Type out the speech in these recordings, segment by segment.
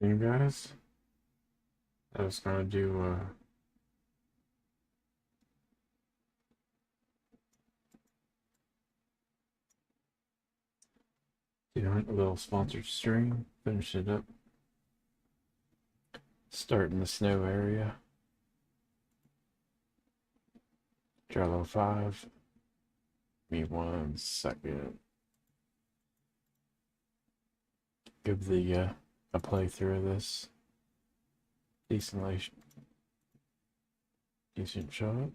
You guys, I was gonna do a little sponsored stream, finish it up, start in the snow area. Jarilo-VI. Give me 1 second. Give the a playthrough of this. Decent shot.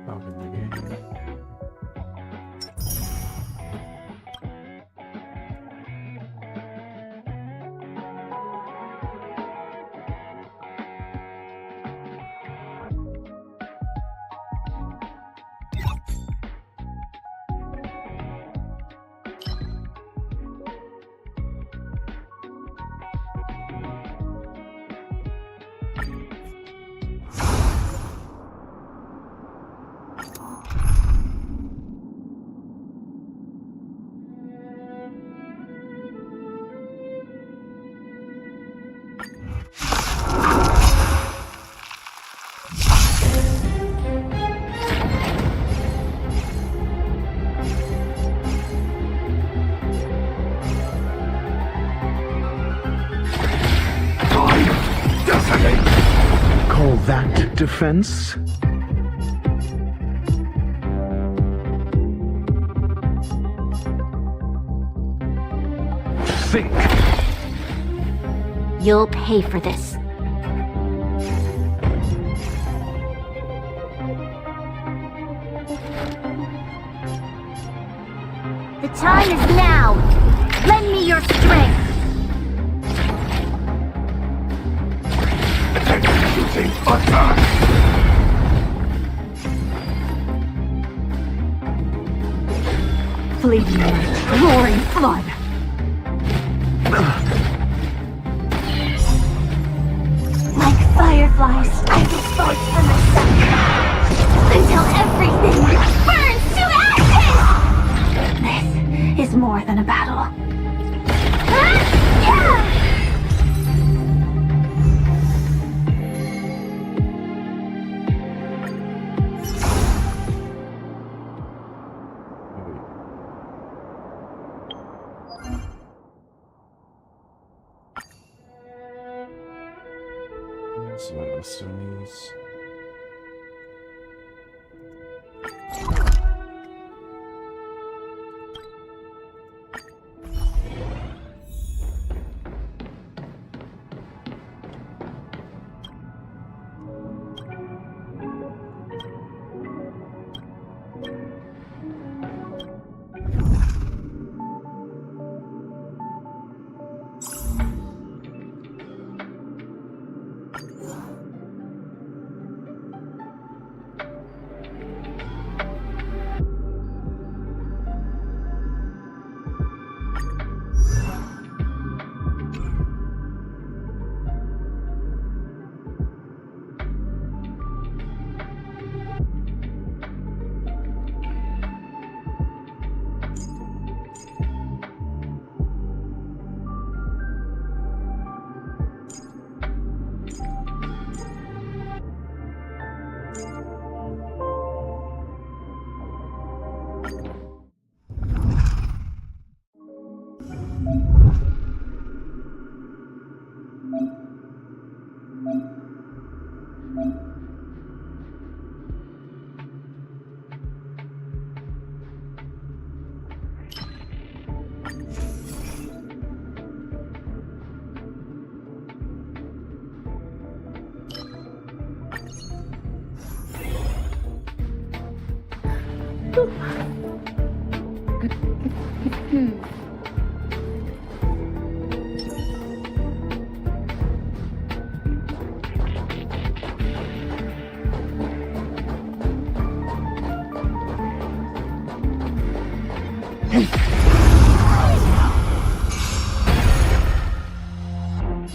Open the game. Call that defense? Think. You'll pay for this. The time is now. Lend me your strength. Executing attack. Fleeting light, roaring flood. Like fireflies, I will fight for myself until everything burns to ashes! This is more than a battle. Let's see what else still needs.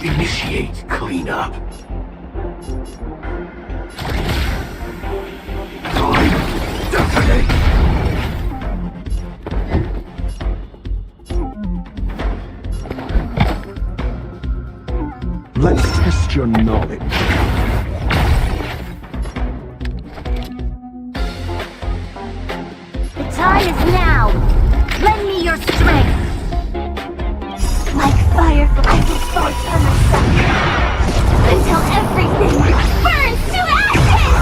Initiate cleanup. Time. Detonate. Let's test your knowledge. The time is now! Lend me your strength! Like fireflies it sparks from the sun, until everything burns to ashes!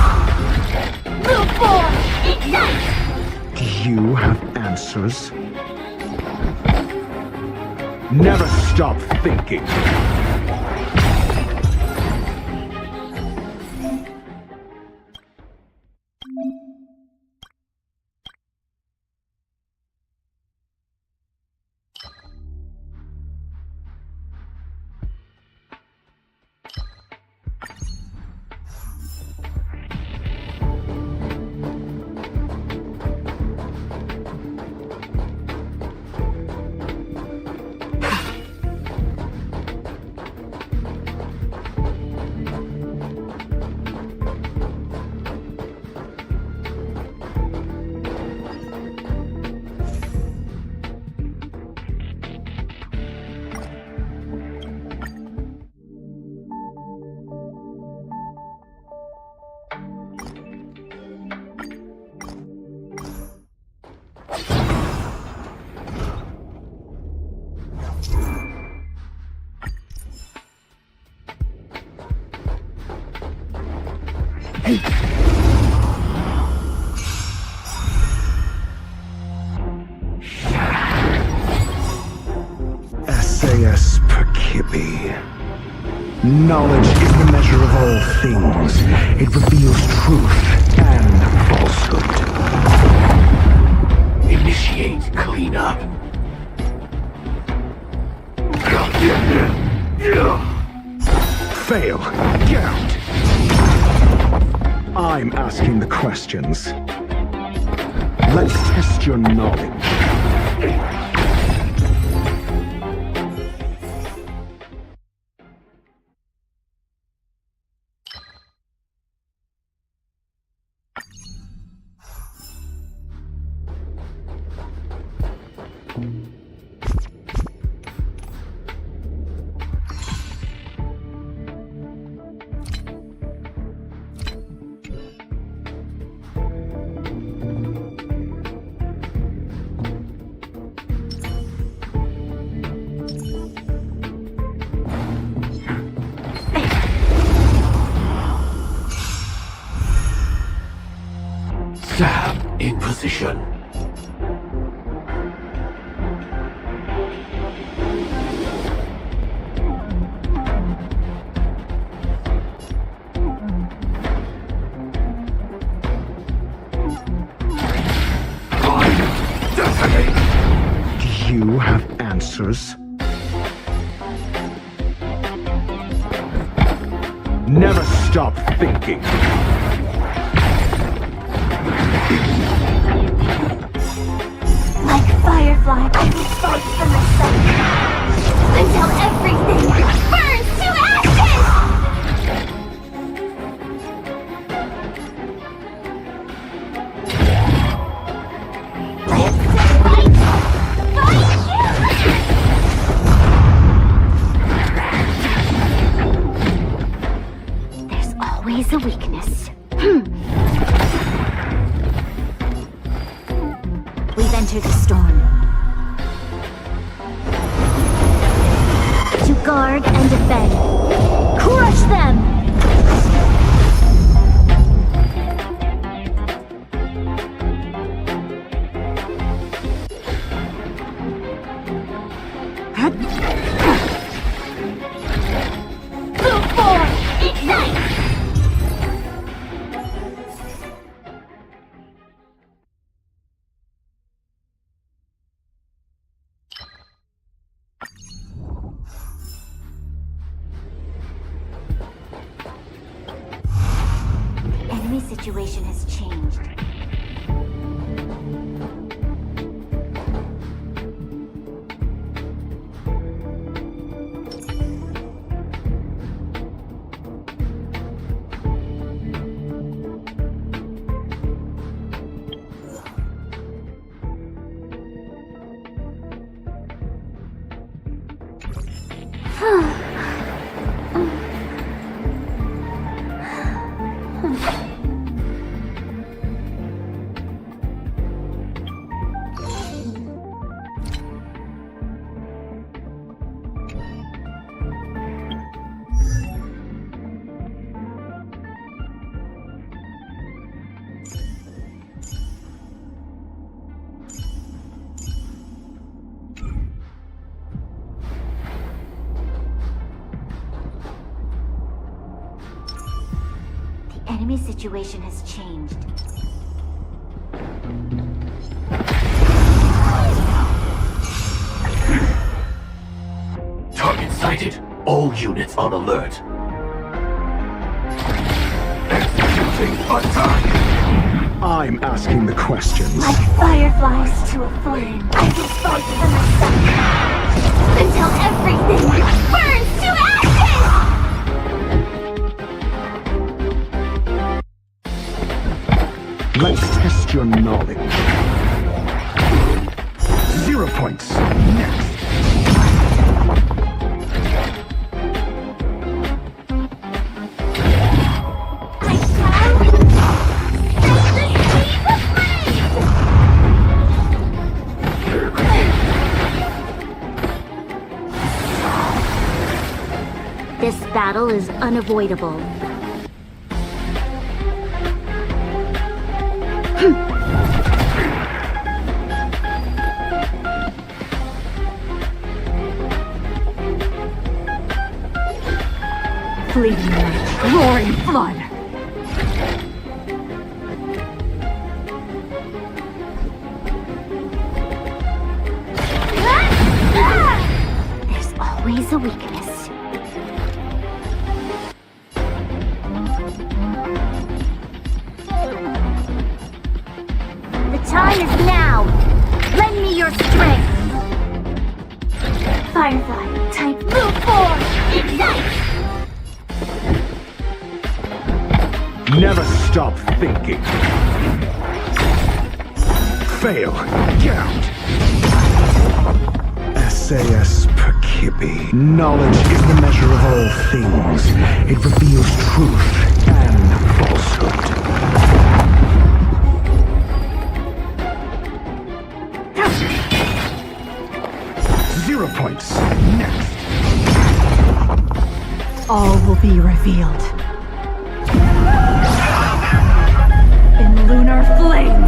Move forward! Ignite! Do you have answers? Never stop thinking. SAS per Kibbe. Knowledge is the measure of all things. It reveals truth and falsehood. Initiate cleanup. Fail. Get out. I'm asking the questions. Let's test your knowledge. Stab in position. Detonate. Do you have answers? Never stop thinking. Like firefly, I will fight from the sun, until everything burns to ashes! Let's fight! Fight you! There's always a weakness. We've entered the storm. To guard and defend. Crush them! Move forward! Ignite! situation has changed. Enemy situation has changed. Target sighted. All units on alert. Executing attack. I'm asking the questions. Like fireflies to a flame, I will fight for myself until everything burns to ashes! Let's test your knowledge. 0 points. Next. I shall set the sea aflame! This battle is unavoidable. Fleeting light, roaring flood. There's always a weakness. The time is now. Lend me your strength. Firefly, type move forward. Ignite! Never stop thinking. Fail. Get out. SAS Perkibi. Knowledge is the measure of all things. It reveals truth and falsehood. Zero points. Next. All will be revealed. In lunar flame!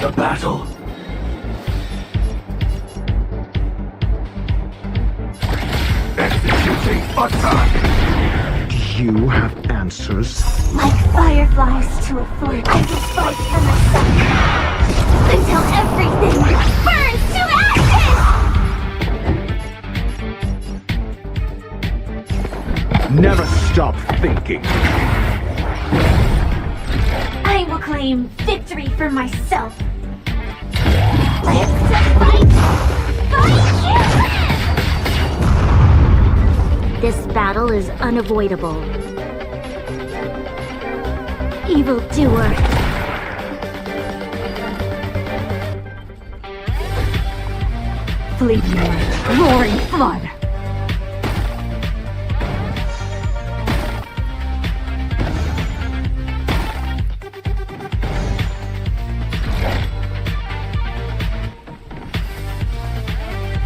the battle. Executing attack. Do you have answers? Like fireflies to a flame, I will fight for myself until everything burns to ashes! Never stop thinking. I will claim victory for myself. Live to fight! Fight you! This battle is unavoidable. Evildoer. Fleeting light, roaring flood.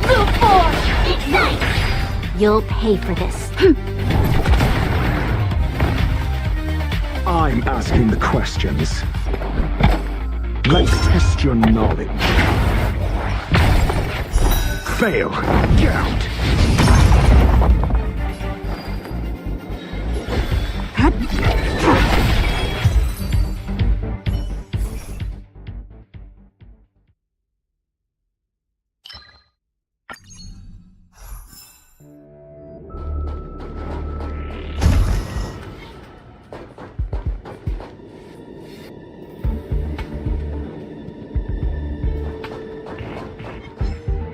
Move forward! Ignite! You'll pay for this. I'm asking the questions. Let's test your knowledge. Fail. Get out.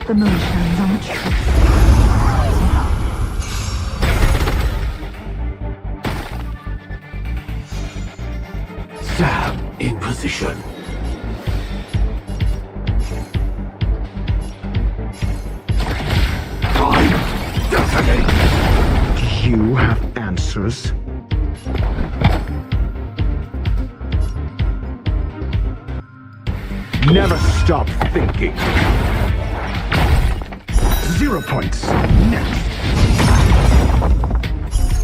The moon shines on the truth. Sam in position. Time. Detonate. Do you have answers? Never stop thinking. 0 points. Next.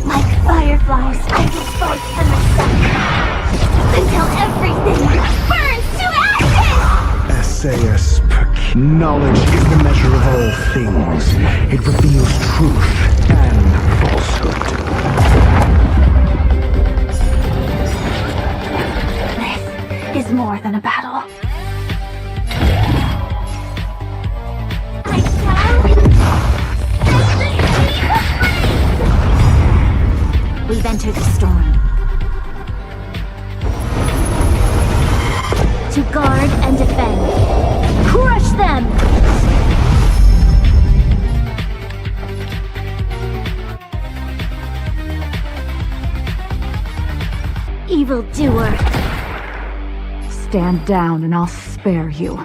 Like fireflies, I will fight for myself until everything burns to ashes! Knowledge is the measure of all things. It reveals truth and falsehood. This is more than a battle. I shall set the sea ablaze! We've entered the storm. To guard and defend. Crush them! Evildoer. Stand down and I'll spare you.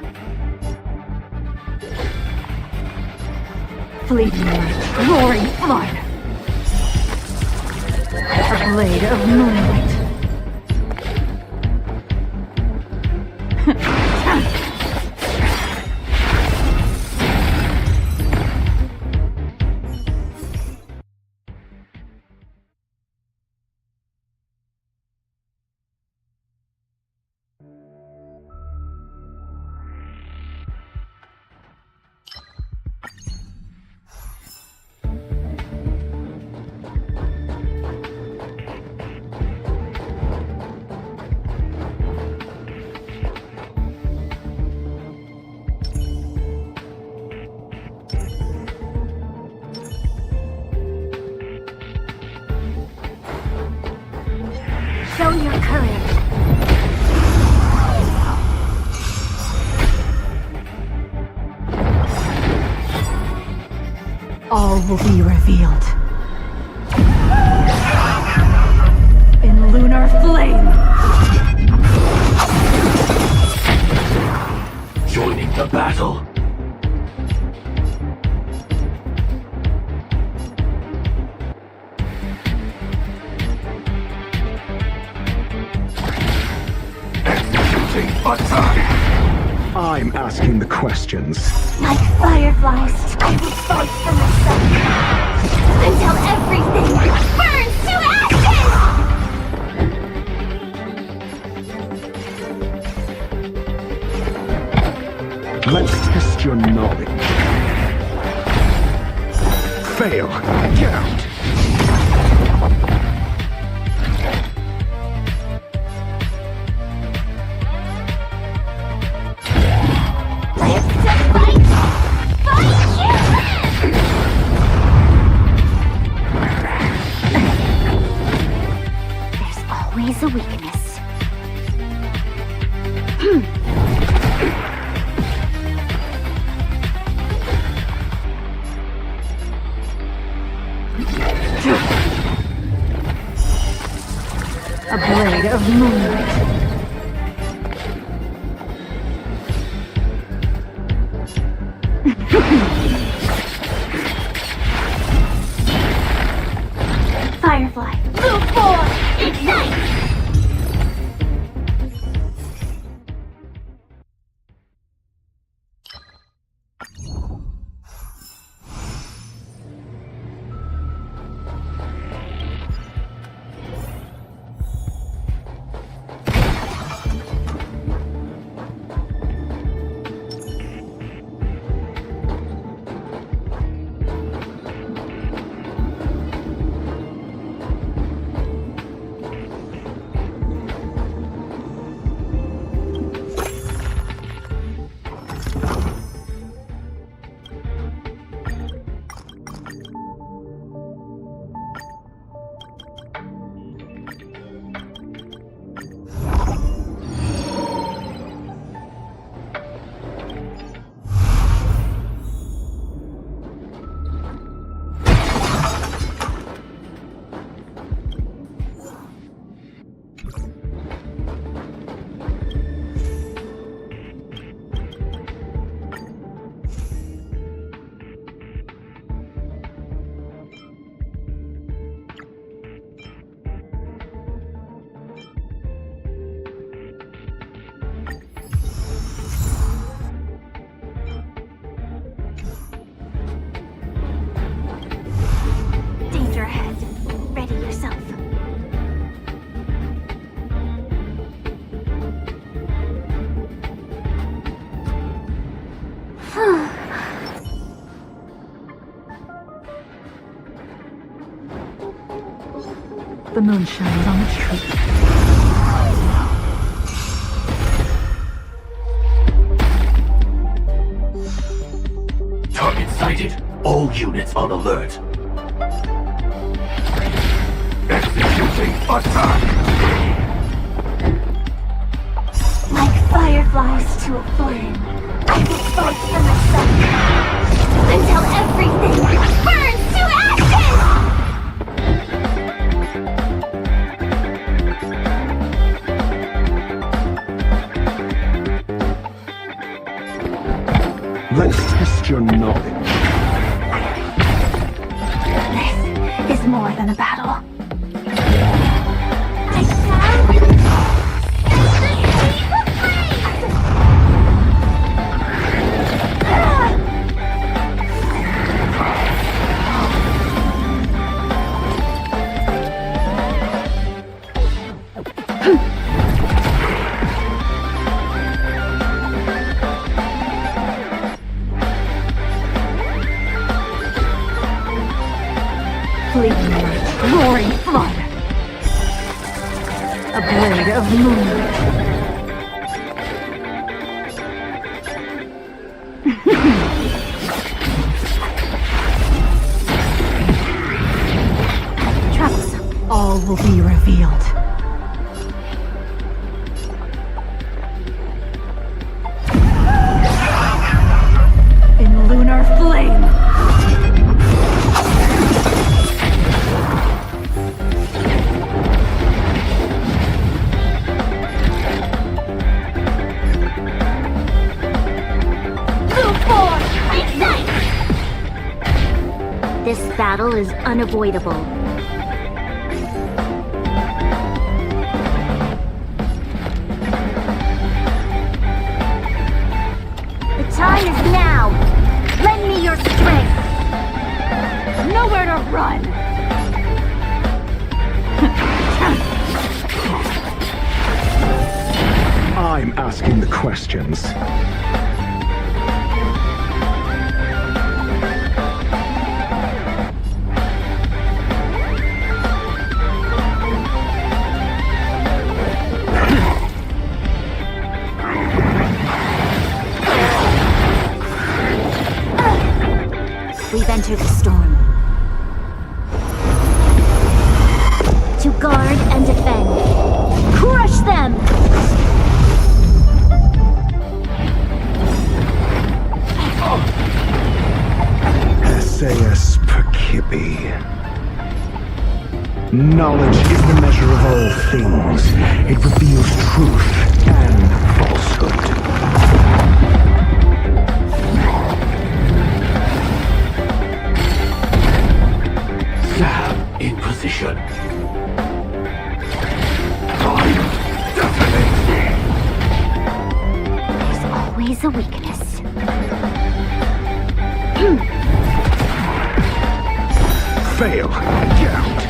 Fleeting light, roaring flood. A blade of moonlight. Show your courage. All will be revealed. In lunar flame. Joining the battle. Executing attack. I'm asking the questions. Like fireflies, I will fight for myself until everything burns to ashes! Let's test your knowledge. Fail. Get out. Live to fight! Fight you! There's always a weakness. A blade of moonlight. Firefly, move forward! Ignite! Danger ahead. Ready yourself. The moon shines on the tree. Target sighted. All units on alert. Executing attack! Like fireflies to a flame, I will fight for myself until everything burns to ashes! Let's test your knowledge. This is more than a battle. I shall set the sea Fleeting light, roaring flood. A blade of moonlight. Troublesome. All will be revealed. In lunar flame. This battle is unavoidable. The time is now. Lend me your strength. Nowhere to run. I'm asking the questions. We've entered the storm. To guard and defend. Crush them! Essayus Percipi. Knowledge is the measure of all things. It reveals truth and falsehood. Stab in position. Time detonate. There's always a weakness. Fail. Count.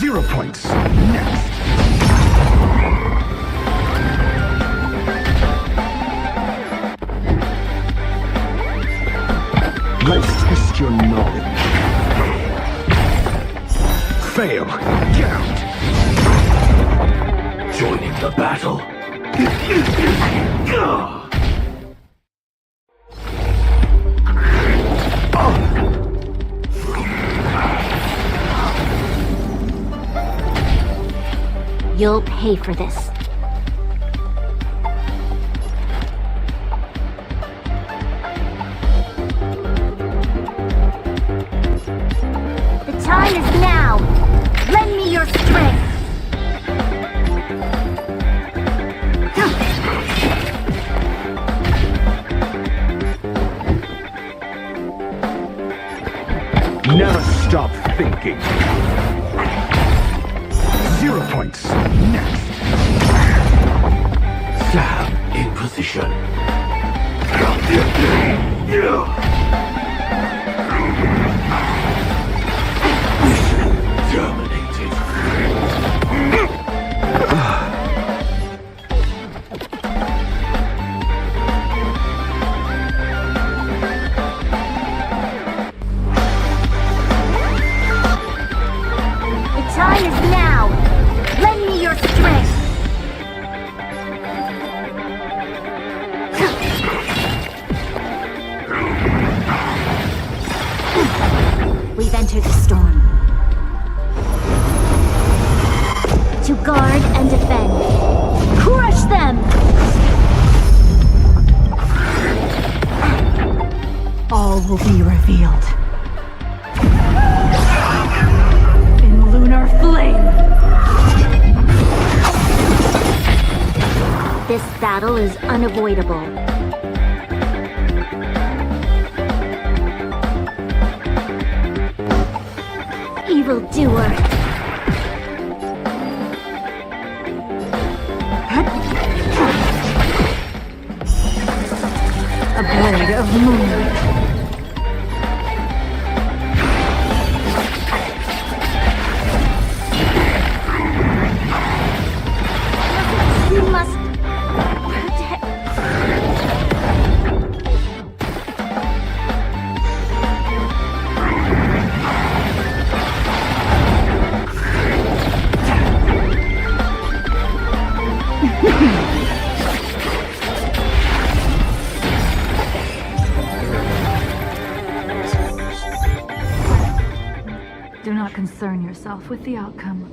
Zero points. Next. Let's test your knowledge. Fail. Count. Joining the battle. You'll pay for this. The time is now! Lend me your strength! Never stop thinking. 0 points. Next. Stab in position. Terminated. The time is now! Lend me your strength! We've entered the storm. To guard and defend. Crush them! All will be revealed. In lunar flame. This battle is unavoidable. Evildoer. A blade of moonlight. You must protect. Do not concern yourself with the outcome.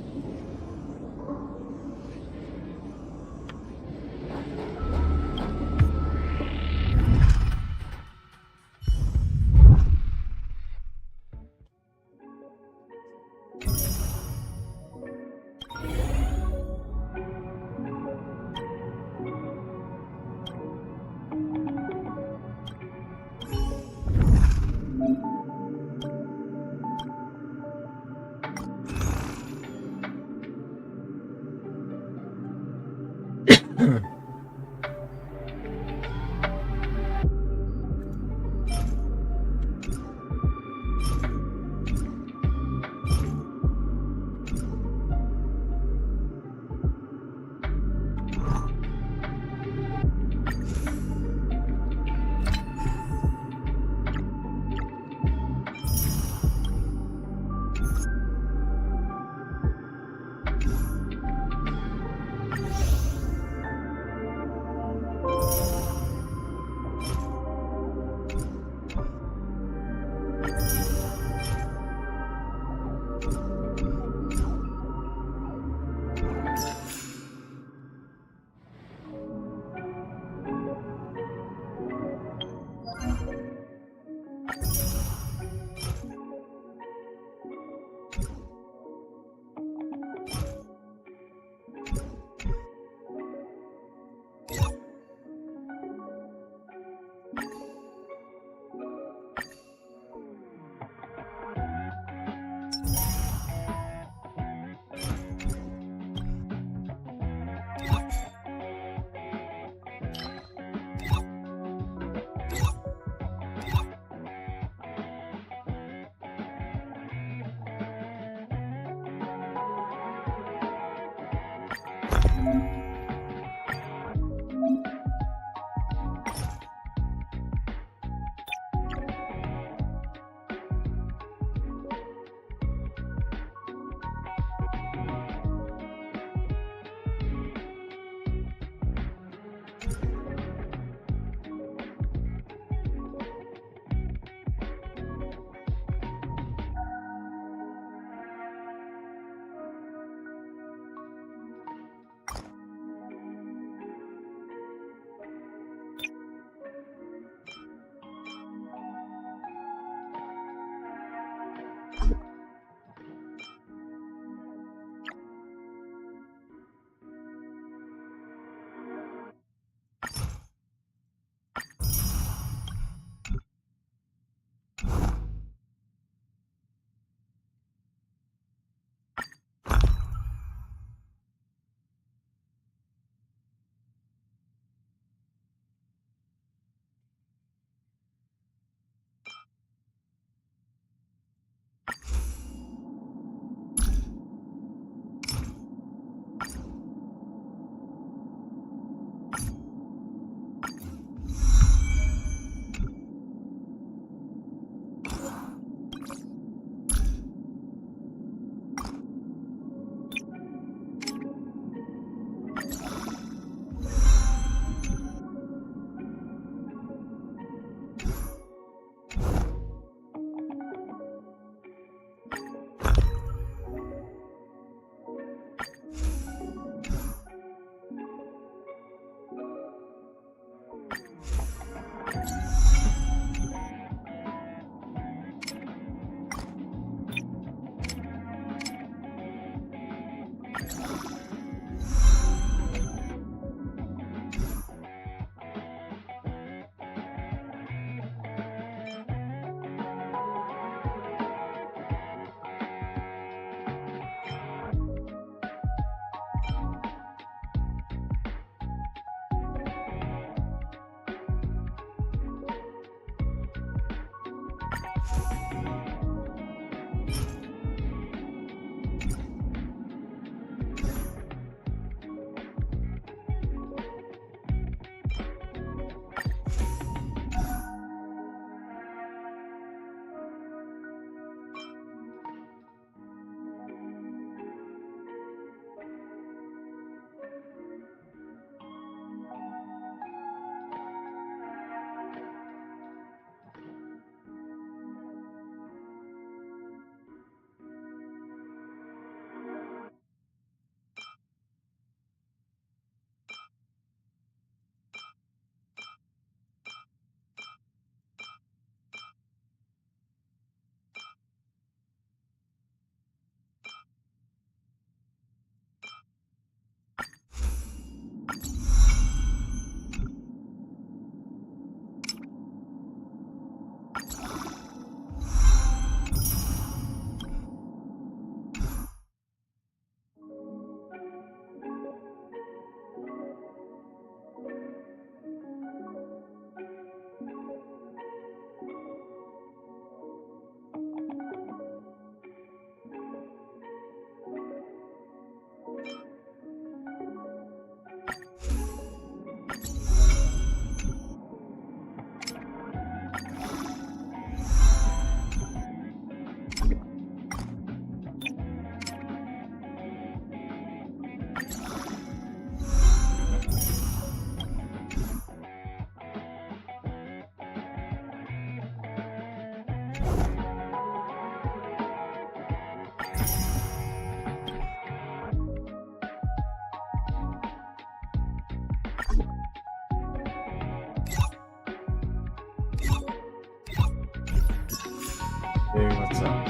Hey, what's up?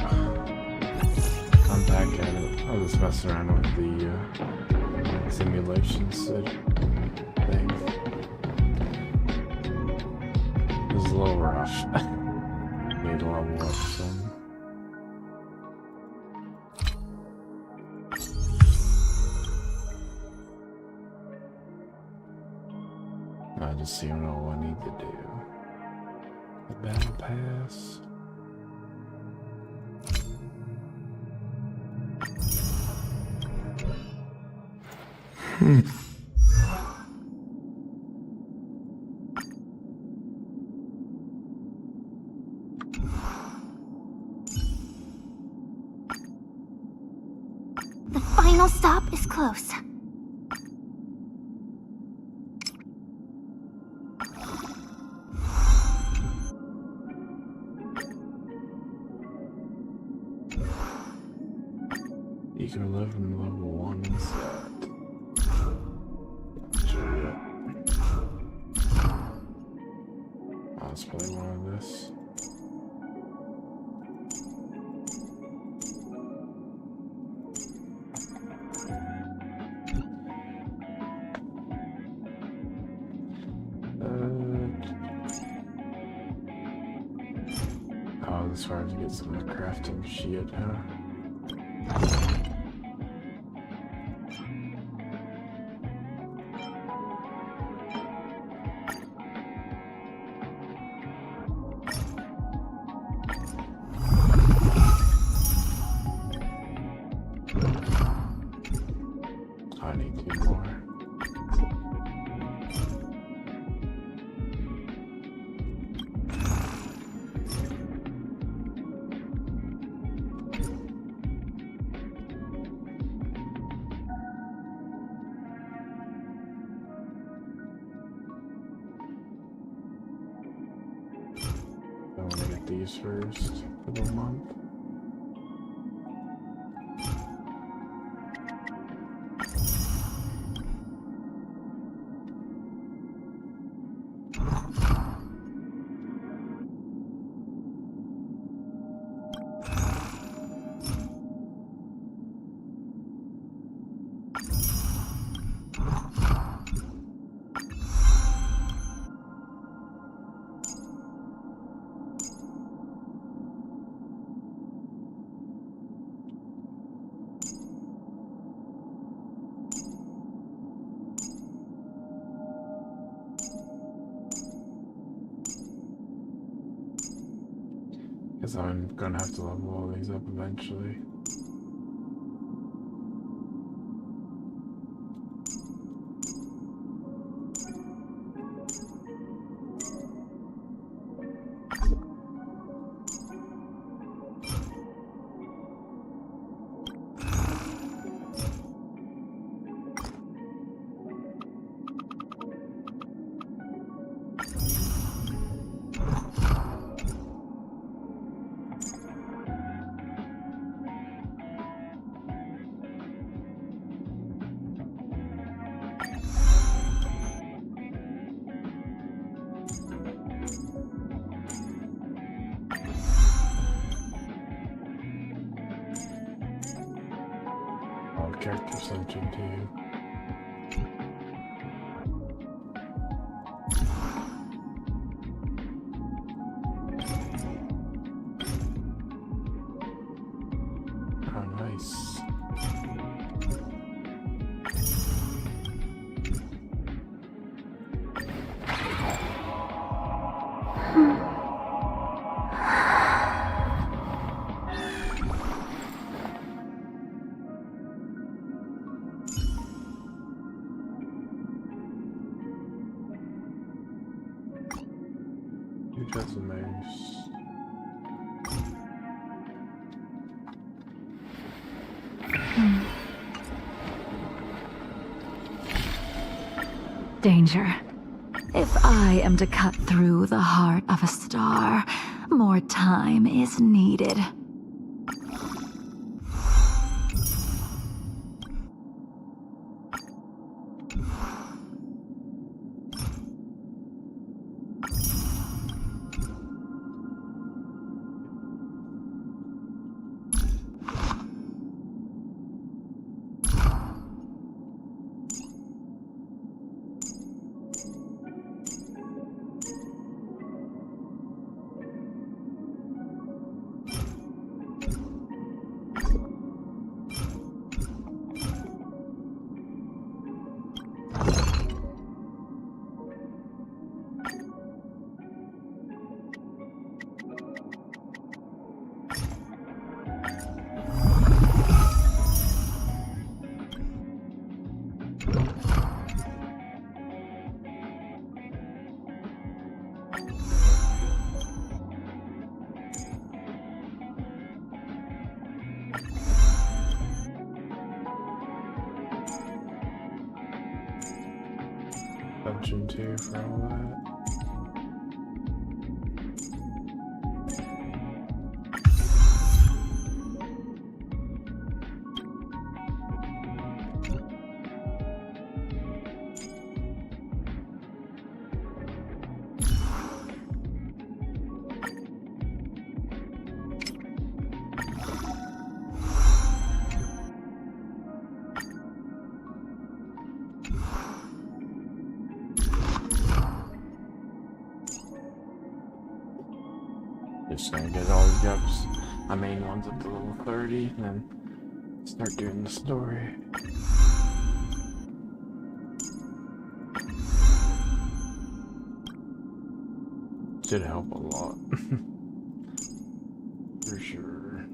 I'm back at it. I was just messing around with the simulation thing. It was a little rough. Need to level up some. I just see what I need to do. The battle pass. The final stop is close. You can live in level 1 instead. Sure. Let's play one of this. Oh, this is hard to get some of the crafting shit, huh? I need 2 more. I want to get these first for the month. Because I'm gonna have to level all these up eventually. Character searching too. Oh, nice. Resumes. danger. If I am to cut through the heart of a star, more time is needed. Dungeon 2 for all that. Just gonna get all these guys, my main ones up to level 30, and then start doing the story. Should help a lot. For sure.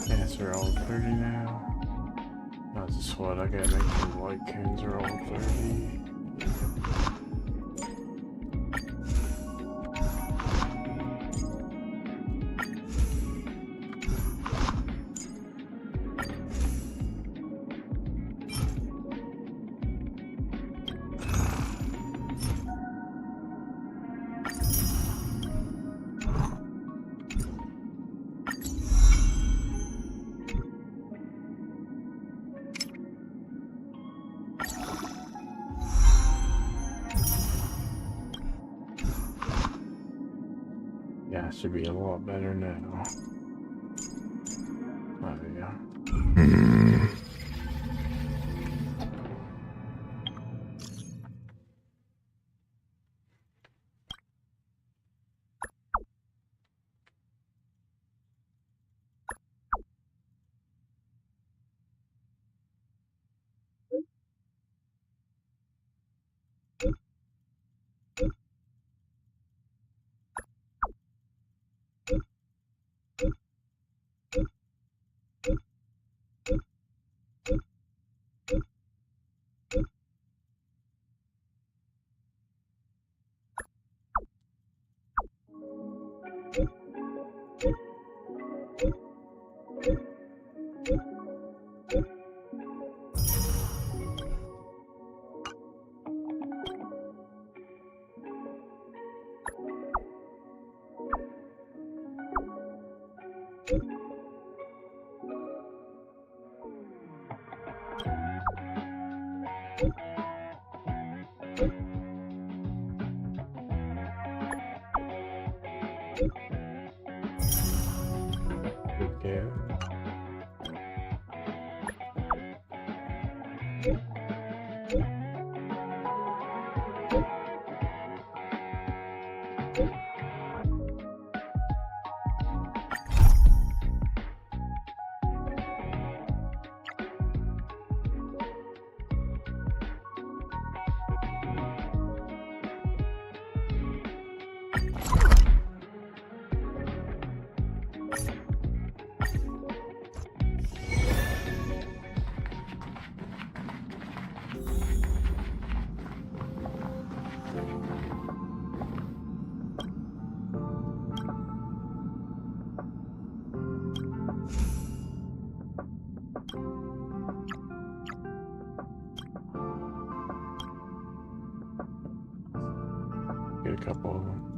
Yes, we're all 30 now. That's just what I gotta make sure white coons are all 30. Yeah, it should be a lot better now. Oh, yeah. Get a couple of them.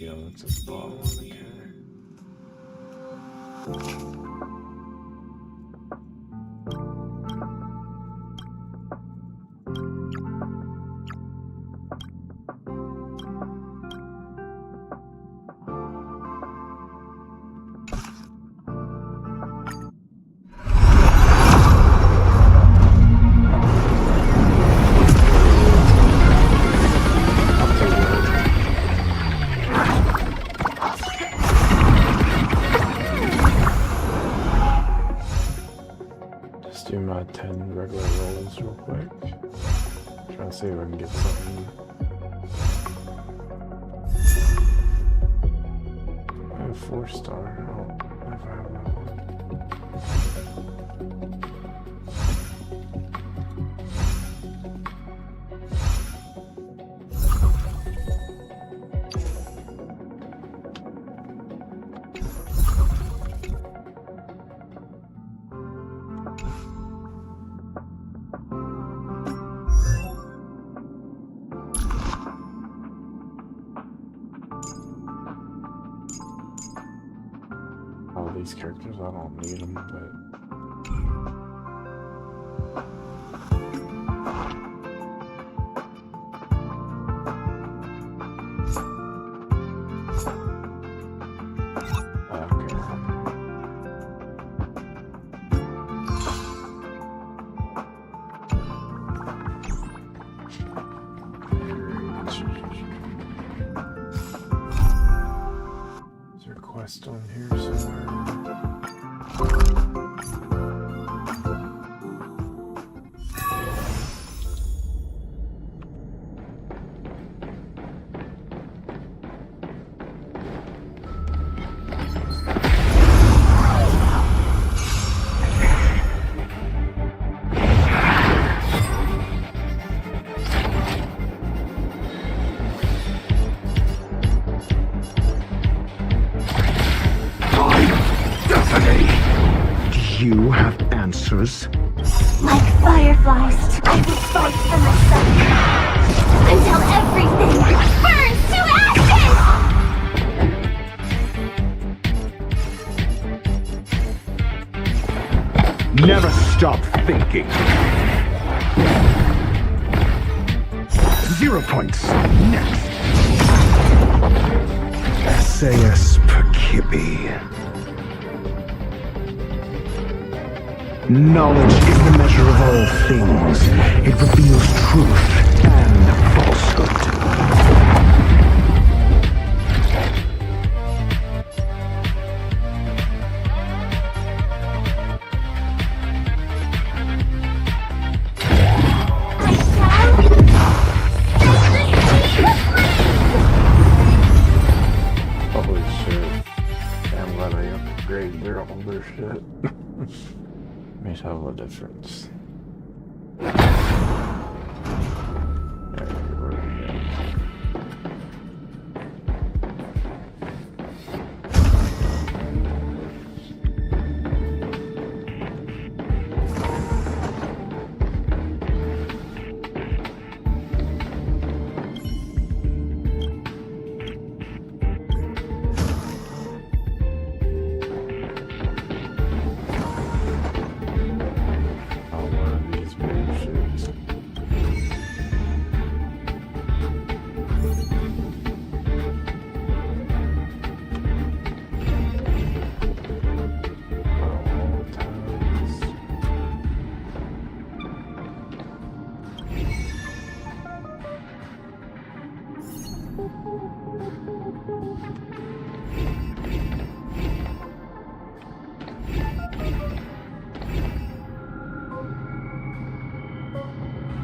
Yeah, that's a ball on the counter. 10 regular rolls real quick. Trying to see if I can get something. I have 4-star. I don't never have that one. These characters, I don't need them, but is there a quest on here somewhere? You have answers? Like fireflies, I will fight for myself until everything burns to ashes! Never stop thinking. 0 points. Next. SAS Perkibi. Knowledge is the measure of all things. It reveals truth and falsehood. Holy shit. I'm glad I upgrade their older shit. Makes all the difference.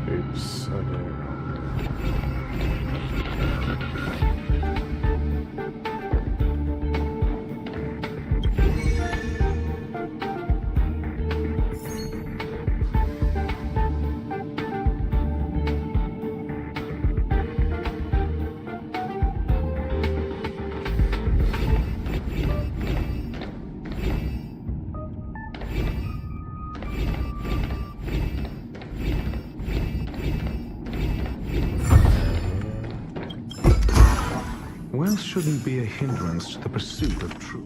Oops, okay. Wealth shouldn't be a hindrance to the pursuit of truth.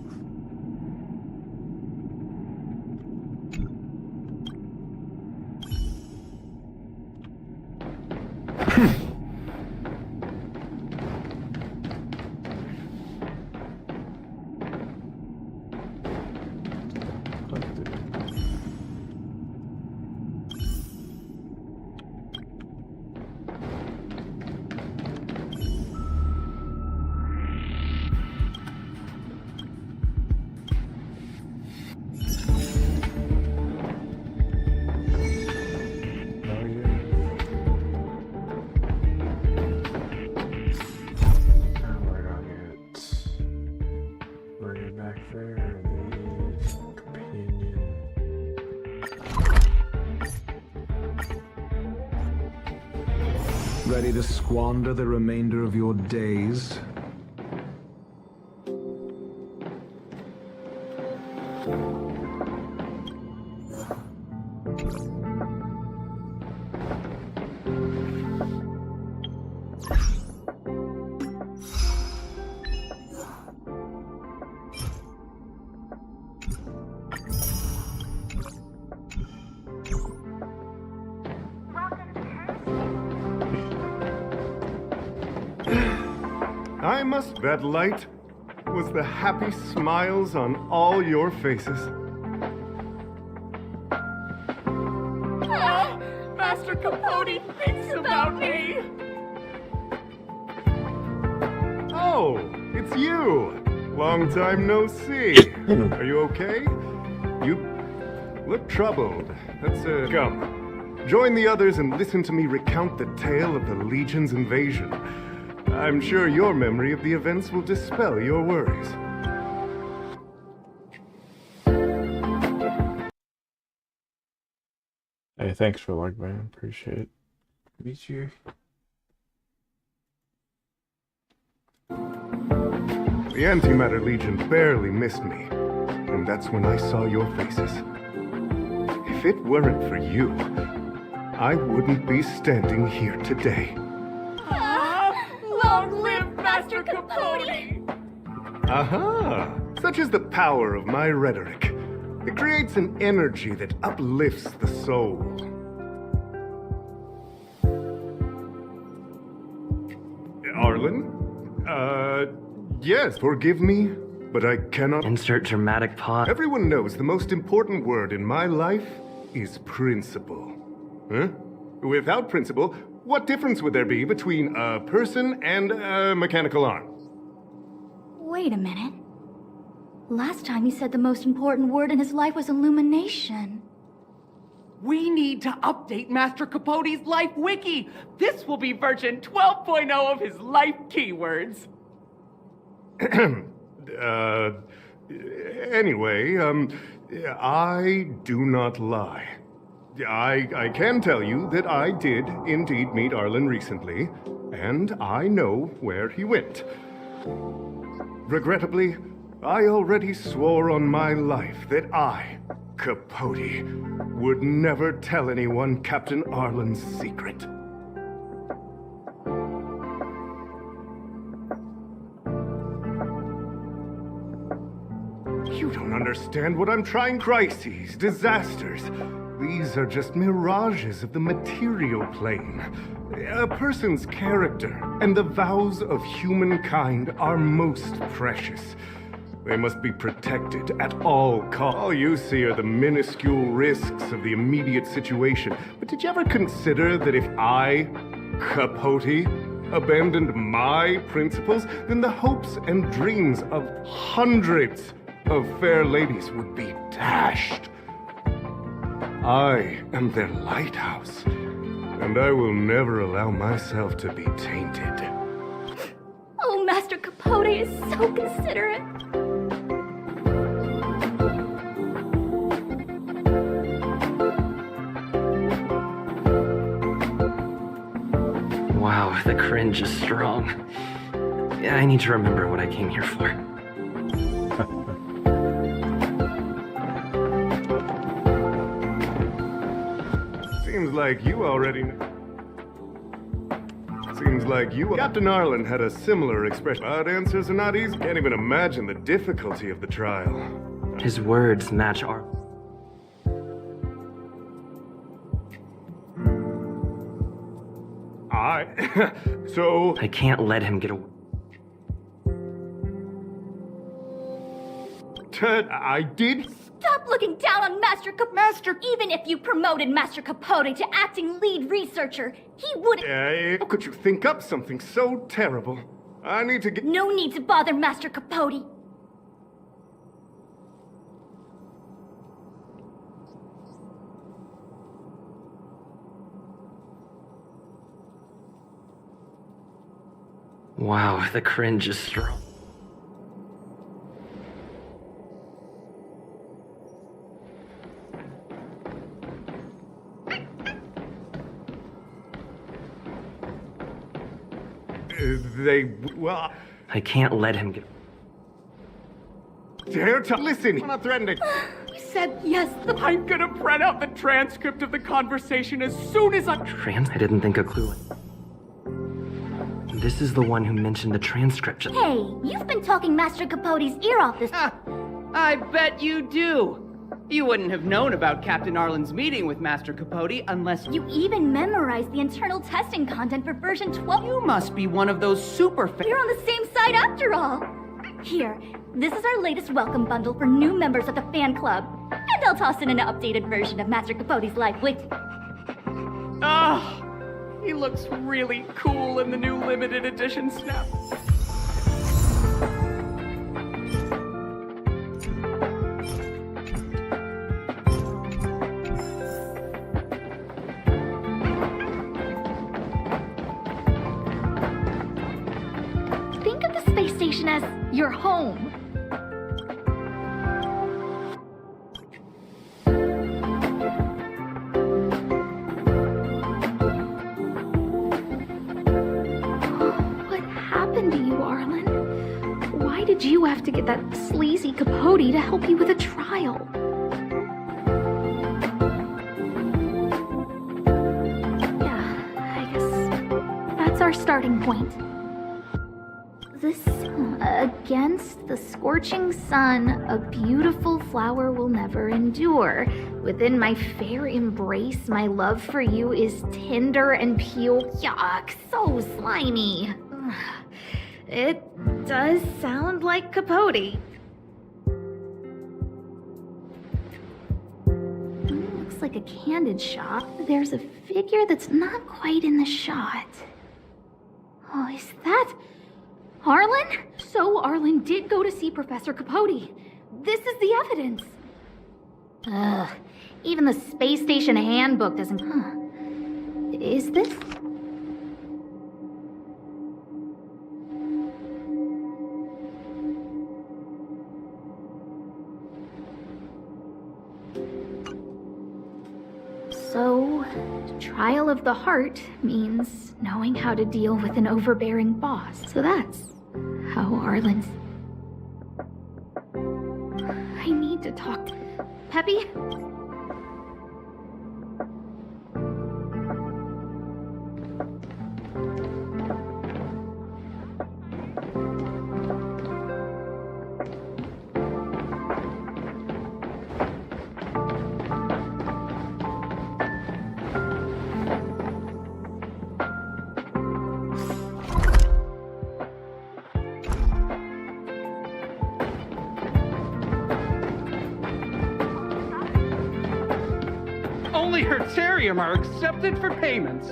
Companion. Ready to squander the remainder of your days? I must that light was the happy smiles on all your faces. Master Capote thinks about me! Oh, it's you! Long time no see. Are you okay? You look troubled. Let's, come. Join the others and listen to me recount the tale of the Legion's invasion. I'm sure your memory of the events will dispel your worries. Hey, thanks for the like button. Appreciate it. Meet you. The Antimatter Legion barely missed me, and that's when I saw your faces. If it weren't for you, I wouldn't be standing here today. Long live Master Capote! Aha! Such is the power of my rhetoric. It creates an energy that uplifts the soul. Arlen? Yes, forgive me, but I cannot... Insert dramatic pause. Everyone knows the most important word in my life is principle. Huh? Without principle, what difference would there be between a person and a mechanical arm? Wait a minute. Last time he said the most important word in his life was illumination. We need to update Master Capote's life wiki. This will be version 12.0 of his life keywords. Anyway, I do not lie. I can tell you that I did indeed meet Arlen recently, and I know where he went. Regrettably, I already swore on my life that I, Capote, would never tell anyone Captain Arlen's secret. You don't understand what I'm trying. Crises, disasters. These are just mirages of the material plane. A person's character and the vows of humankind are most precious. They must be protected at all costs. All you see are the minuscule risks of the immediate situation. But did you ever consider that if I, Capote, abandoned my principles, then the hopes and dreams of hundreds of fair ladies would be dashed? I am their lighthouse, and I will never allow myself to be tainted. Oh, Master Capote is so considerate. Wow, the cringe is strong. I need to remember what I came here for. Seems like you already Seems like you... Captain Arlen had a similar expression. But answers are not easy. Can't even imagine the difficulty of the trial. His words match our... So... I can't let him get away. I did... Stop looking down on Master Capote. Even if you promoted Master Capote to acting lead researcher, he wouldn't... How could you think up something so terrible? I need to get... No need to bother Master Capote. Wow, the cringe is strong. Well, I can't let him get... dare to listen. I'm not threatening. He said yes. I'm gonna print out the transcript of the conversation as soon as I... I didn't think a clue. This is the one who mentioned the transcript. Hey, you've been talking Master Capote's ear off this... I bet you do. You wouldn't have known about Captain Arlen's meeting with Master Capote unless You even memorized the internal testing content for version 12. You must be one of those super fans. You're on the same side after all. Here, this is our latest welcome bundle for new members of the fan club. And I'll toss in an updated version of Master Capote's live wiki. Ah, he looks really cool in the new limited edition snap. Think of the space station as your home. What happened to you, Arlen? Why did you have to get that sleazy Capote to help you with a trial? Yeah, I guess that's our starting point. This against the scorching sun, a beautiful flower will never endure. Within my fair embrace, my love for you is tender and pure. Yuck, so slimy. It does sound like Capote. Looks like a candid shot. There's a figure that's not quite in the shot. Oh, is that... Arlen? So Arlen did go to see Professor Capote. This is the evidence. Ugh. Even the space station handbook doesn't... Is this... So, trial of the heart means knowing how to deal with an overbearing boss. So that's how Arlen's... I need to talk to... Peppy? Only her Hertarium are accepted for payments.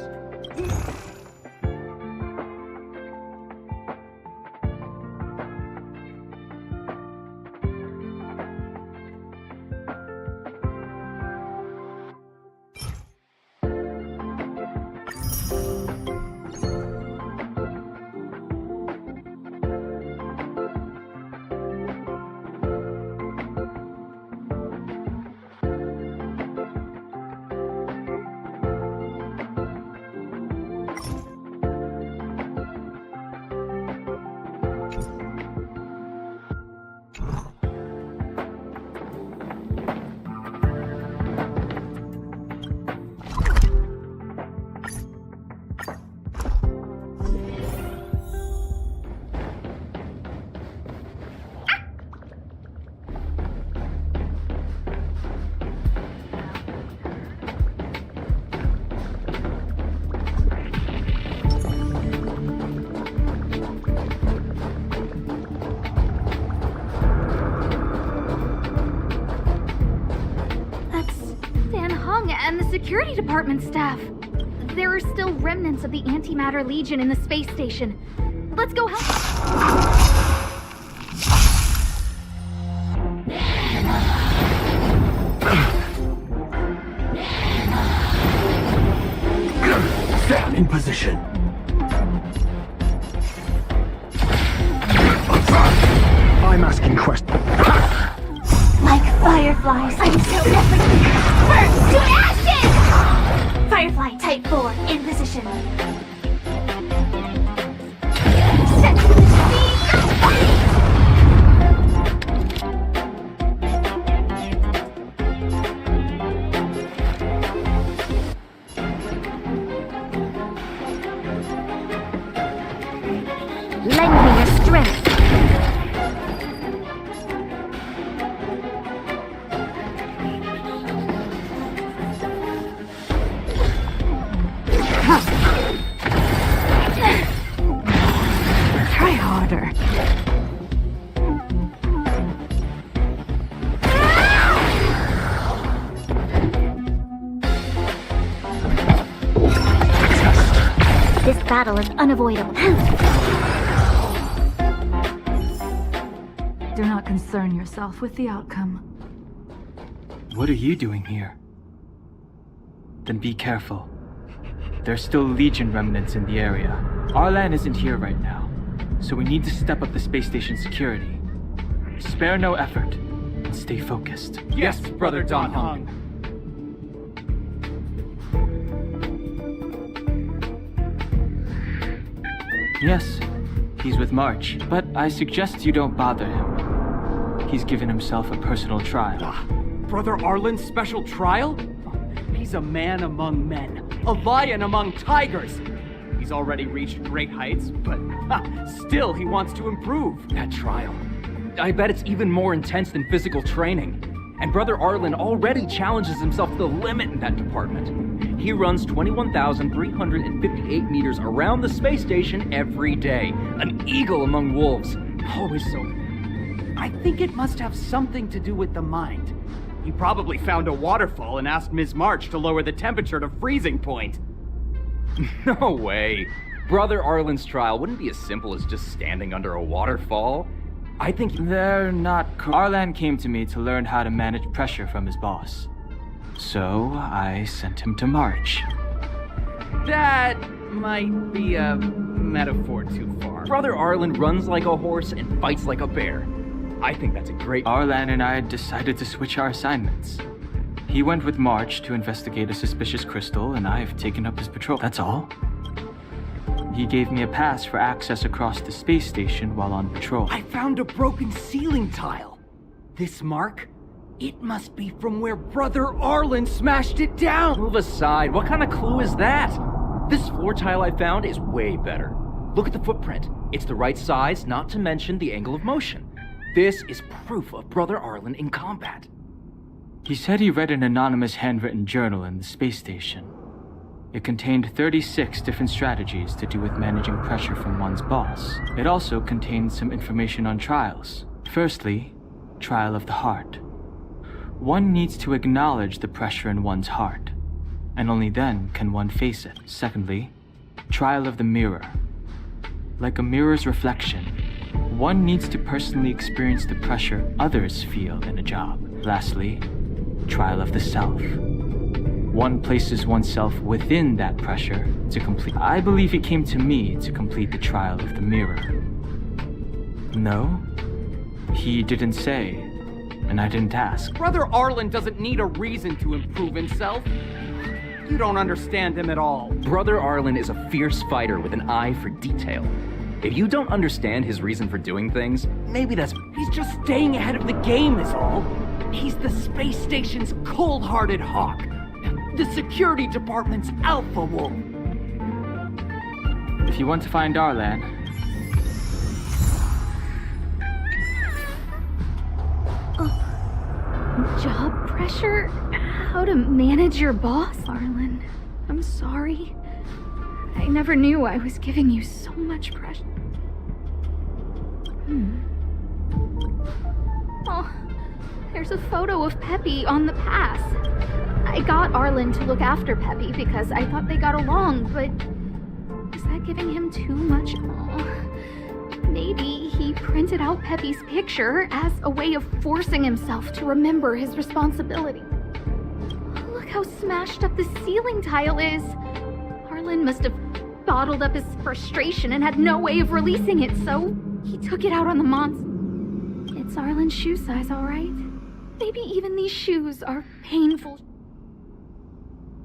And the security department staff. There are still remnants of the Antimatter Legion in the space station. Let's go help. Stand in position. I'm asking questions. Like fireflies until everything burns to ashes! Firefly Type 4 in position. Lend me your strength. Try harder. This battle is unavoidable. Do not concern yourself with the outcome. What are you doing here? Then be careful. There's still Legion remnants in the area. Arlan isn't here right now, so we need to step up the space station security. Spare no effort, and stay focused. Yes, Brother Don Hung. Yes, he's with March, but I suggest you don't bother him. He's given himself a personal trial. Brother Arlen's special trial? He's a man among men, a lion among tigers. He's already reached great heights, but still he wants to improve. That trial. I bet it's even more intense than physical training. And Brother Arlen already challenges himself to the limit in that department. He runs 21,358 meters around the space station every day. An eagle among wolves. Always so... I think it must have something to do with the mind. He probably found a waterfall and asked Ms. March to lower the temperature to freezing point. No way. Brother Arlen's trial wouldn't be as simple as just standing under a waterfall. I think... They're not... Arlan came to me to learn how to manage pressure from his boss. So, I sent him to March. That might be a metaphor too far. Brother Arlen runs like a horse and fights like a bear. I think that's a great... Arlan and I decided to switch our assignments. He went with March to investigate a suspicious crystal, and I've taken up his patrol. That's all. He gave me a pass for access across the space station while on patrol. I found a broken ceiling tile. This mark? It must be from where Brother Arlen smashed it down! Move aside. What kind of clue is that? This floor tile I found is way better. Look at the footprint. It's the right size, not to mention the angle of motion. This is proof of Brother Arlen in combat. He said he read an anonymous handwritten journal in the space station. It contained 36 different strategies to do with managing pressure from one's boss. It also contained some information on trials. Firstly, trial of the heart. One needs to acknowledge the pressure in one's heart, and only then can one face it. Secondly, trial of the mirror. Like a mirror's reflection, one needs to personally experience the pressure others feel in a job. Lastly, trial of the self. One places oneself within that pressure to complete. I believe he came to me to complete the trial of the mirror. No, he didn't say, and I didn't ask. Brother Arlen doesn't need a reason to improve himself. You don't understand him at all. Brother Arlen is a fierce fighter with an eye for detail. If you don't understand his reason for doing things, maybe that's... He's just staying ahead of the game is all. He's the space station's cold-hearted hawk. The security department's alpha wolf. If you want to find Arlan... Job pressure? How to manage your boss? Arlen, I'm sorry. I never knew I was giving you so much pressure. Oh, there's a photo of Peppy on the pass. I got Arlen to look after Peppy because I thought they got along, but is that giving him too much? Oh, maybe he printed out Peppy's picture as a way of forcing himself to remember his responsibility. Look how smashed up the ceiling tile is. Arlen must have bottled up his frustration and had no way of releasing it, so he took it out on the monster. It's Arlen's shoe size, all right? Maybe even these shoes are painful.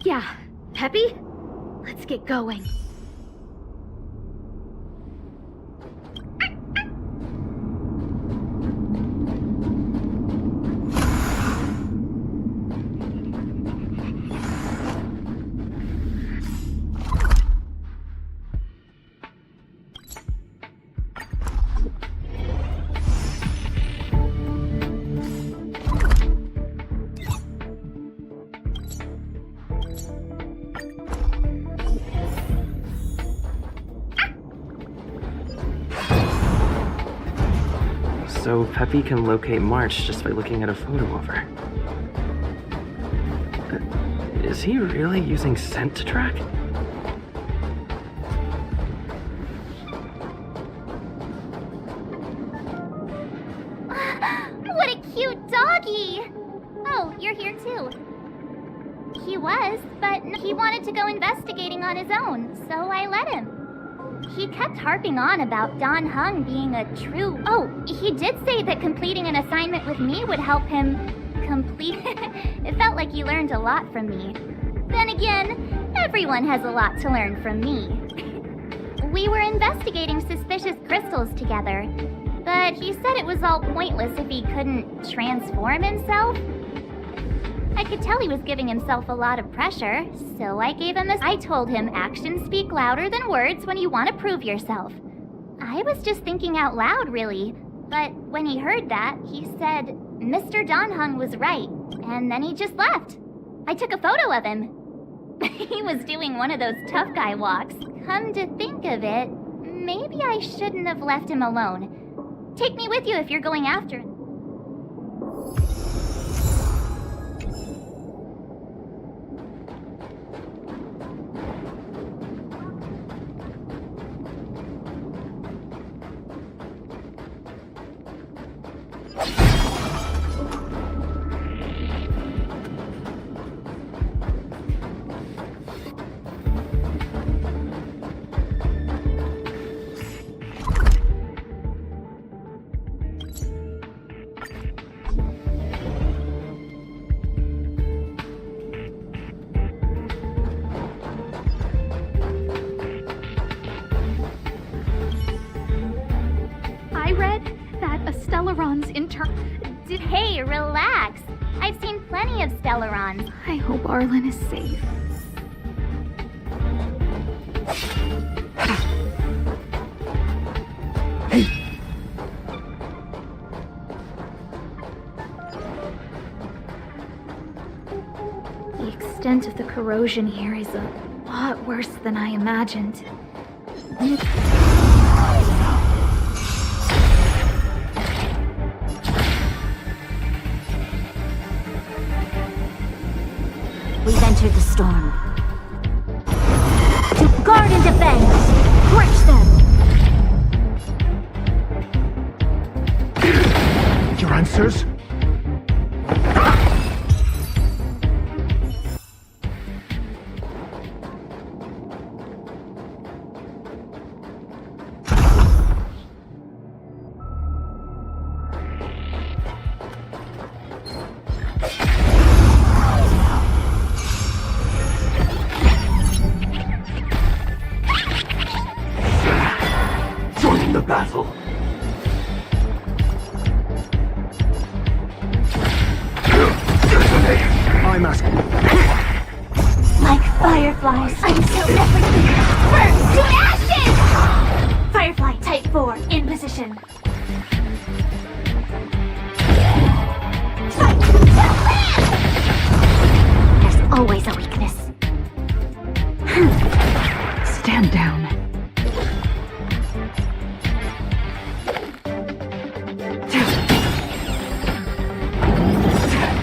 Yeah, Peppy, let's get going. So Peppy can locate March just by looking at a photo of her. Is he really using scent to track? What a cute doggy! Oh, you're here too. He was, but he wanted to go investigating on his own, so I let him. He kept harping on about Dan Heng being a true... Oh, he did say that completing an assignment with me would help him complete... It felt like he learned a lot from me. Then again, everyone has a lot to learn from me. We were investigating suspicious crystals together, but he said it was all pointless if he couldn't transform himself. I could tell he was giving himself a lot of pressure, so I gave him I told him actions speak louder than words when you want to prove yourself. I was just thinking out loud, really. But when he heard that, he said Mr. Dan Heng was right, and then he just left. I took a photo of him. He was doing one of those tough guy walks. Come to think of it, maybe I shouldn't have left him alone. Take me with you if you're going after him. Hey, relax. I've seen plenty of Stellarons. I hope Arlen is safe. The extent of the corrosion here is a lot worse than I imagined. We've entered the storm. To guard and defend! Crush them! Your answers?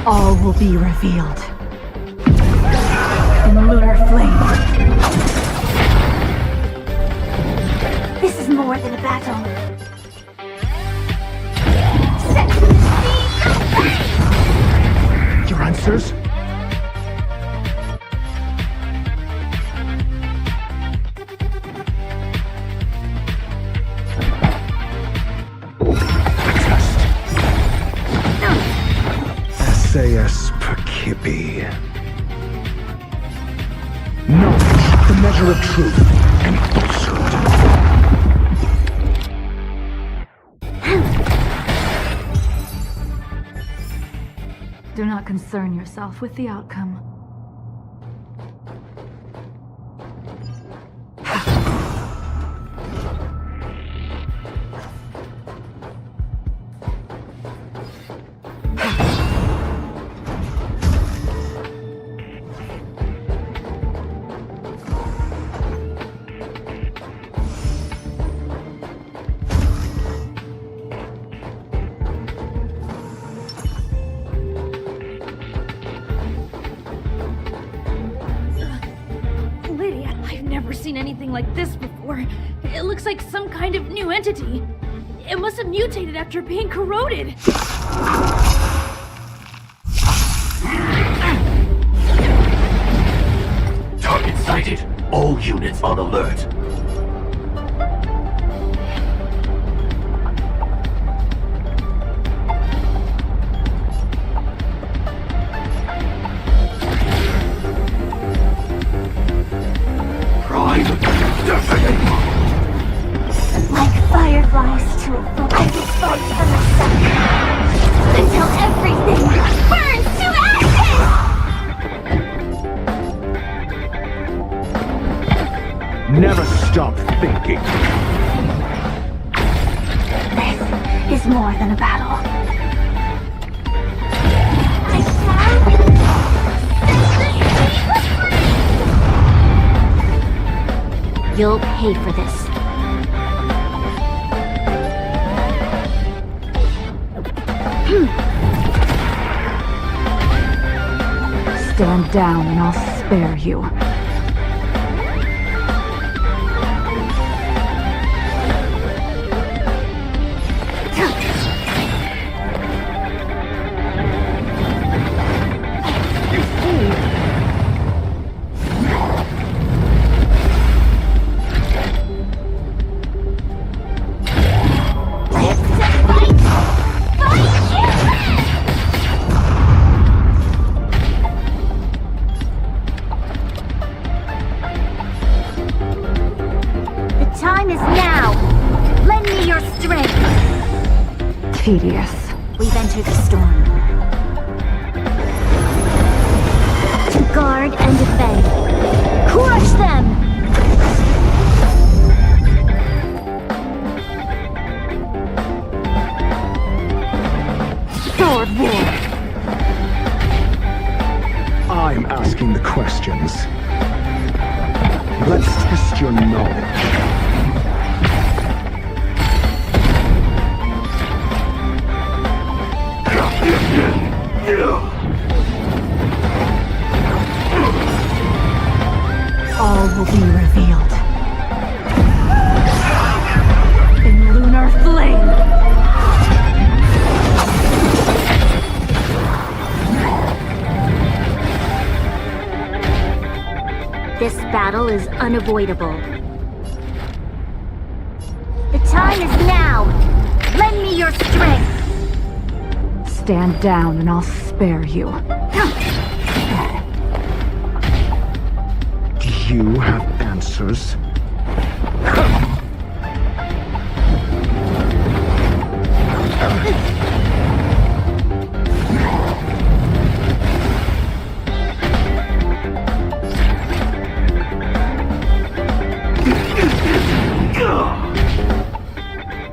All will be revealed in lunar flame. This is more than a battle. Your answers? Sayas Perkibi. Knowledge, the measure of truth and falsehood. Do not concern yourself with the outcome. anything like this before. It looks like some kind of new entity. It must have mutated after being corroded. Target sighted. All units on alert. Prime definite. Like fireflies to a focused spark from the sun. Until everything burns to ashes! Never stop thinking. This is more than a battle. I shall... You'll pay for this. Stand down and I'll spare you. Tedious. We've entered the storm. To guard and defend. Crush them! Sword war. I'm asking the questions. Let's test your knowledge. All will be revealed. In lunar flame. This battle is unavoidable. The time is now! Lend me your strength! Stand down and I'll spare you. Do you have answers?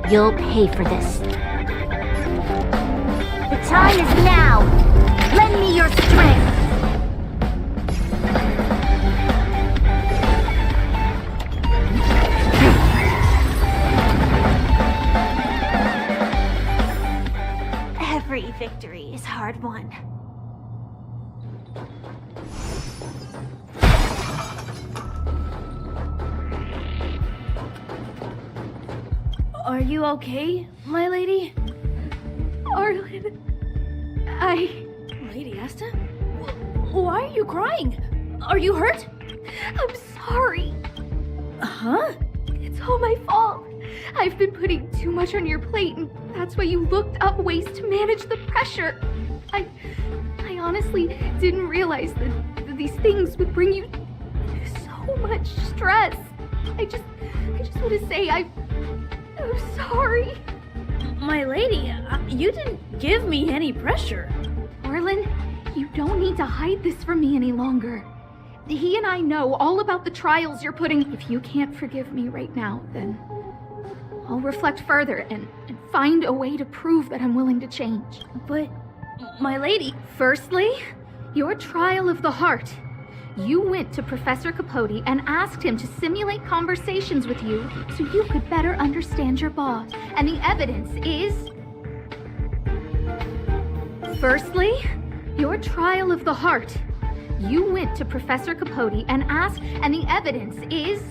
You'll pay for this. The time is now! Lend me your strength! Every victory is hard won. Are you okay, my lady? Arlen... Lady Asta? Why are you crying? Are you hurt? I'm sorry. Huh? It's all my fault. I've been putting too much on your plate, and that's why you looked up ways to manage the pressure. I honestly didn't realize that these things would bring you so much stress. I just want to say I'm sorry. My lady, you didn't give me any pressure. Orlin, you don't need to hide this from me any longer. He and I know all about the trials you're putting. If you can't forgive me right now, then I'll reflect further and find a way to prove that I'm willing to change. But, my lady... Firstly, your trial of the heart. You went to Professor Capote and asked him to simulate conversations with you so you could better understand your boss. And the evidence is... Firstly, your trial of the heart. You went to Professor Capote and asked, and the evidence is...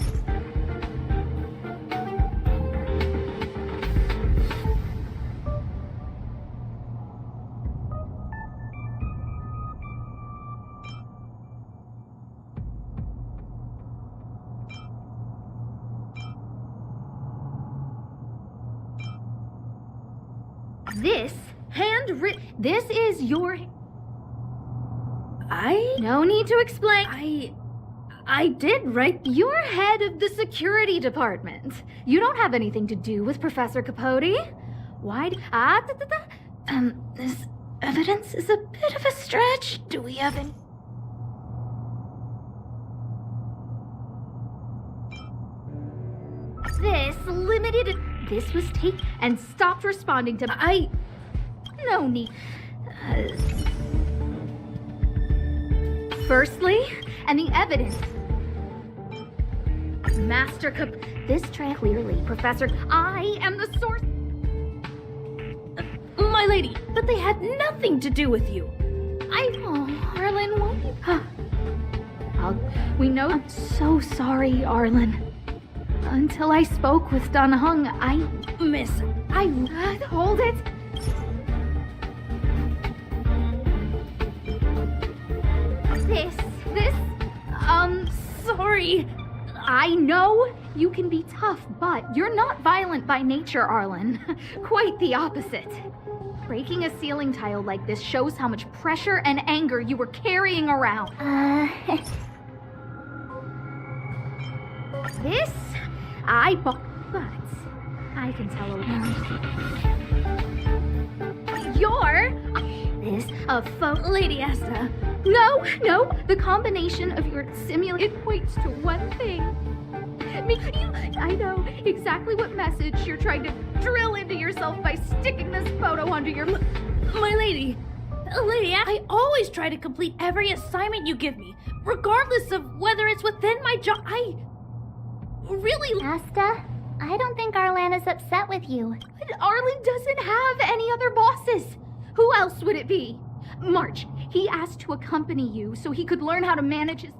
This handwritten... This is your... No need to explain. I did write... You're head of the security department. You don't have anything to do with Professor Capote. Why... This evidence is a bit of a stretch. Do we have any... This limited... This was taken and stopped responding to... No need... Firstly, and the evidence. Master Cap... This trail clearly, Professor... I am the source... My lady, but they had nothing to do with you. Oh, Arlen, won't you... We know... I'm so sorry, Arlen. Until I spoke with Dan Heng, Hold it! Sorry. I know you can be tough, but you're not violent by nature, Arlen. Quite the opposite. Breaking a ceiling tile like this shows how much pressure and anger you were carrying around. This... but I can tell You're... This... Lady Asta. No, the combination of your simulation points to one thing. I know exactly what message you're trying to drill into yourself by sticking this photo under your... My lady, I always try to complete every assignment you give me, regardless of whether it's within my job. Really... Asta, I don't think Arlan is upset with you. But Arlen doesn't have any other bosses. Who else would it be? March, he asked to accompany you so he could learn how to manage his...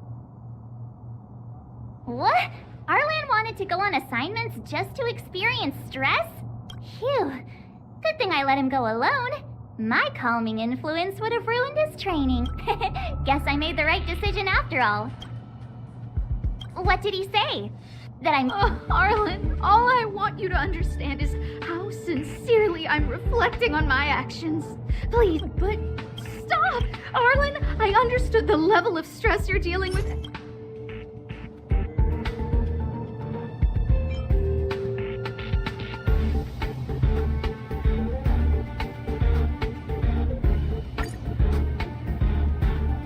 What? Arlan wanted to go on assignments just to experience stress? Phew. Good thing I let him go alone. My calming influence would have ruined his training. Guess I made the right decision after all. What did he say? That I'm... Arlen, all I want you to understand is how sincerely I'm reflecting on my actions. Please, but stop! Arlen, I understood the level of stress you're dealing with.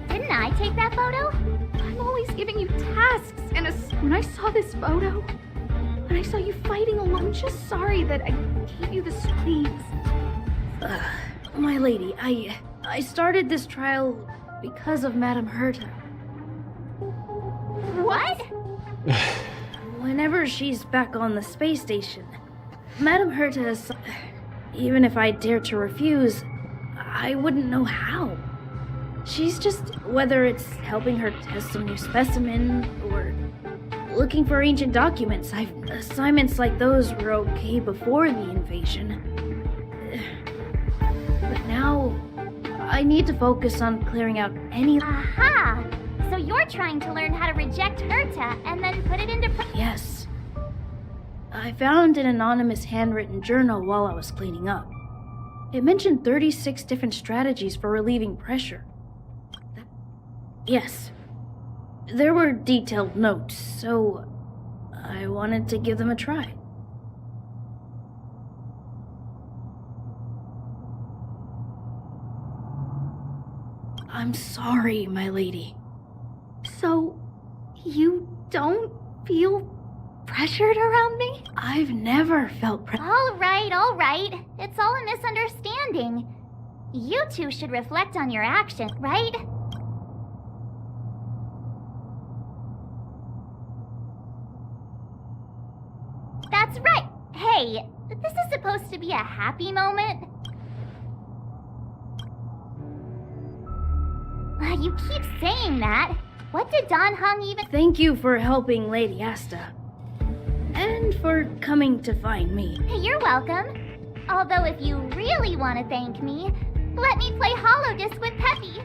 Didn't I take that photo? I'm always giving you tasks, and when I saw this photo, when I saw you fighting alone, I'm just sorry that I gave you the squeeze. My lady, I started this trial because of Madame Herta. What? Whenever she's back on the space station, Madame Herta is... Even if I dared to refuse, I wouldn't know how. She's just... Whether it's helping her test some new specimen, or looking for ancient documents. Assignments like those were okay before the invasion. But now, I need to focus on clearing out any... Aha! So you're trying to learn how to reject Herta and then put it into... Yes. I found an anonymous handwritten journal while I was cleaning up. It mentioned 36 different strategies for relieving pressure. Yes. There were detailed notes, so I wanted to give them a try. I'm sorry, my lady. So, you don't feel pressured around me? I've never felt All right. It's all a misunderstanding. You two should reflect on your actions, right? That's right. Hey, this is supposed to be a happy moment. You keep saying that. What did Don Hung even— Thank you for helping Lady Asta. And for coming to find me. You're welcome. Although if you really want to thank me, let me play Hollow Disc with Peppy.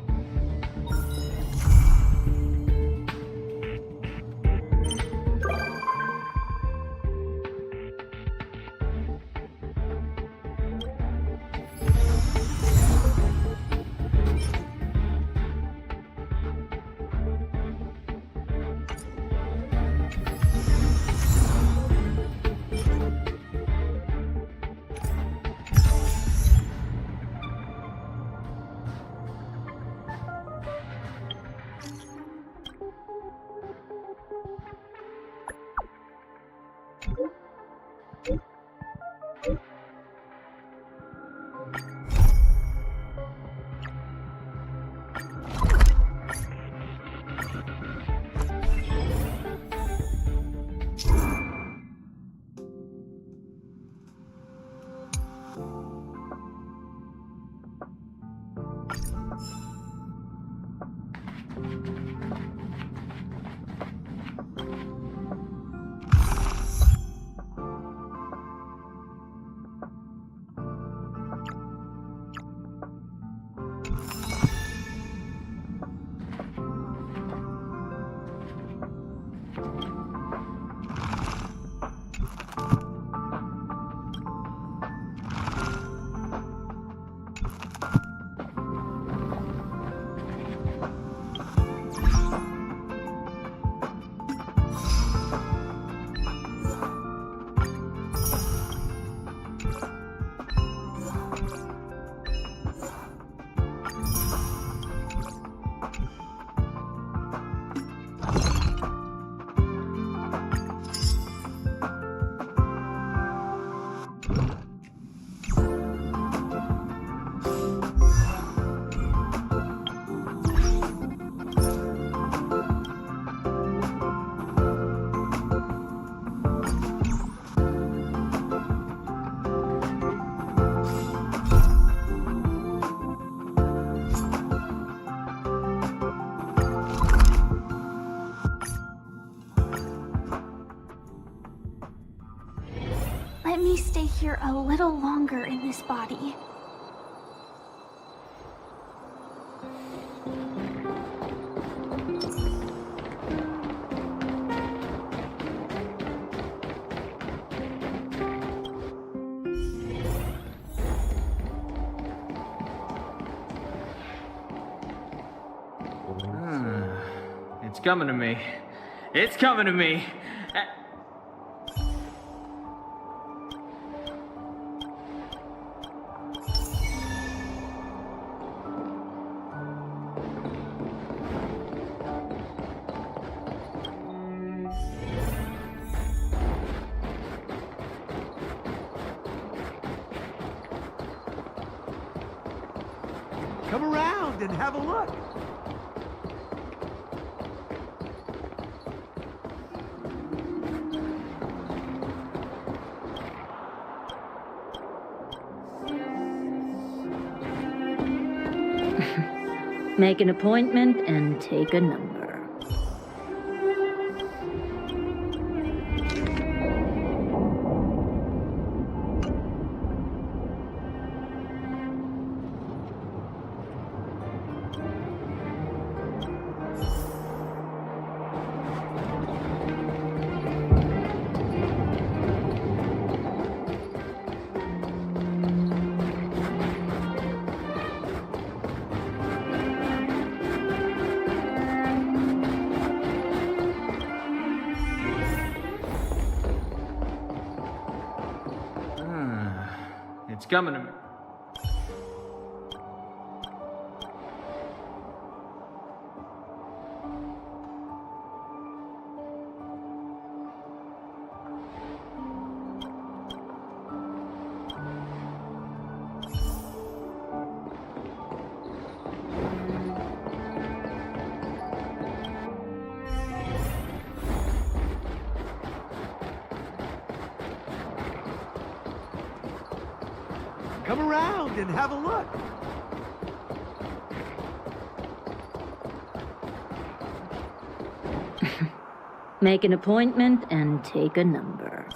Let me stay here a little longer in this body. It's coming to me. It's coming to me. Come around and have a look. Make an appointment and take a number. It's coming to me. Come around and have a look. Make an appointment and take a number.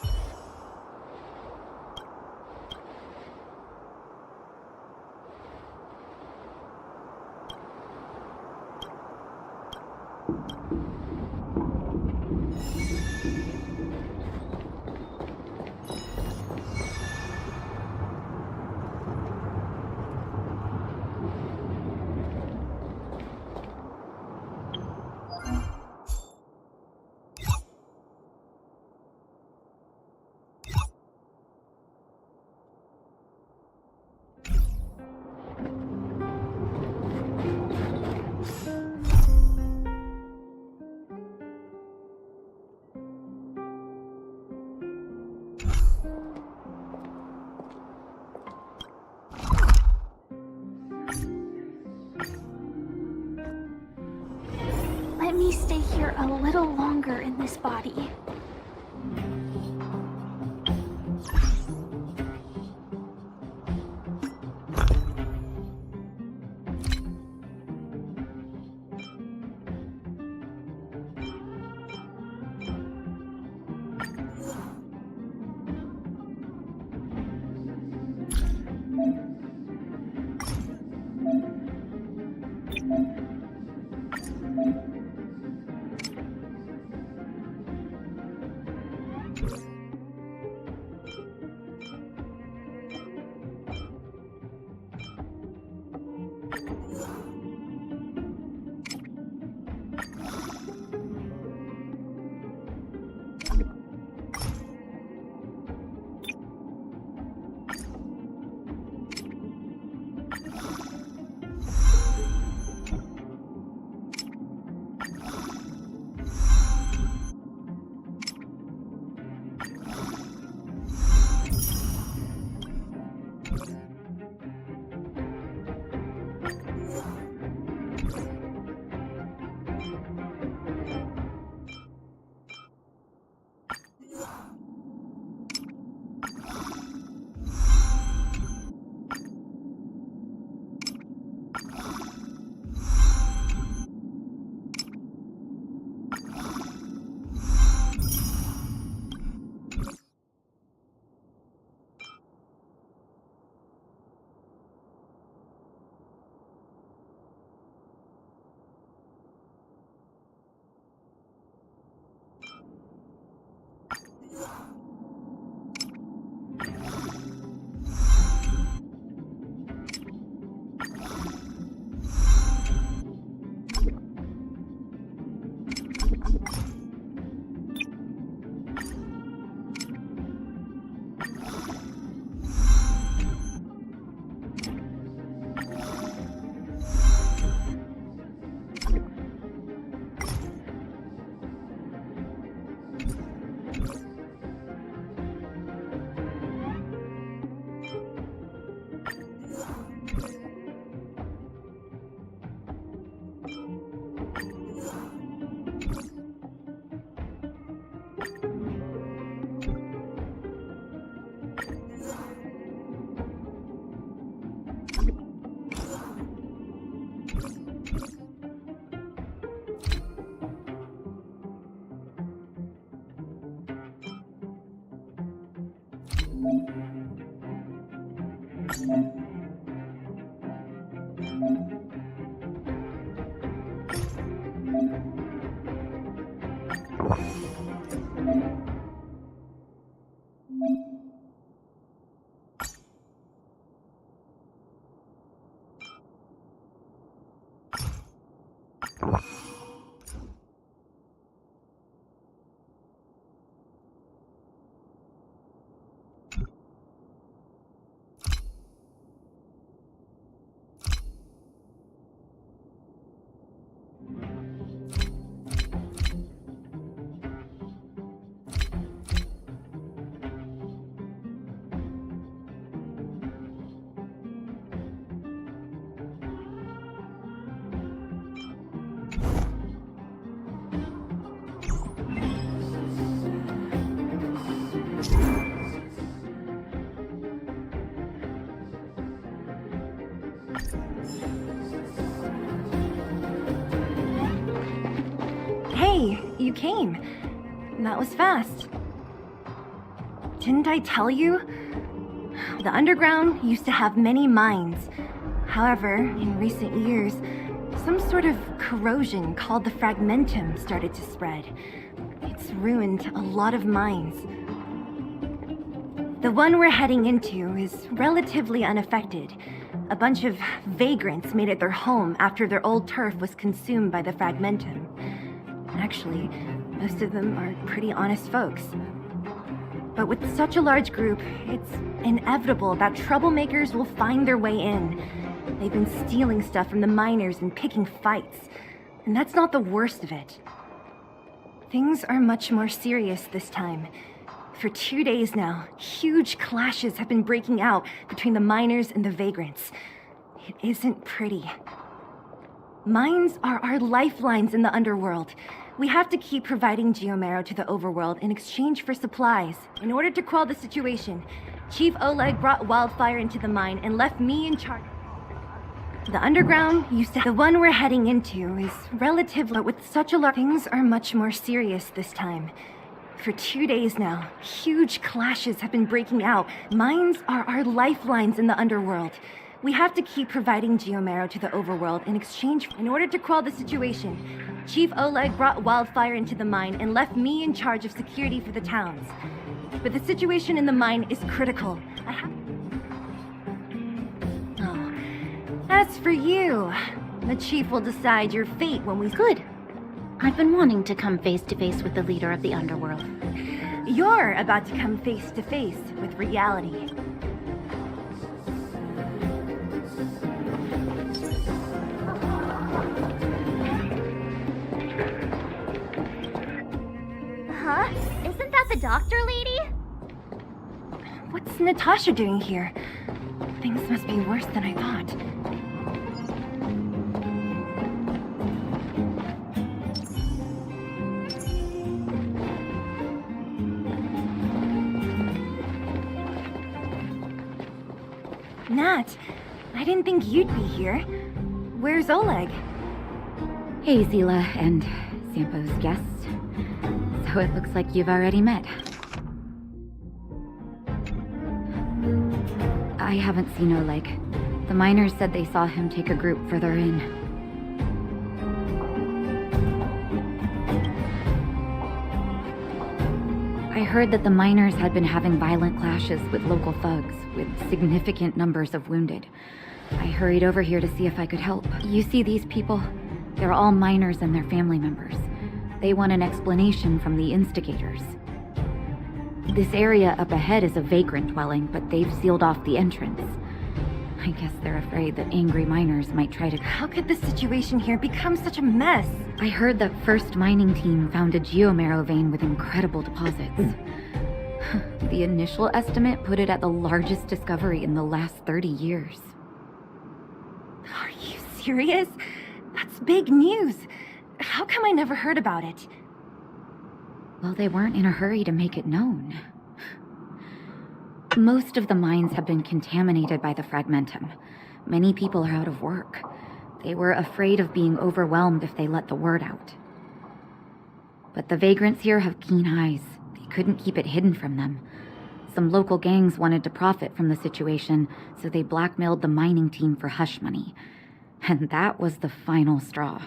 Let me stay here a little longer in this body. Hey, you came. That was fast. Didn't I tell you? The underground used to have many mines. However, in recent years, some sort of corrosion called the fragmentum started to spread. It's ruined a lot of mines. The one we're heading into is relatively unaffected. A bunch of vagrants made it their home after their old turf was consumed by the fragmentum. Actually, most of them are pretty honest folks. But with such a large group, it's inevitable that troublemakers will find their way in. They've been stealing stuff from the miners and picking fights. And that's not the worst of it. Things are much more serious this time. For 2 days now, huge clashes have been breaking out between the miners and the vagrants. It isn't pretty. Mines are our lifelines in the underworld. We have to keep providing geomarrow to the overworld in exchange for supplies. In order to quell the situation, Chief Oleg brought wildfire into the mine and left me in charge. The underground used to... The one we're heading into is relatively... But with such a lot... Things are much more serious this time. For 2 days now, huge clashes have been breaking out. Mines are our lifelines in the underworld. We have to keep providing geomarrow to the overworld in exchange... In order to quell the situation, Chief Oleg brought wildfire into the mine and left me in charge of security for the towns. But the situation in the mine is critical. Oh. As for you, the Chief will decide your fate when we... Good. I've been wanting to come face to face with the leader of the underworld. You're about to come face to face with reality. Huh? Isn't that the doctor lady? What's Natasha doing here? Things must be worse than I thought. Nat, I didn't think you'd be here. Where's Oleg? Hey, Zila and Sampo's guests. So it looks like you've already met. I haven't seen Oleg. The miners said they saw him take a group further in. I heard that the miners had been having violent clashes with local thugs, with significant numbers of wounded. I hurried over here to see if I could help. You see these people? They're all miners and their family members. They want an explanation from the instigators. This area up ahead is a vagrant dwelling, but they've sealed off the entrance. I guess they're afraid that angry miners might try to... How could the situation here become such a mess? I heard that first mining team found a geomarrow vein with incredible deposits. The initial estimate put it at the largest discovery in the last 30 years. Are you serious? That's big news. How come I never heard about it? Well, they weren't in a hurry to make it known. Most of the mines have been contaminated by the fragmentum. Many people are out of work. They were afraid of being overwhelmed if they let the word out. But the vagrants here have keen eyes. They couldn't keep it hidden from them. Some local gangs wanted to profit from the situation, so they blackmailed the mining team for hush money. And that was the final straw.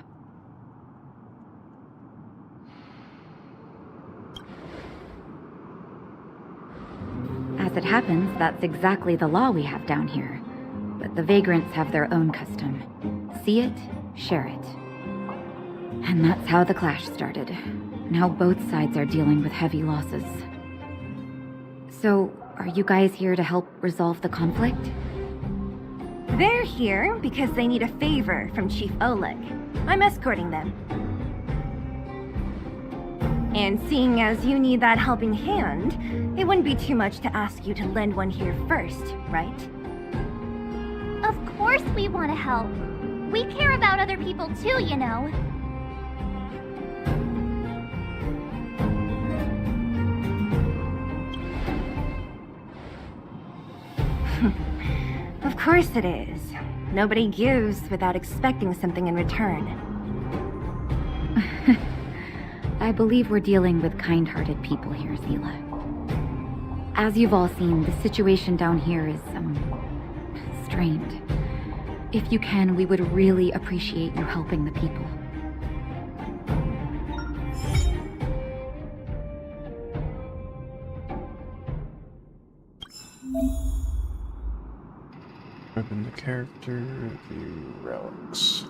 As it happens, that's exactly the law we have down here. But the vagrants have their own custom. See it, share it. And that's how the clash started. Now both sides are dealing with heavy losses. So, are you guys here to help resolve the conflict? They're here because they need a favor from Chief Oleg. I'm escorting them. And seeing as you need that helping hand, it wouldn't be too much to ask you to lend one here first, right? Of course we want to help. We care about other people too, you know. Of course it is. Nobody gives without expecting something in return. I believe we're dealing with kind-hearted people here, Zila. As you've all seen, the situation down here is, strained. If you can, we would really appreciate you helping the people. Open the character, view relics.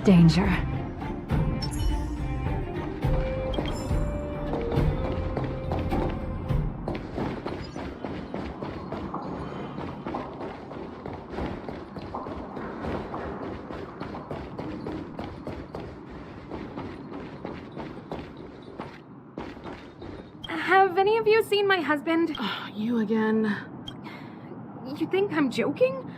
Danger. Have any of you seen my husband? You again. You think I'm joking?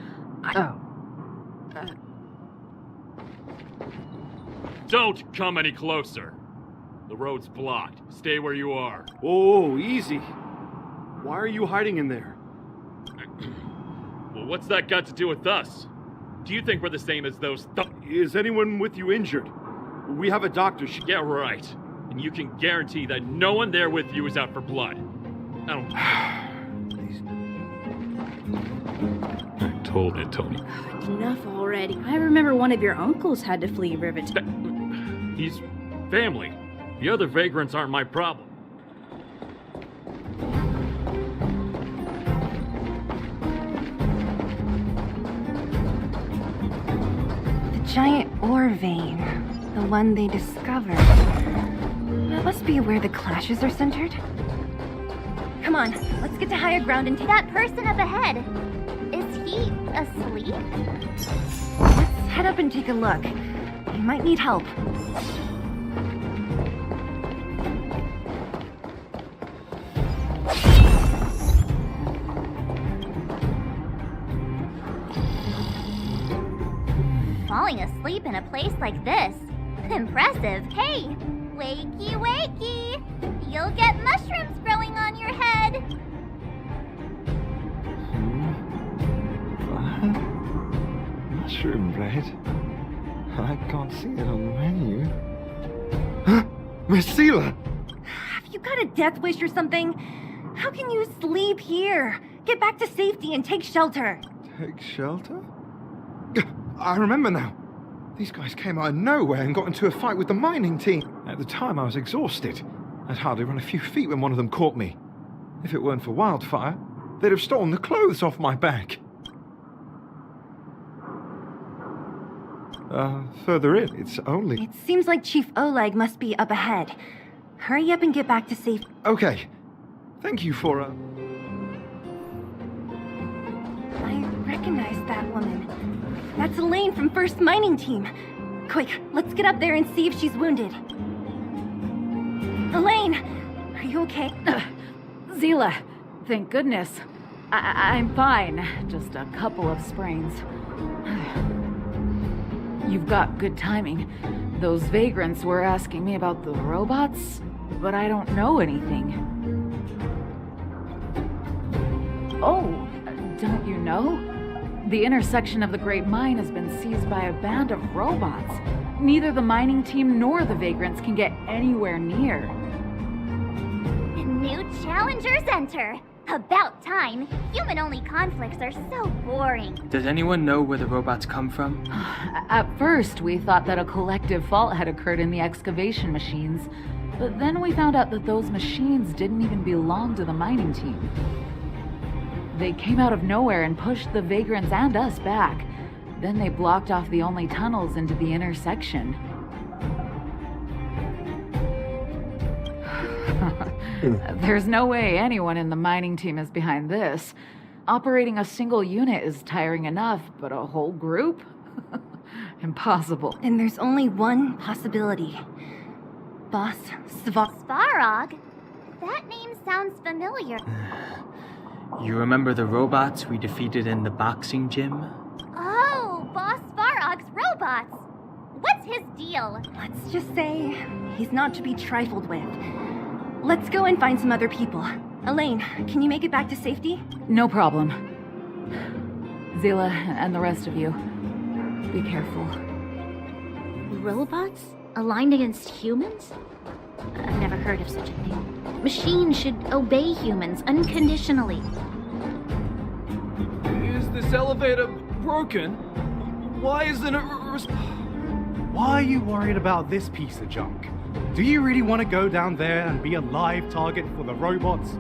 Don't come any closer. The road's blocked. Stay where you are. Oh, easy. Why are you hiding in there? Well, what's that got to do with us? Do you think we're the same as those Is anyone with you injured? We have a doctor. Yeah, right. And you can guarantee that no one there with you is out for blood. I don't... I told it, Tony. Enough already. I remember one of your uncles had to flee Rivet. He's family. The other vagrants aren't my problem. The giant ore vein. The one they discovered. That must be where the clashes are centered. Come on, let's get to higher ground and take... That person up ahead, is he asleep? Let's head up and take a look. He might need help. Falling asleep in a place like this. Impressive. Hey, wakey wakey. You'll get mushrooms growing on your head. Mushroom bread? I can't see it on the menu. Miss Seela! Have you got a death wish or something? How can you sleep here? Get back to safety and take shelter. Take shelter? I remember now. These guys came out of nowhere and got into a fight with the mining team. At the time, I was exhausted. I'd hardly run a few feet when one of them caught me. If it weren't for Wildfire, they'd have stolen the clothes off my back. Further in, it's only... It seems like Chief Oleg must be up ahead. Hurry up and get back to safety. Okay. Thank you for, I recognize that woman. That's Elaine from First Mining Team. Quick, let's get up there and see if she's wounded. Elaine! Are you okay? Zila, thank goodness. I'm fine. Just a couple of sprains. You've got good timing. Those vagrants were asking me about the robots, but I don't know anything. Oh, don't you know? The intersection of the Great Mine has been seized by a band of robots. Neither the mining team nor the vagrants can get anywhere near. New challengers enter. About time. Human-only conflicts are so boring. Does anyone know where the robots come from? At first, we thought that a collective fault had occurred in the excavation machines, but then we found out that those machines didn't even belong to the mining team. They came out of nowhere and pushed the vagrants and us back. Then they blocked off the only tunnels into the intersection. There's no way anyone in the mining team is behind this. Operating a single unit is tiring enough, but a whole group? Impossible. And there's only one possibility. Boss Svarog? That name sounds familiar. You remember the robots we defeated in the boxing gym? Oh, Boss Svarog's robots! What's his deal? Let's just say he's not to be trifled with. Let's go and find some other people. Elaine, can you make it back to safety? No problem. Zila and the rest of you, be careful. Robots? Aligned against humans? I've never heard of such a thing. Machines should obey humans unconditionally. Is this elevator broken? Why isn't it... Why are you worried about this piece of junk? Do you really want to go down there and be a live target for the robots?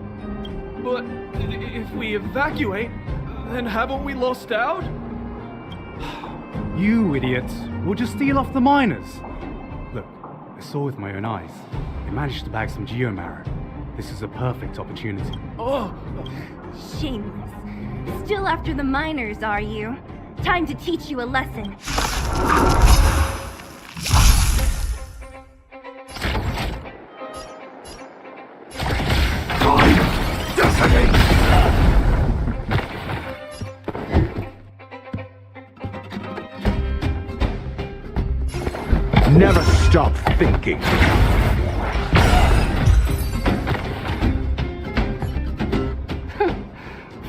But if we evacuate, then haven't we lost out? You idiots. We'll just steal off the miners. Look, I saw with my own eyes. They managed to bag some geomarrow. This is a perfect opportunity. Oh! Shameless. Still after the miners, are you? Time to teach you a lesson. Never stop thinking.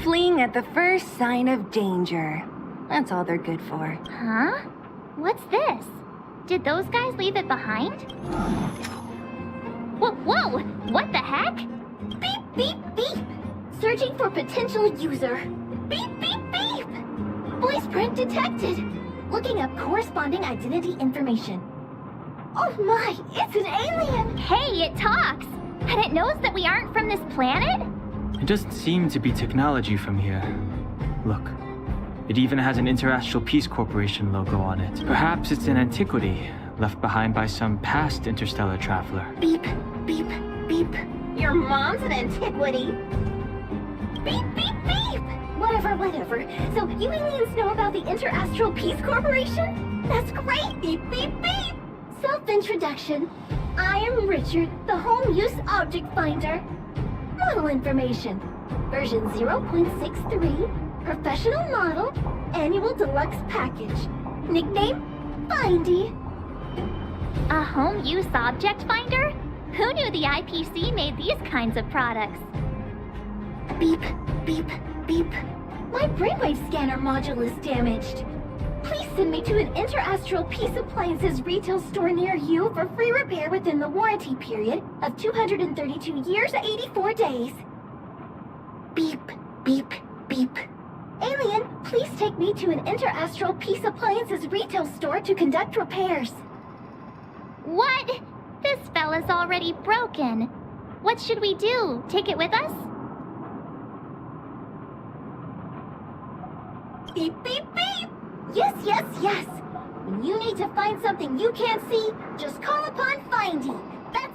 Fleeing at the first sign of danger. That's all they're good for. Huh? What's this? Did those guys leave it behind? Whoa! What the heck? Beep, beep, beep! Searching for potential user. Beep, beep, beep! Voice print detected. Looking up corresponding identity information. Oh my, it's an alien! Hey, it talks! And it knows that we aren't from this planet? It doesn't seem to be technology from here. Look, it even has an Interastral Peace Corporation logo on it. Perhaps it's an antiquity, left behind by some past interstellar traveler. Beep, beep, beep. Your mom's an antiquity. Beep, beep, beep! Whatever. So you aliens know about the Interastral Peace Corporation? That's great! Beep, beep, beep! Self-introduction. I am Richard, the Home Use Object Finder. Model information. Version 0.63. Professional model. Annual deluxe package. Nickname? Findy. A home use object finder? Who knew the IPC made these kinds of products? Beep, beep, beep. My brainwave scanner module is damaged. Please send me to an Interastral Peace Appliances retail store near you for free repair within the warranty period of 232 years, 84 days. Beep, beep, beep. Alien, please take me to an Interastral Peace Appliances retail store to conduct repairs. What? This fella's already broken. What should we do? Take it with us? Beep, beep, beep! Yes. When you need to find something you can't see, just call upon Findy. That's...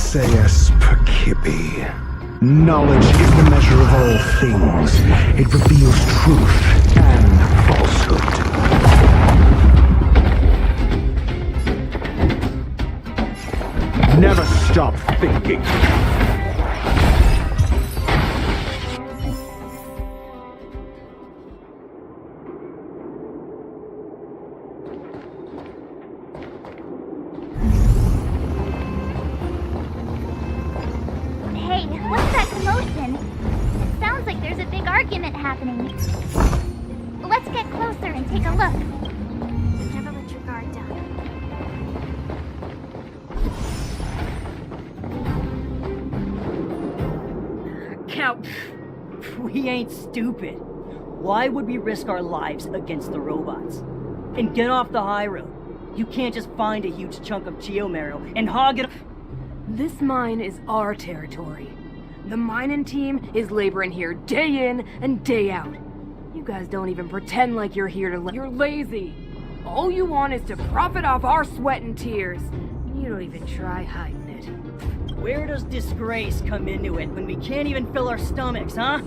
SAS Perkibi. Knowledge is the measure of all things. It reveals truth and falsehood. Never stop thinking. Hey, what's that commotion? It sounds like there's a big argument happening. Let's get closer and take a look. Never let your guard down. Count. We ain't stupid. Why would we risk our lives against the robots? And get off the high road. You can't just find a huge chunk of geomarrow and hog it. This mine is our territory. The mining team is laboring here day in and day out. You guys don't even pretend like you're here to You're lazy. All you want is to profit off our sweat and tears. You don't even try hiding it. Where does disgrace come into it when we can't even fill our stomachs, huh?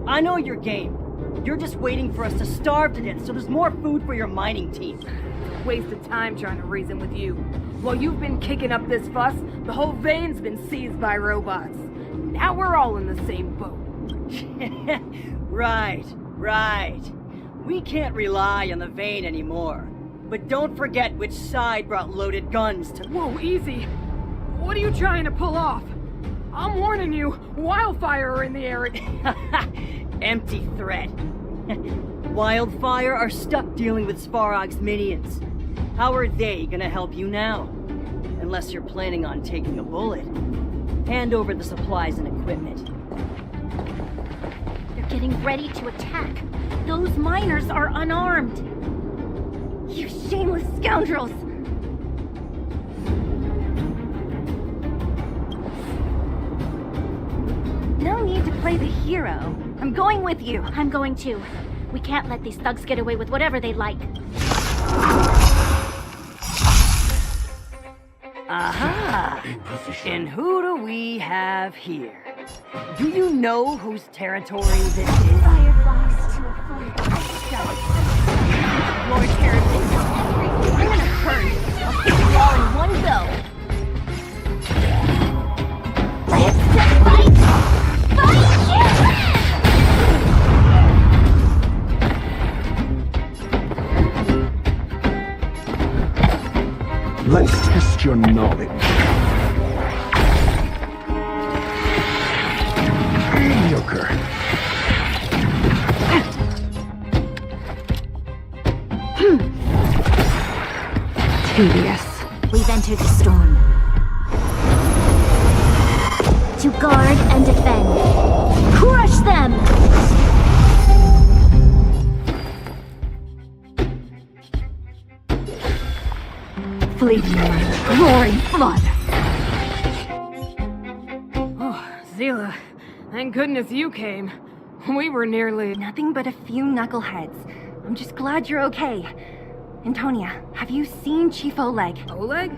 I know your game. You're just waiting for us to starve to death so there's more food for your mining team. Waste of time trying to reason with you. While you've been kicking up this fuss, the whole vein's been seized by robots. Now we're all in the same boat. Right. We can't rely on the vein anymore. But don't forget which side brought loaded guns to— Whoa, easy. What are you trying to pull off? I'm warning you, wildfire are in the area. Empty threat. Wildfire are stuck dealing with Svarog's minions. How are they gonna help you now? Unless you're planning on taking a bullet. Hand over the supplies and equipment. They're getting ready to attack. Those miners are unarmed. You shameless scoundrels! No need to play the hero. I'm going with you. I'm going too. We can't let these thugs get away with whatever they like. Aha! And who do we have here? Do you know whose territory this is? Fireflies to a flame. Your territory. I'm gonna hurt you. I'll kill you all in one go. Let's test your knowledge. Mediocre. Tedious. We've entered the storm. To guard and defend. Crush them! Fleeting light, roaring flood. Oh, Zila, thank goodness you came. We were nearly... Nothing but a few knuckleheads. I'm just glad you're okay. Antonia, have you seen Chief Oleg? Oleg?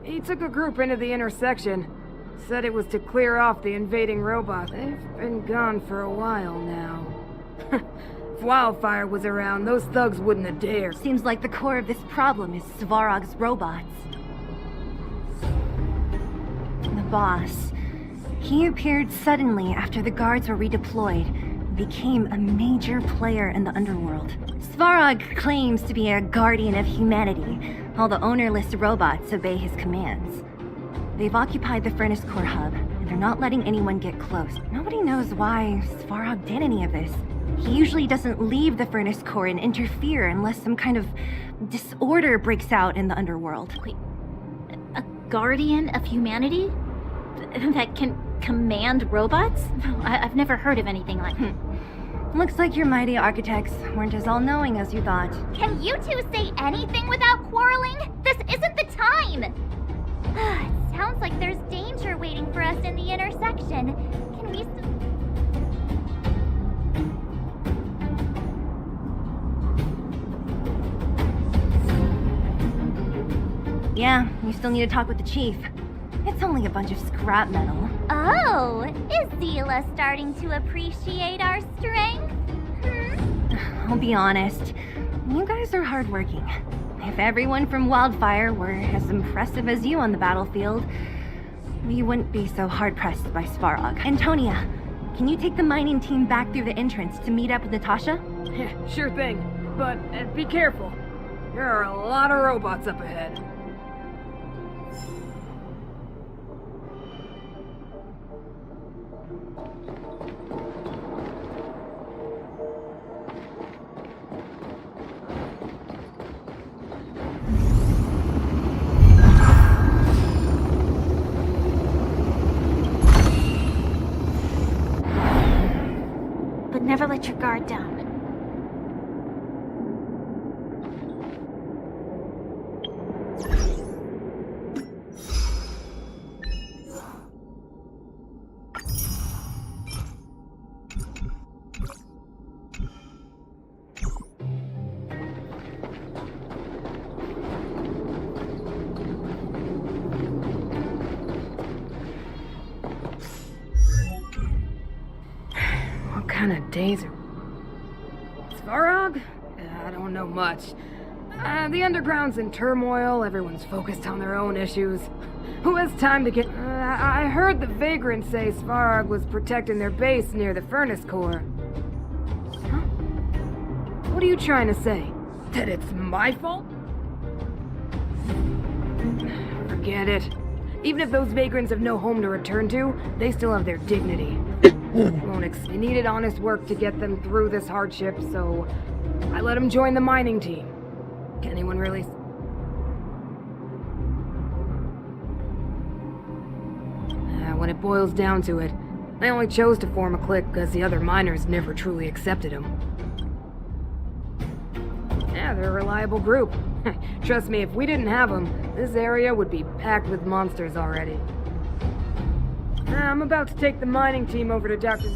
He took a group into the intersection. Said it was to clear off the invading robots. They've been gone for a while now. If Wildfire was around, those thugs wouldn't have dared. Seems like the core of this problem is Svarog's robots. The boss. He appeared suddenly after the guards were redeployed and became a major player in the underworld. Svarog claims to be a guardian of humanity. All the ownerless robots obey his commands. They've occupied the Furnace Core hub, and they're not letting anyone get close. Nobody knows why Svarog did any of this. He usually doesn't leave the Furnace Core and interfere unless some kind of disorder breaks out in the underworld. Wait, a guardian of humanity? That can command robots? I've never heard of anything like that. Looks like your mighty architects weren't as all-knowing as you thought. Can you two say anything without quarreling? This isn't the time! It sounds like there's danger waiting for us in the intersection. Can we... Yeah, you still need to talk with the chief. It's only a bunch of scrap metal. Oh, is Zila starting to appreciate our strength? I'll be honest, you guys are hardworking. If everyone from Wildfire were as impressive as you on the battlefield, we wouldn't be so hard-pressed by Svarog. Antonia, can you take the mining team back through the entrance to meet up with Natasha? Yeah, sure thing. But be careful. There are a lot of robots up ahead. Never let your guard down. What kind of days are... Svarog? I don't know much. The underground's in turmoil, everyone's focused on their own issues. Who has time to get... I heard the vagrants say Svarog was protecting their base near the Furnace Core. Huh? What are you trying to say? That it's my fault? Forget it. Even if those vagrants have no home to return to, they still have their dignity. They needed honest work to get them through this hardship, so I let them join the mining team. Can anyone really... when it boils down to it, they only chose to form a clique because the other miners never truly accepted them. Yeah, they're a reliable group. Trust me, if we didn't have them, this area would be packed with monsters already. I'm about to take the mining team over to Dr.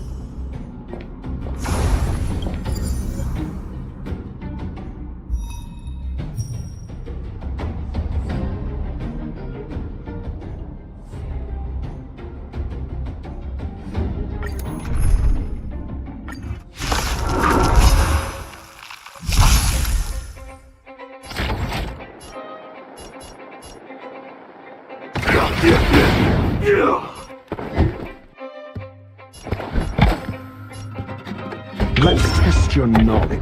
Let's test your knowledge.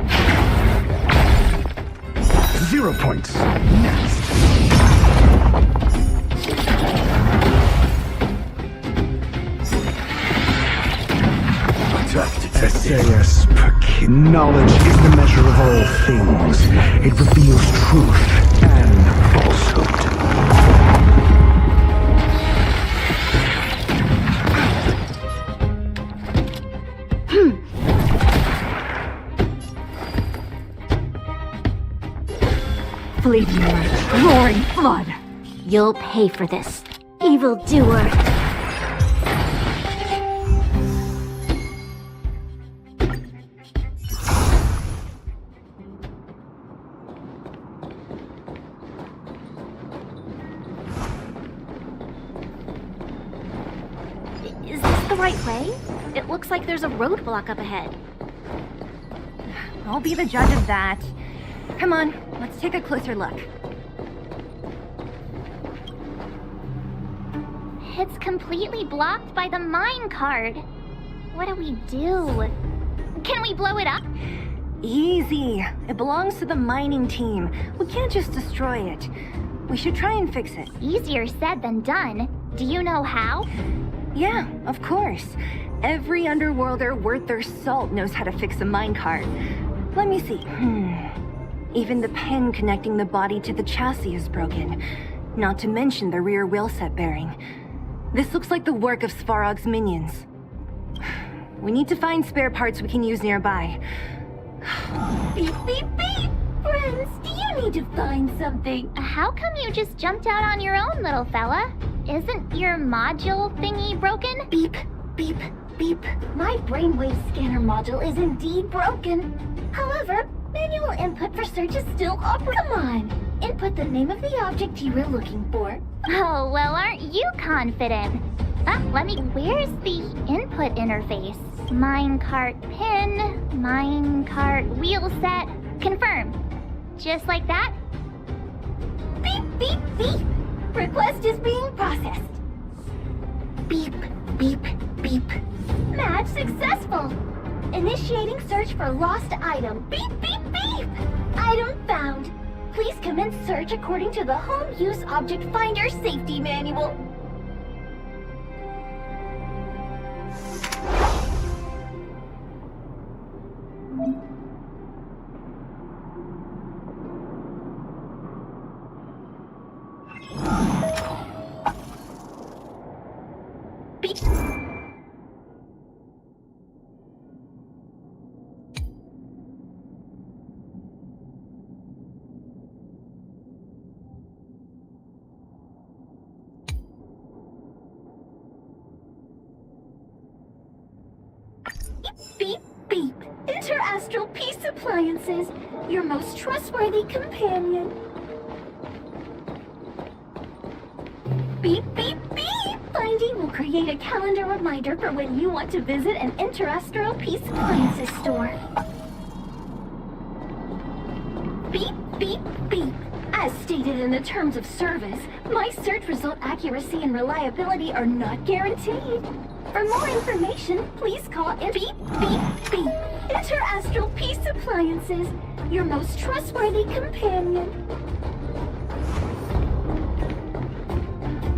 0 points. Next. Essayus Perkin. Knowledge is the measure of all things. It reveals truth and falsehood. Fleeting light, roaring flood. You'll pay for this, evildoer. Is this the right way? It looks like there's a roadblock up ahead. I'll be the judge of that. Come on, let's take a closer look. It's completely blocked by the mine cart. What do we do? Can we blow it up? Easy. It belongs to the mining team. We can't just destroy it. We should try and fix it. Easier said than done. Do you know how? Yeah, of course. Every underworlder worth their salt knows how to fix a minecart. Let me see. Even the pin connecting the body to the chassis is broken. Not to mention the rear wheel set bearing. This looks like the work of Svarog's minions. We need to find spare parts we can use nearby. Beep, beep, beep! Friends, do you need to find something? How come you just jumped out on your own, little fella? Isn't your module thingy broken? Beep, beep, beep. My brainwave scanner module is indeed broken. However, manual input for search is still operational. Come on, input the name of the object you were looking for. Oh, well, aren't you confident? Where's the input interface? Minecart pin, minecart wheel set, confirm. Just like that? Beep, beep, beep. Request is being processed. Beep, beep, beep. Match successful. Initiating search for lost item. Beep, beep, beep. Item found. Please commence search according to the Home Use Object Finder Safety Manual. Beep. Beep, beep. Interastral Peace Appliances, your most trustworthy companion. Beep, beep, beep. Finding will create a calendar reminder for when you want to visit an Interastral Peace Appliances store. Beep, beep, beep. As stated in the terms of service, my search result accuracy and reliability are not guaranteed. For more information, please call in beep, beep, beep. Interastral Peace Appliances, your most trustworthy companion.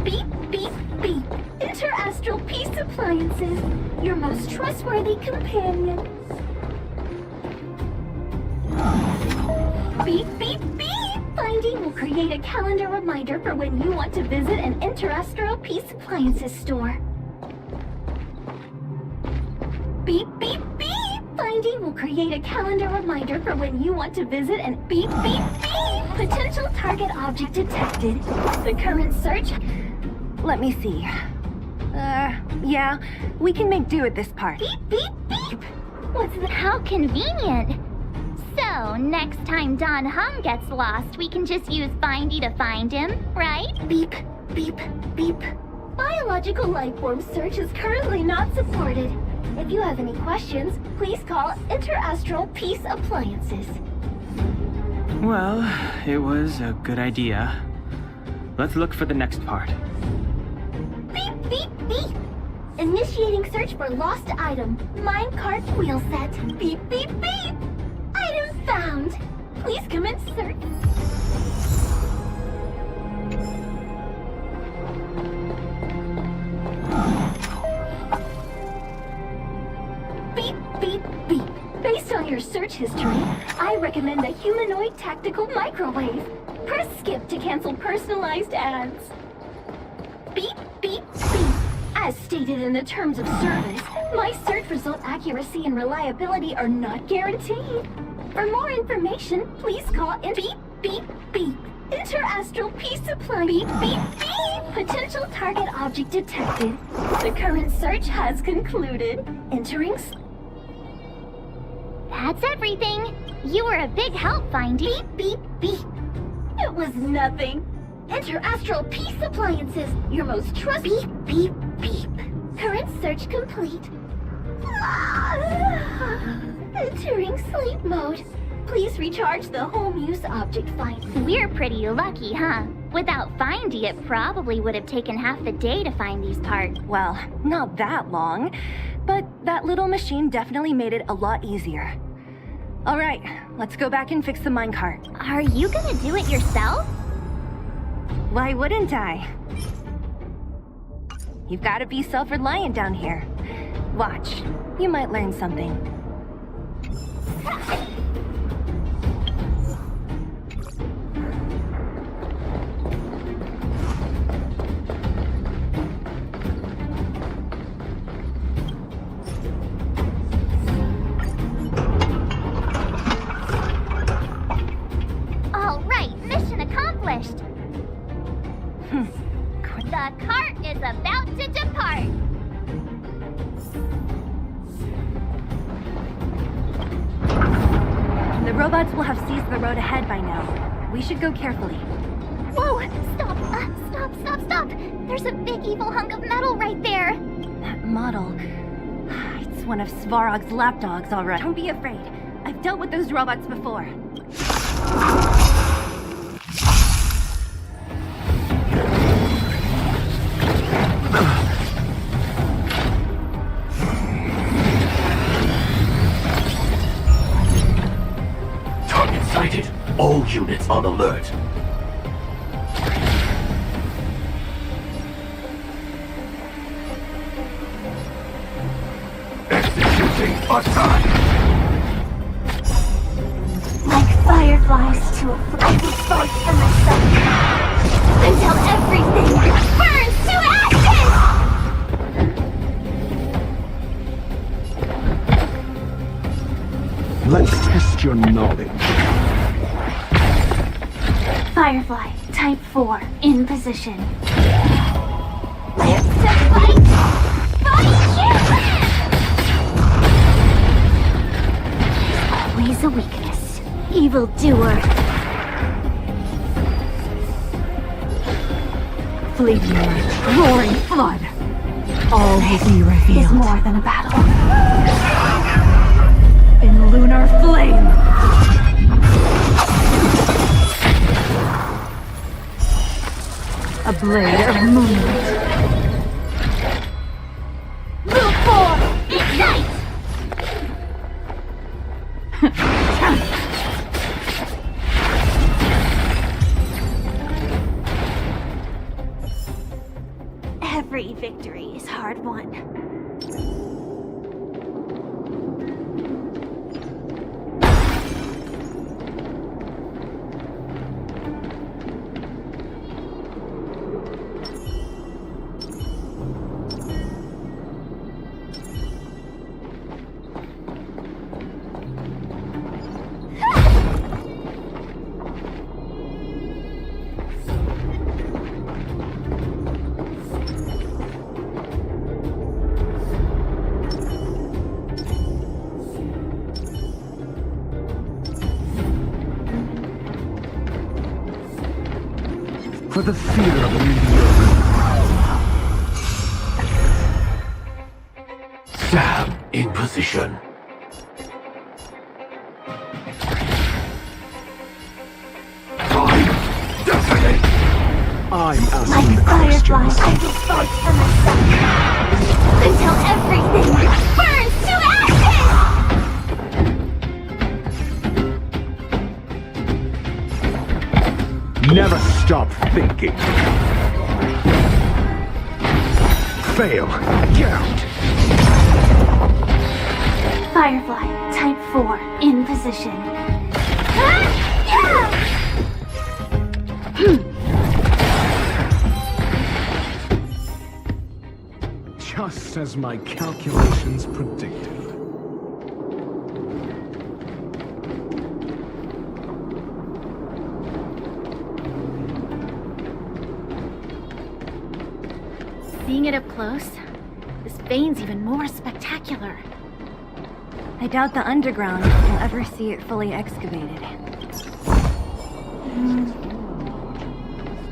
Beep, beep, beep. Interastral Peace Appliances, your most trustworthy companion. Beep, beep, beep. Finding will create a calendar reminder for when you want to visit an Interastral Peace Appliances store. Beep, beep, beep. Finding will create a calendar reminder for when you want to visit an beep, beep, beep. Potential target object detected. The current search. Let me see. Yeah, we can make do with this part. Beep, beep, beep. What's that? How convenient. So, next time Don Hum gets lost, we can just use Findy to find him, right? Beep, beep, beep. Biological life form search is currently not supported. If you have any questions, please call Interastral Peace Appliances. Well, it was a good idea. Let's look for the next part. Initiating search for lost item. Minecart wheel set. Beep, beep, beep. Item found. Please commence search. Beep, beep, beep. Based on your search history, I recommend a humanoid tactical microwave. Press skip to cancel personalized ads. Beep, beep, beep. As stated in the terms of service, my search result accuracy and reliability are not guaranteed. For more information, please call in beep, beep, beep. Interastral Peace Supply. Beep, beep, beep. Potential target object detected. The current search has concluded. Entering... That's everything. You were a big help finding. Beep, beep, beep. It was nothing. Enter Astral Peace Appliances, your most trusted. Beep, beep, beep. Current search complete. Entering sleep mode. Please recharge the home use object finder. We're pretty lucky, huh? Without Findy, it probably would have taken half the day to find these parts. Well, not that long, but that little machine definitely made it a lot easier. All right, let's go back and fix the minecart. Are you gonna do it yourself? Why wouldn't I? You've got to be self-reliant down here. Watch, you might learn something. All right, mission accomplished. The cart is about to depart. The robots will have seized the road ahead by now. We should go carefully. Whoa! Stop! Stop! There's a big evil hunk of metal right there. That model... It's one of Svarog's lapdogs, all right. Don't be afraid. I've dealt with those robots before. Target sighted. All units on alert. Executing attack. Like fireflies to a flame fight for myself. Until everything burns to ashes! Let's test your knowledge. Firefly, type 4, in position. Live to fight! Fight you! Always a weakness. Evildoer. Fleeting roaring flood. All will be revealed. Is more than a battle. In lunar flame. A blade of moonlight. Move forward! Ignite! Every victory is hard won. For the fear of the mediocre. Sam in position. I'm Like asking the fireflies, questions. I will fight for myself. fail. Get out. Firefly, Type 4, in position. Just as my calculations predicted. Seeing it up close, this vein's even more spectacular. I doubt the underground will ever see it fully excavated.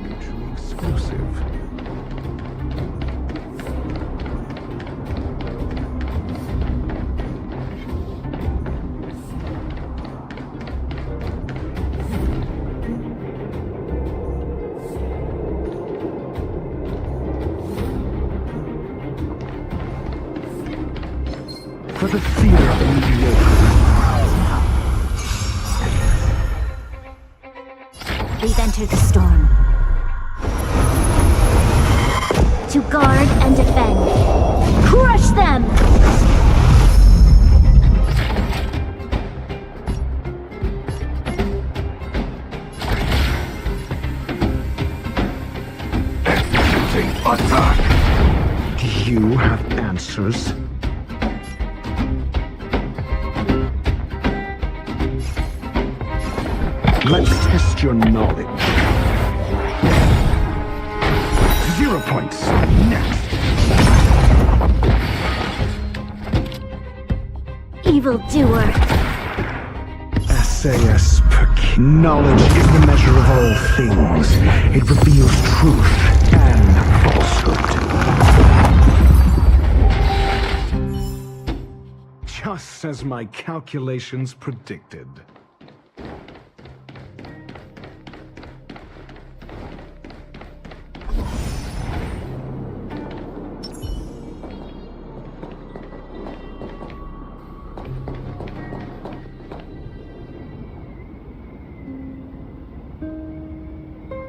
Mutually exclusive. For the theater of mediocrity. We've entered the storm. To guard and defend. Crush them! Attack! Do you have answers? Let's test your knowledge. 0 points. Next. Evildoer. SAS per knowledge is the measure of all things. It reveals truth and falsehood. Just as my calculations predicted.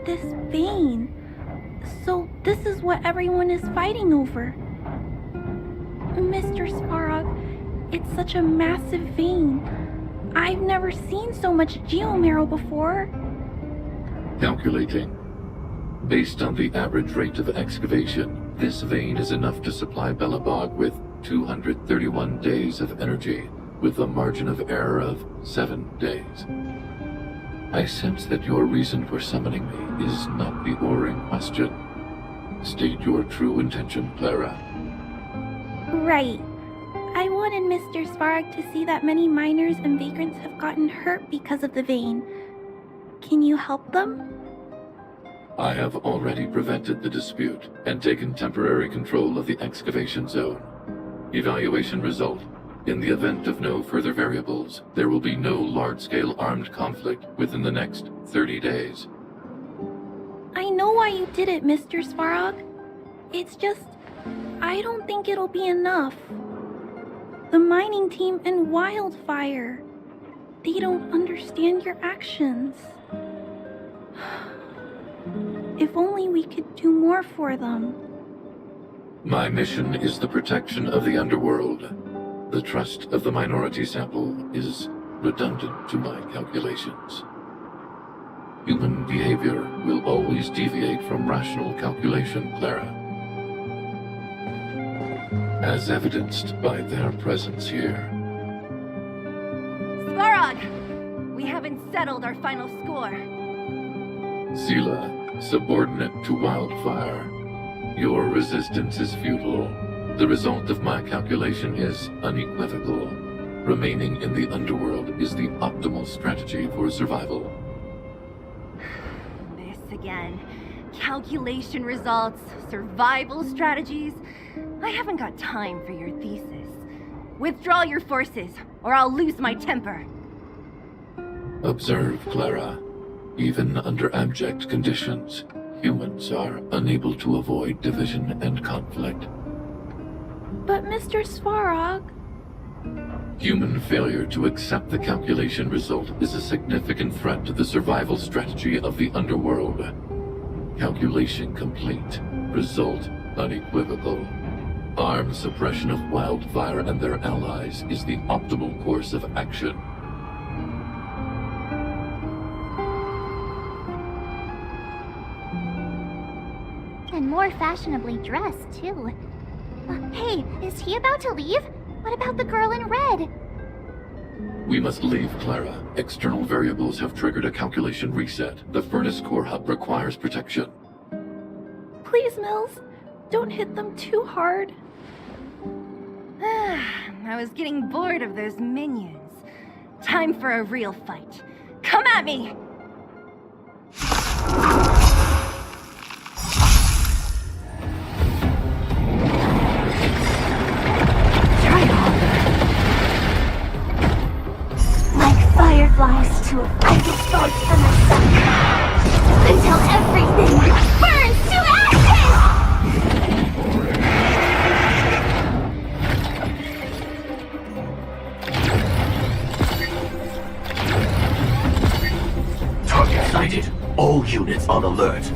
This vein. So this is what everyone is fighting over. Mr. Svarog, it's such a massive vein. I've never seen so much geomarrow before. Calculating. Based on the average rate of excavation, this vein is enough to supply Belobog with 231 days of energy, with a margin of error of 7 days. I sense that your reason for summoning me is not the ore in question. State your true intention, Clara. Right. I wanted Mr. Svarog to see that many miners and vagrants have gotten hurt because of the vein. Can you help them? I have already prevented the dispute and taken temporary control of the excavation zone. Evaluation result. In the event of no further variables, there will be no large-scale armed conflict within the next 30 days. I know why you did it, Mr. Svarog. It's just, I don't think it'll be enough. The mining team and Wildfire, they don't understand your actions. If only we could do more for them. My mission is the protection of the underworld. The trust of the minority sample is redundant to my calculations. Human behavior will always deviate from rational calculation, Clara. As evidenced by their presence here. Svarog! We haven't settled our final score. Sela, subordinate to Wildfire. Your resistance is futile. The result of my calculation is unequivocal. Remaining in the underworld is the optimal strategy for survival. This again. Calculation results, survival strategies. I haven't got time for your thesis. Withdraw your forces, or I'll lose my temper. Observe, Clara. Even under abject conditions, humans are unable to avoid division and conflict. But Mr. Svarog... Human failure to accept the calculation result is a significant threat to the survival strategy of the underworld. Calculation complete. Result unequivocal. Armed suppression of Wildfire and their allies is the optimal course of action. And more fashionably dressed, too. Hey, is he about to leave? What about the girl in red? We must leave, Clara. External variables have triggered a calculation reset. The furnace core hub requires protection. Please, Mills, don't hit them too hard. I was getting bored of those minions. Time for a real fight. Come at me! Fireflies to a vital spark from the sun, until everything burns to ashes! Target sighted. All units on alert.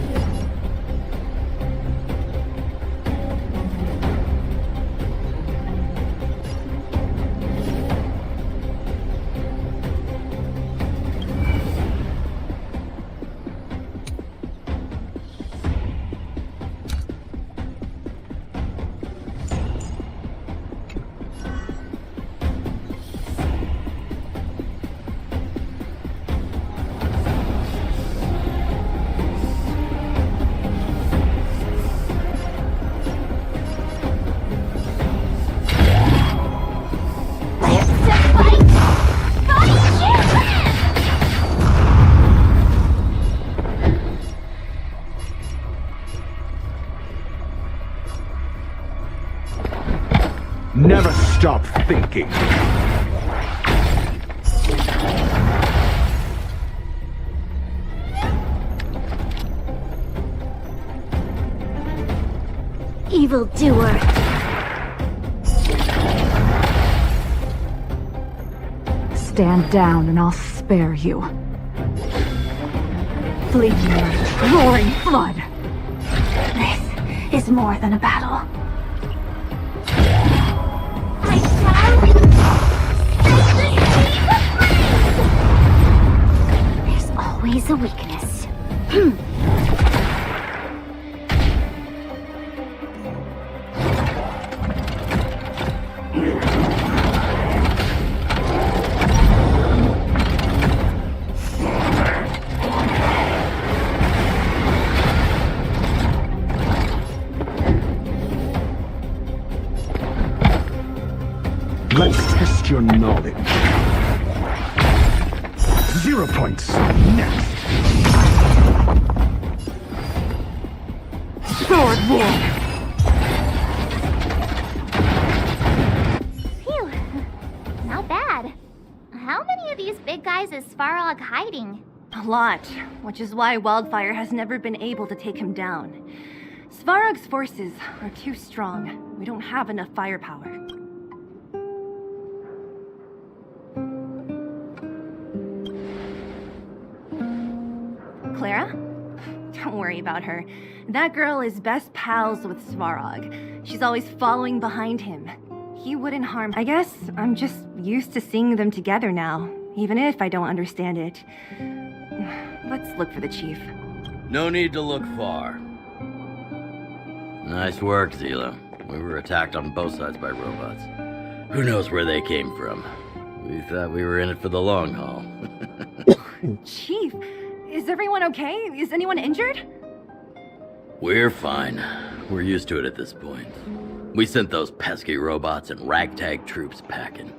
Never stop thinking. evildoer. Stand down and I'll spare you. Fleeing light, roaring flood. This is more than a battle. There's always a weakness. Let's test your knowledge. 0 points. Next. Sword war. Phew. Not bad. How many of these big guys is Svarog hiding? A lot, which is why Wildfire has never been able to take him down. Svarog's forces are too strong. We don't have enough firepower. Clara? Don't worry about her. That girl is best pals with Svarog. She's always following behind him. He wouldn't harm. I guess I'm just used to seeing them together now, even if I don't understand it. Let's look for the chief. No need to look far. Nice work, Zila. We were attacked on both sides by robots. Who knows where they came from? We thought we were in it for the long haul. Chief, is everyone okay? Is anyone injured? We're fine. We're used to it at this point. We sent those pesky robots and ragtag troops packing.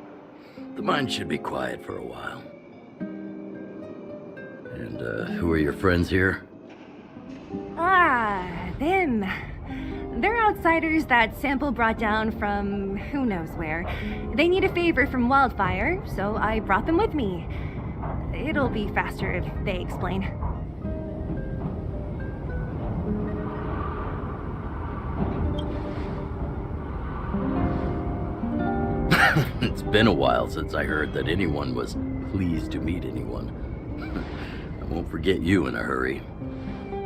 The mine should be quiet for a while. And, who are your friends here? Ah, them. They're outsiders that Sample brought down from who knows where. They need a favor from Wildfire, so I brought them with me. It'll be faster if they explain. It's been a while since I heard that anyone was pleased to meet anyone. I won't forget you in a hurry.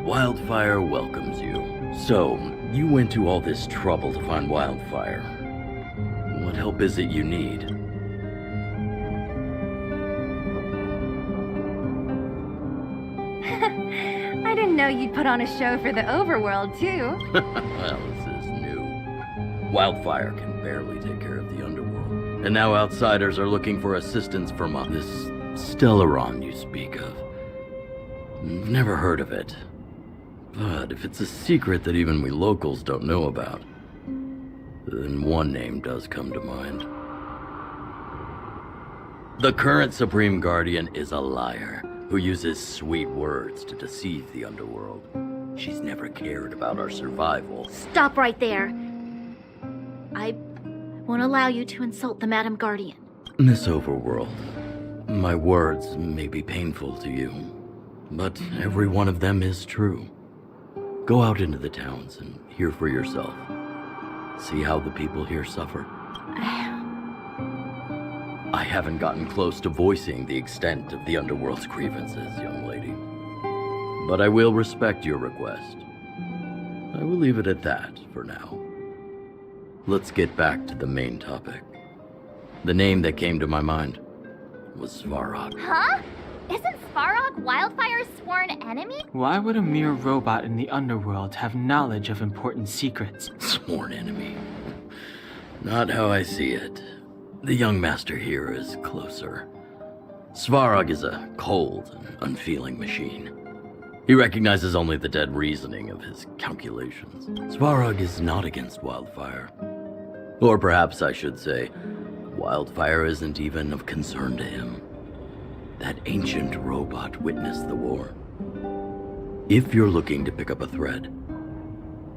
Wildfire welcomes you. So, You went to all this trouble to find Wildfire. What help is it you need? I didn't know you'd put on a show for the overworld, too. Well, this is new. Wildfire can barely take care of the underworld. And now outsiders are looking for assistance from this Stellaron you speak of. Never heard of it. But if it's a secret that even we locals don't know about, then one name does come to mind. The current Supreme Guardian is a liar who uses sweet words to deceive the underworld. She's never cared about our survival. Stop right there. I won't allow you to insult the Madam Guardian. Miss Overworld, my words may be painful to you, but every one of them is true. Go out into the towns and hear for yourself. See how the people here suffer. I haven't gotten close to voicing the extent of the underworld's grievances, young lady. But I will respect your request. I will leave it at that for now. Let's get back to the main topic. The name that came to my mind was Svarog. Huh? Isn't Svarog Wildfire's sworn enemy? Why would a mere robot in the underworld have knowledge of important secrets? Sworn enemy. Not how I see it. The young master here is closer. Svarog is a cold and unfeeling machine. He recognizes only the dead reasoning of his calculations. Svarog is not against Wildfire. Or perhaps I should say, Wildfire isn't even of concern to him. That ancient robot witnessed the war. If you're looking to pick up a thread,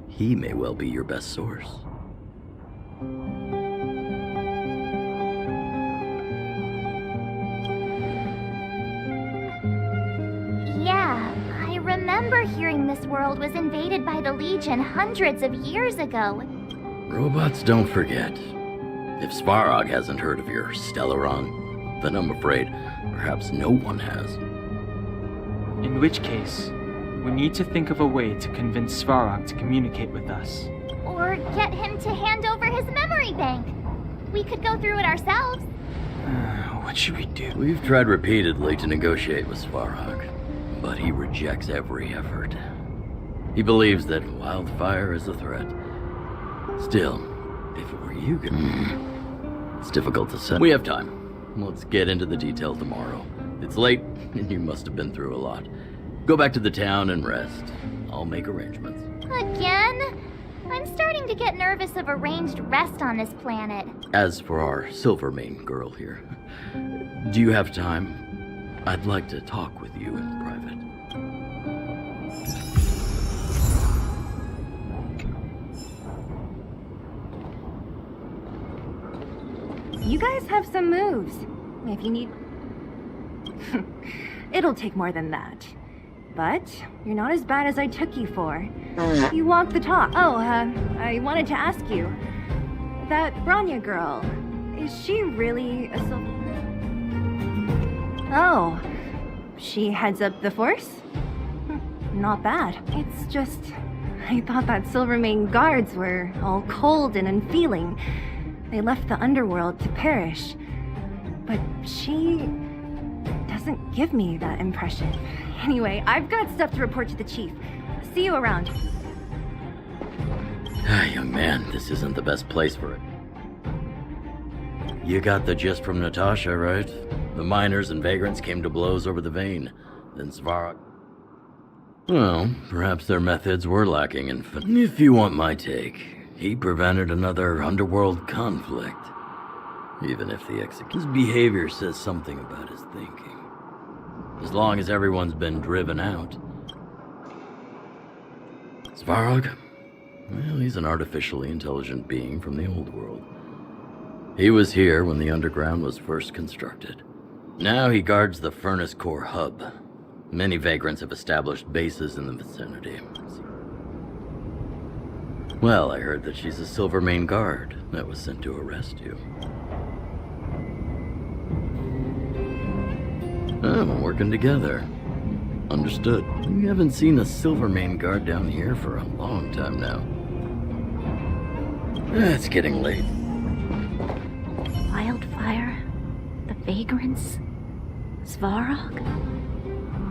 he may well be your best source. Yeah, I remember hearing this world was invaded by the Legion hundreds of years ago. Robots don't forget. If Svarog hasn't heard of your Stellaron, then I'm afraid perhaps no one has. In which case, we need to think of a way to convince Svarog to communicate with us. Or get him to hand over his memory bank. We could go through it ourselves. What should we do? We've tried repeatedly to negotiate with Svarog, but he rejects every effort. He believes that Wildfire is a threat. Still, if it were you, it's difficult to say. We have time. Let's get into the details tomorrow. It's late, and you must have been through a lot. Go back to the town and rest. I'll make arrangements. Again? I'm starting to get nervous of arranged rest on this planet. As for our Silvermane girl here, do you have time? I'd like to talk with you in private. You guys have some moves. If you need... It'll take more than that. But you're not as bad as I took you for. You walk the talk. Oh, I wanted to ask you. That Bronya girl, is she really a Oh, she heads up the Force? Not bad. It's just... I thought that Silvermane guards were all cold and unfeeling. They left the underworld to perish. But she doesn't give me that impression. Anyway, I've got stuff to report to the chief. See you around. Young man, this isn't the best place for it. You got the gist from Natasha, right? The miners and vagrants came to blows over the vein. Then Svarog... Well, perhaps their methods were lacking in... If you want my take, he prevented another underworld conflict. Even if the his behavior says something about his thinking. As long as everyone's been driven out. Svarog? Well, he's an artificially intelligent being from the old world. He was here when the underground was first constructed. Now he guards the furnace core hub. Many vagrants have established bases in the vicinity. Well, I heard that she's a Silvermane guard that was sent to arrest you. Oh, we're working together. Understood. We haven't seen a Silvermane guard down here for a long time now. It's getting late. Wildfire, the vagrants, Svarog.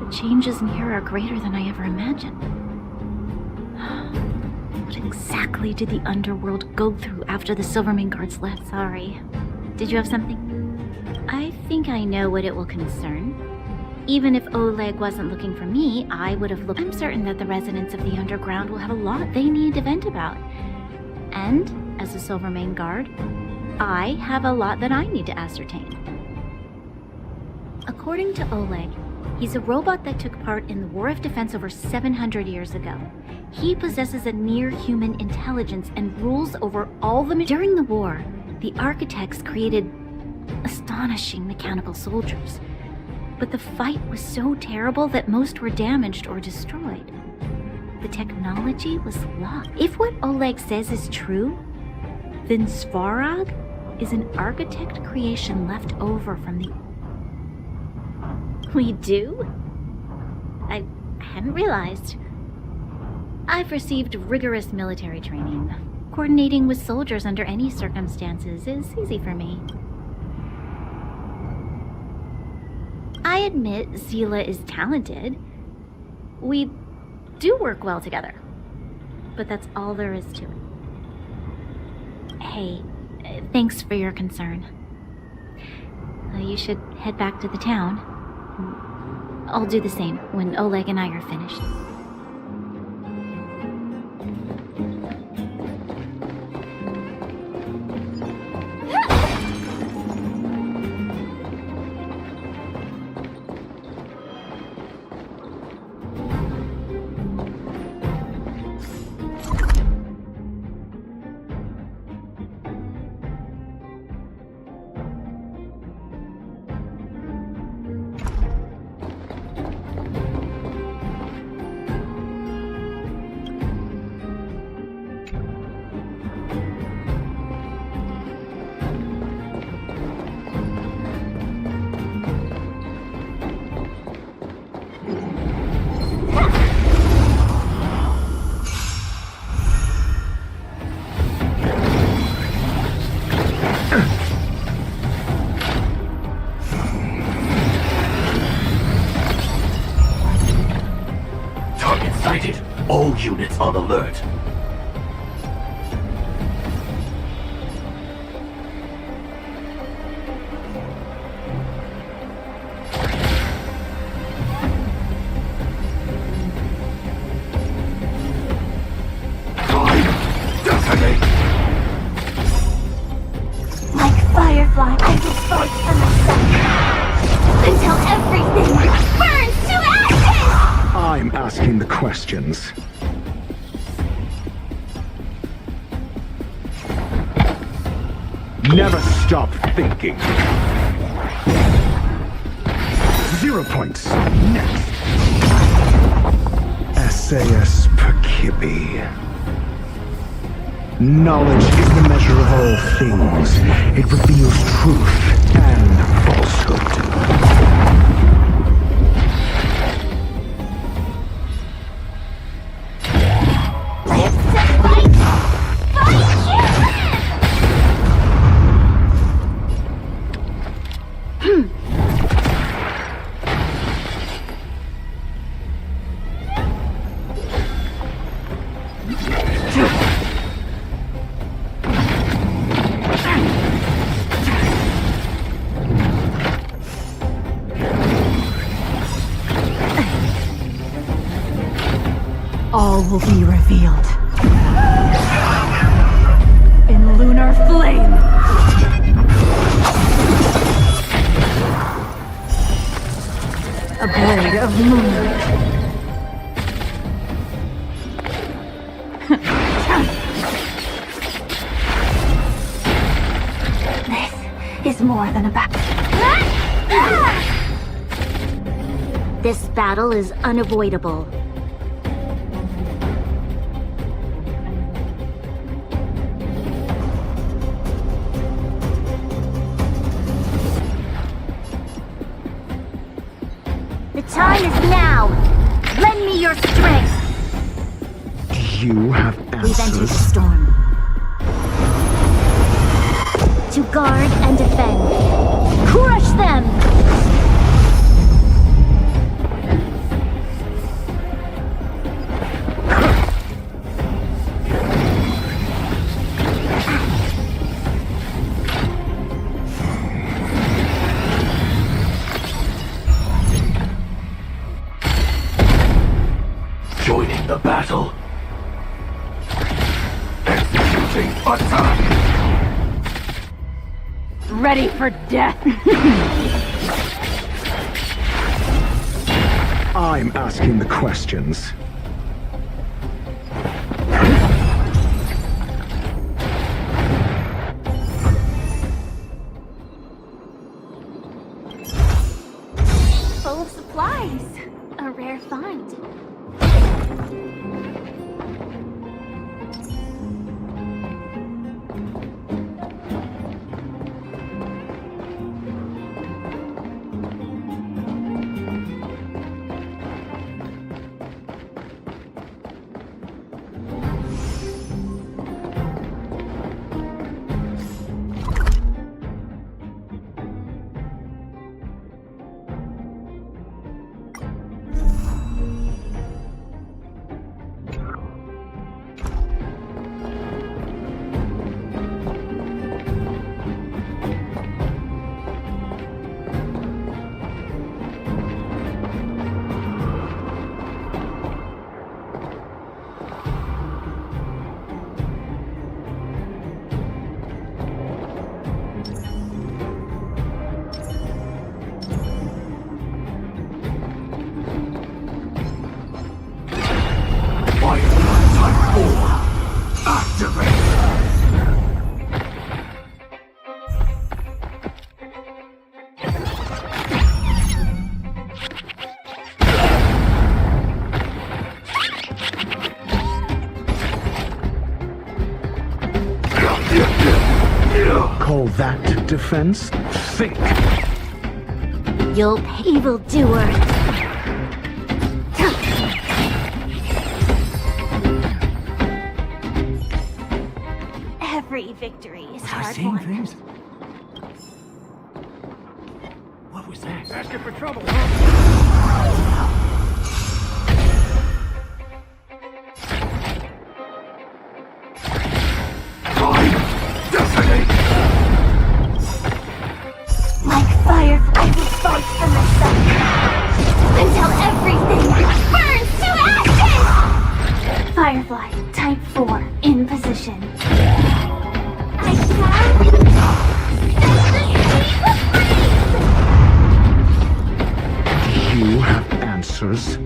The changes in here are greater than I ever imagined. What exactly did the underworld go through after the Silvermane guards left? Sorry. Did you have something? I think I know what it will concern. Even if Oleg wasn't looking for me, I would have looked. I'm certain that the residents of the underground will have a lot they need to vent about. And, as a Silvermane guard, I have a lot that I need to ascertain. According to Oleg, he's a robot that took part in the War of Defense over 700 years ago. He possesses a near-human intelligence and rules over all the... During the war, the architects created astonishing mechanical soldiers. But the fight was so terrible that most were damaged or destroyed. The technology was lost. If what Oleg says is true, then Svarog is an architect creation left over from the... We do? I hadn't realized. I've received rigorous military training. Coordinating with soldiers under any circumstances is easy for me. I admit Zila is talented. We do work well together. But that's all there is to it. Hey, thanks for your concern. You should head back to the town. I'll do the same when Oleg and I are finished. All units on alert. Like Firefly, I will fight for myself until everything burns to ashes! I'm asking the questions. Never stop thinking. 0 points. Next. SAS Perkibi. Knowledge is the measure of all things. It reveals truth and falsehood. All will be revealed. In lunar flame. A blade of moonlight. This is more than a battle. This battle is unavoidable. The time is now. Lend me your strength. Do you have We've entered the answers? storm. guard and defend. Crush them! Joining the battle. Executing attack. Ready for death. I'm asking the questions. Full of supplies. A rare find. Call that defense? Think! You'll pay, evildoer. Every victory is hard won. Things? What was that? Asking for trouble, Like fireflies with sparks from the sun. Until everything burns to ashes! Firefly, type 4, in position. You have answers.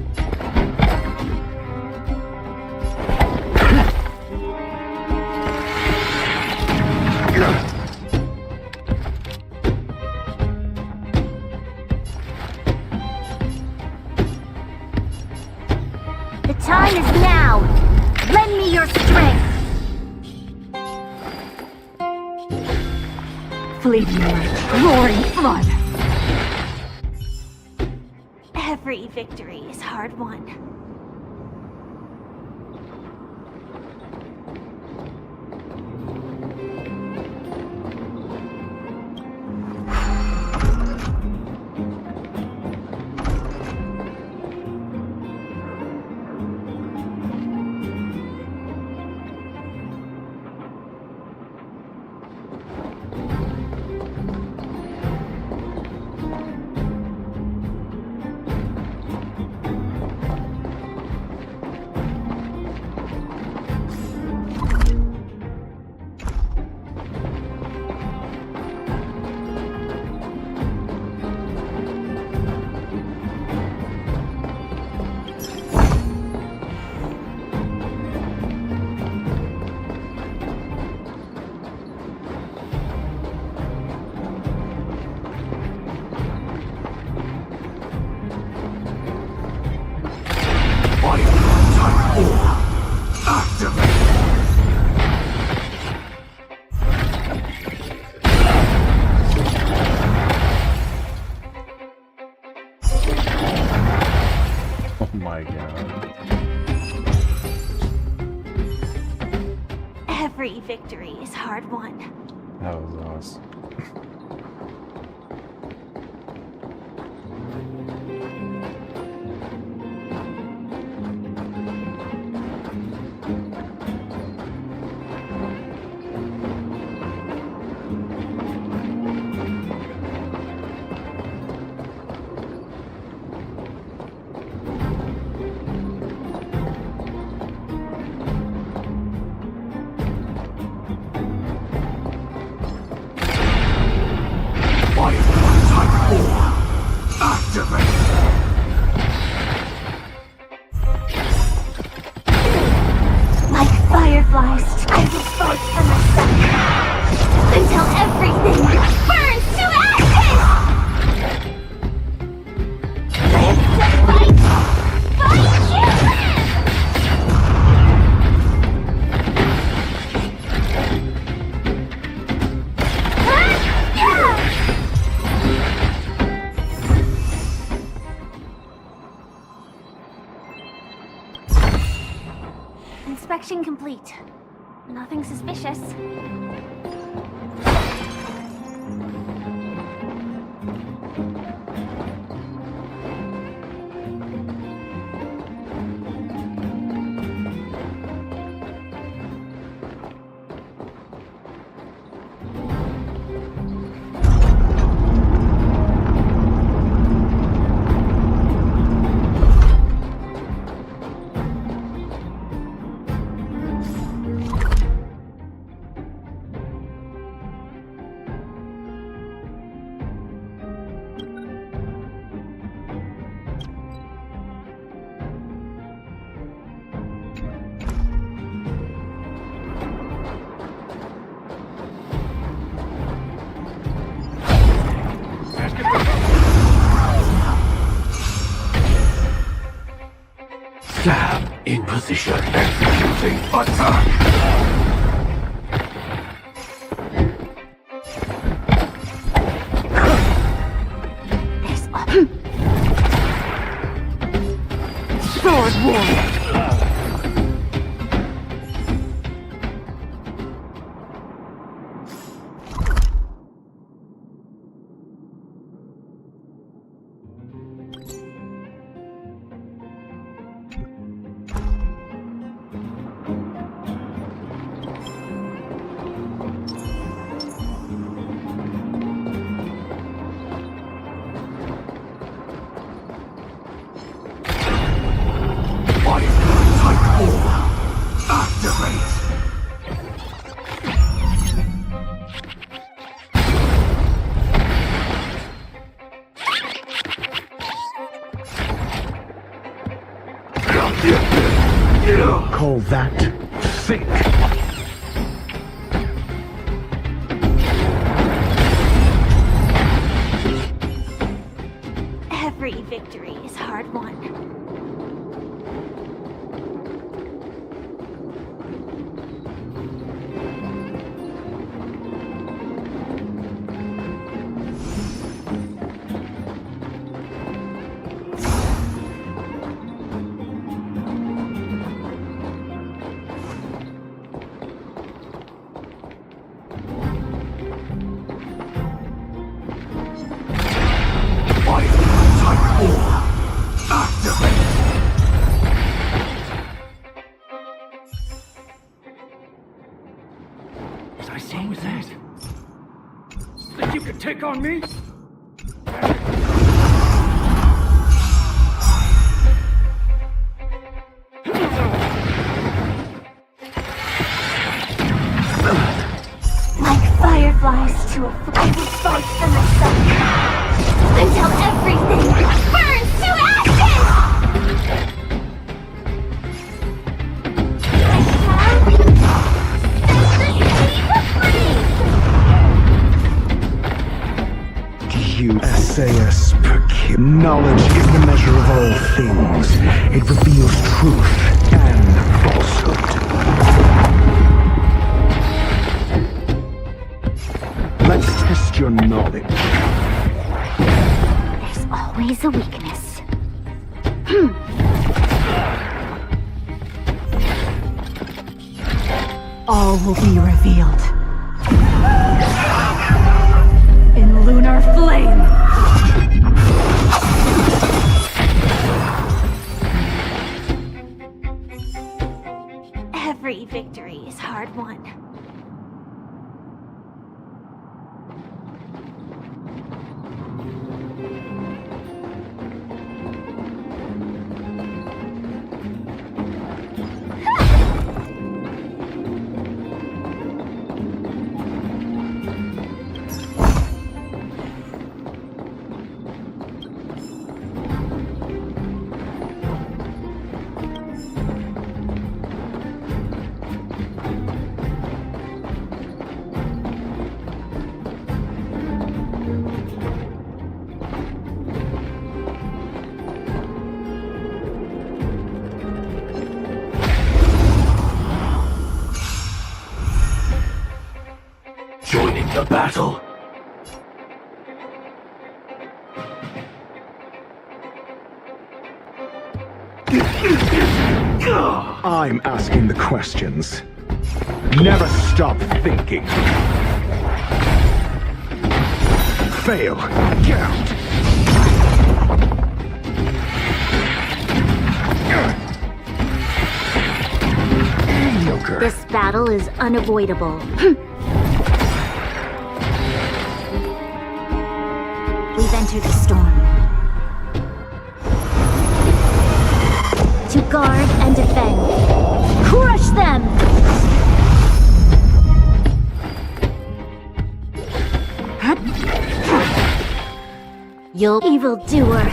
The time is now! Lend me your strength! Fleeting like roaring flood. Every victory is hard won. Oh my god. Every victory is hard won. That was awesome. Inspection complete. Nothing suspicious. Stab in position, executing attack. Sword Warrior! Call that thick. Every victory is hard won. Was I saying that? Think you could take on me? Like fireflies to a flame, I will fight for myself until everything burns to ashes! You essayus percute. Knowledge is the measure of all things. It reveals truth and falsehood. Let's test your knowledge. There's always a weakness. All will be revealed. the battle. I'm asking the questions. Never stop thinking. Fail. Count. Mediocre. This battle is unavoidable. We've entered the storm. To guard and defend. Crush them! You'll evildoer.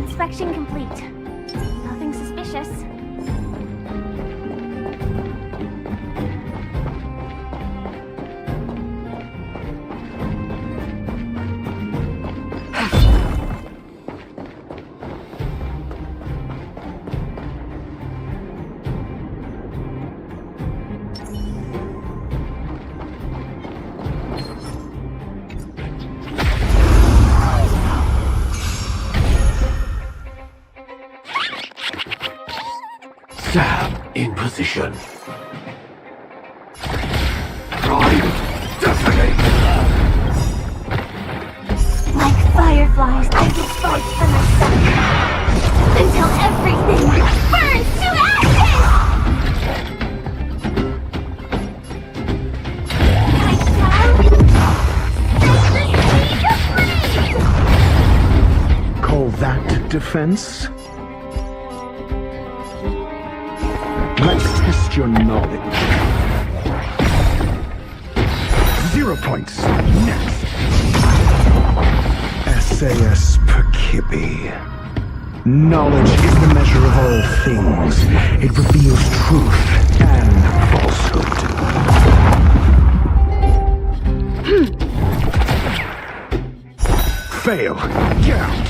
Inspection complete. Nothing suspicious. Sam in position. Prime detonate. Like fireflies, I will fight for myself. Until everything burns to ashes! Call that defense? Let's test your knowledge. 0 points. Next. SAS Perkibi. Knowledge is the measure of all things. It reveals truth and falsehood. Fail. Count.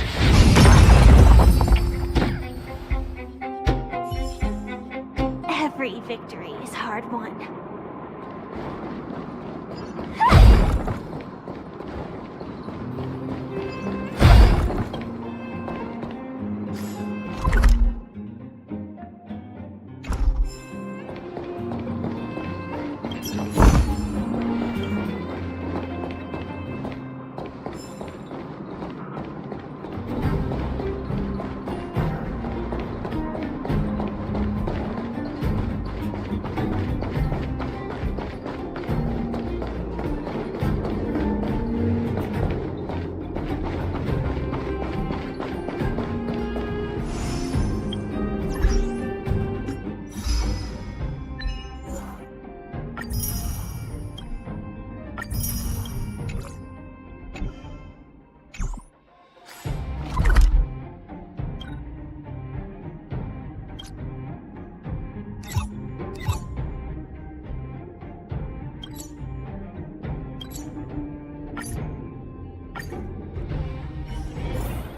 Every victory is hard won.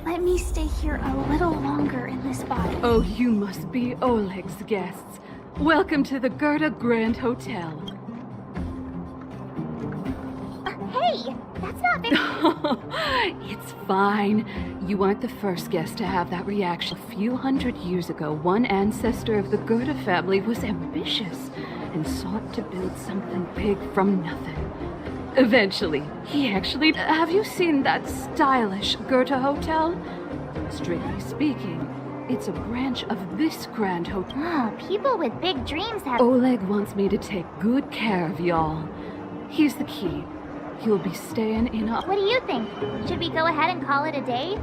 Let me stay here a little longer in this body. Oh, you must be Oleg's guests. Welcome to the Gerda Grand Hotel. Hey, that's not very... It's fine. You aren't the first guest to have that reaction. A few hundred years ago, one ancestor of the Gerda family was ambitious and sought to build something big from nothing. Eventually, he actually... Have you seen that stylish Gerda Hotel? Strictly speaking, it's a branch of this Grand Hotel. Oh, people with big dreams have... Oleg wants me to take good care of y'all. Here's the key. You'll be staying in a... What do you think? Should we go ahead and call it a day?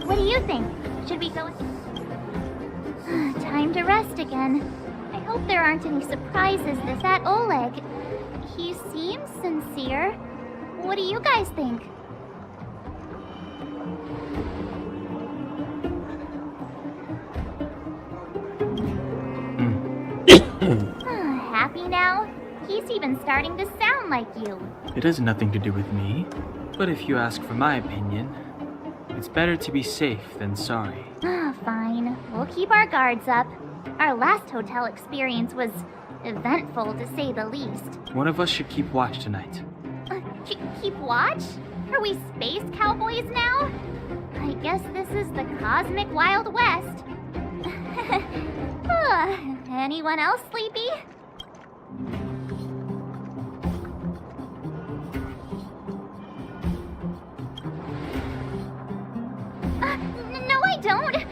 What do you think? Should we go? Time to rest again. I hope there aren't any surprises this at Oleg. He seems sincere. What do you guys think? Happy now? He's even starting to sound like you. It has nothing to do with me. But if you ask for my opinion, it's better to be safe than sorry. Fine. We'll keep our guards up. Our last hotel experience was eventful, to say the least. One of us should keep watch tonight. Keep watch? Are we space cowboys now? I guess this is the cosmic Wild West. Anyone else sleepy? No, I don't.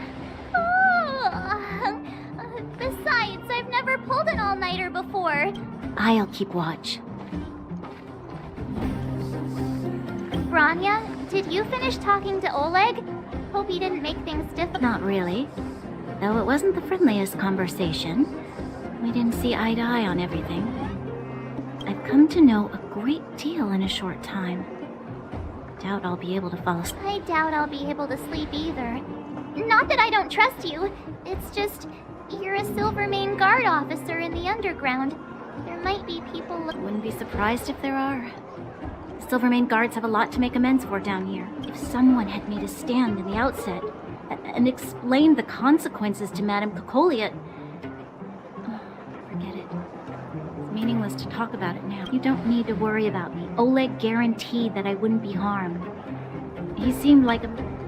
Besides, I've never pulled an all-nighter before. I'll keep watch. Branya, did you finish talking to Oleg? Hope he didn't make things difficult. Not really. Though it wasn't the friendliest conversation. We didn't see eye to eye on everything. I've come to know a great deal in a short time. Doubt I'll be able to fall asleep. I doubt I'll be able to sleep either. Not that I don't trust you. It's just, you're a Silvermane Guard officer in the underground. There might be people... Wouldn't be surprised if there are. Silvermane Guards have a lot to make amends for down here. If someone had made a stand in the outset and explained the consequences to Madame Kokolia... Forget it. It's meaningless to talk about it now. You don't need to worry about me. Oleg guaranteed that I wouldn't be harmed. He seemed like a...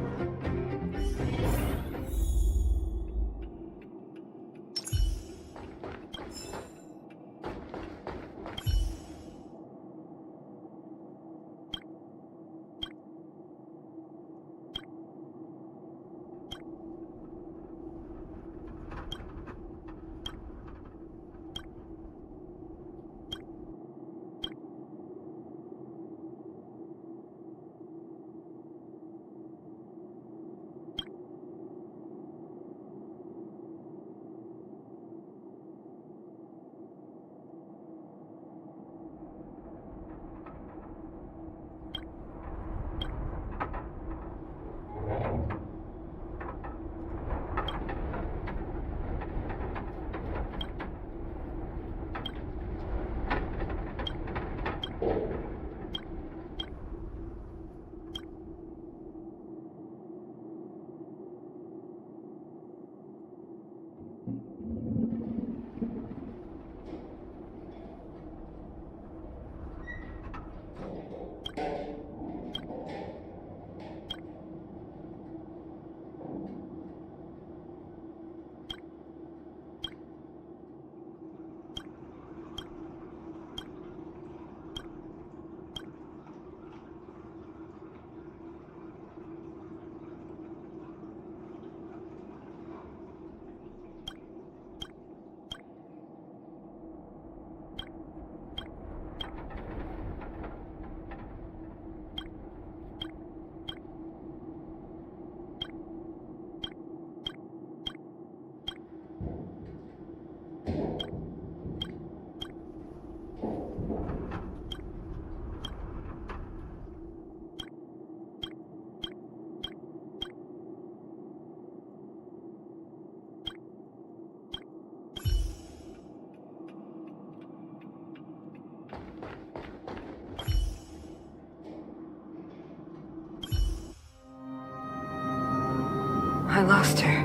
I lost her.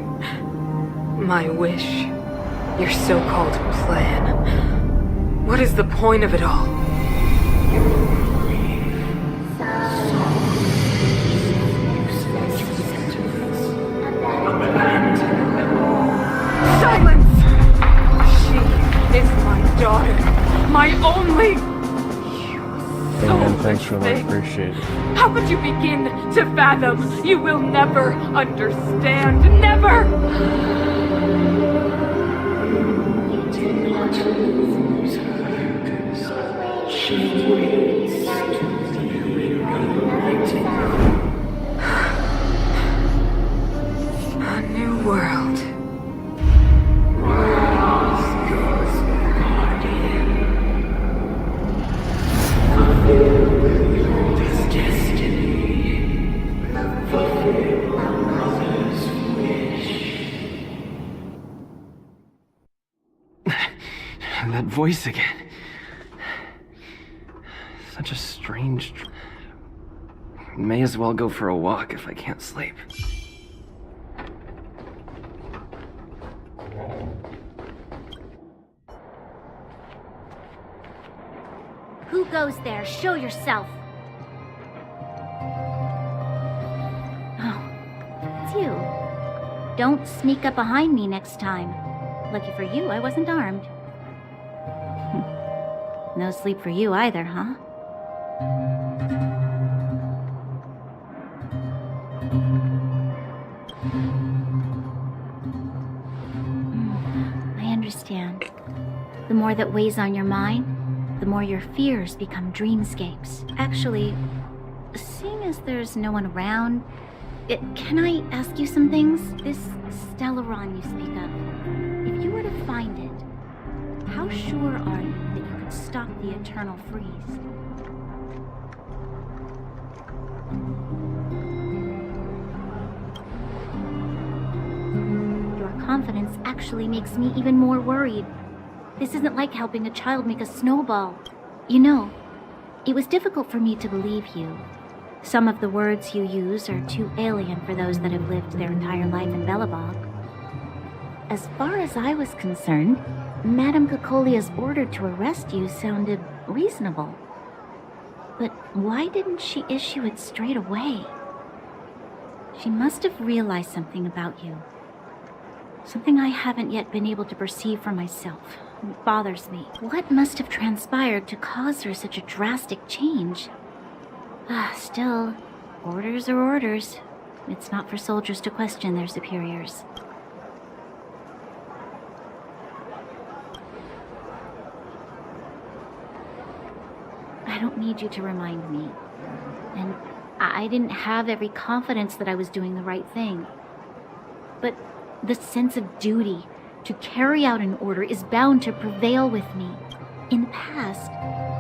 My wish. Your so-called plan. What is the point of it all? Silence! She is my daughter. My only... And thanks for that, appreciate it. How could you begin to fathom? You will never understand. Never! A new world. That voice again. Such a strange... May as well go for a walk if I can't sleep. Who goes there? Show yourself. Oh, it's you. Don't sneak up behind me next time. Lucky for you, I wasn't armed. No sleep for you either, huh? I understand. The more that weighs on your mind, the more your fears become dreamscapes. Actually, seeing as there's no one around, can I ask you some things? This Stellaron you speak of, if you were to find it, how sure are you that you could stop the eternal freeze? Your confidence actually makes me even more worried. This isn't like helping a child make a snowball. You know, it was difficult for me to believe you. Some of the words you use are too alien for those that have lived their entire life in Belobog. As far as I was concerned, Madame Cocolia's order to arrest you sounded reasonable. But why didn't she issue it straight away? She must have realized something about you. Something I haven't yet been able to perceive for myself. It bothers me. What must have transpired to cause her such a drastic change? Still, orders are orders. It's not for soldiers to question their superiors. I don't need you to remind me. And I didn't have every confidence that I was doing the right thing. But the sense of duty to carry out an order is bound to prevail with me. In the past,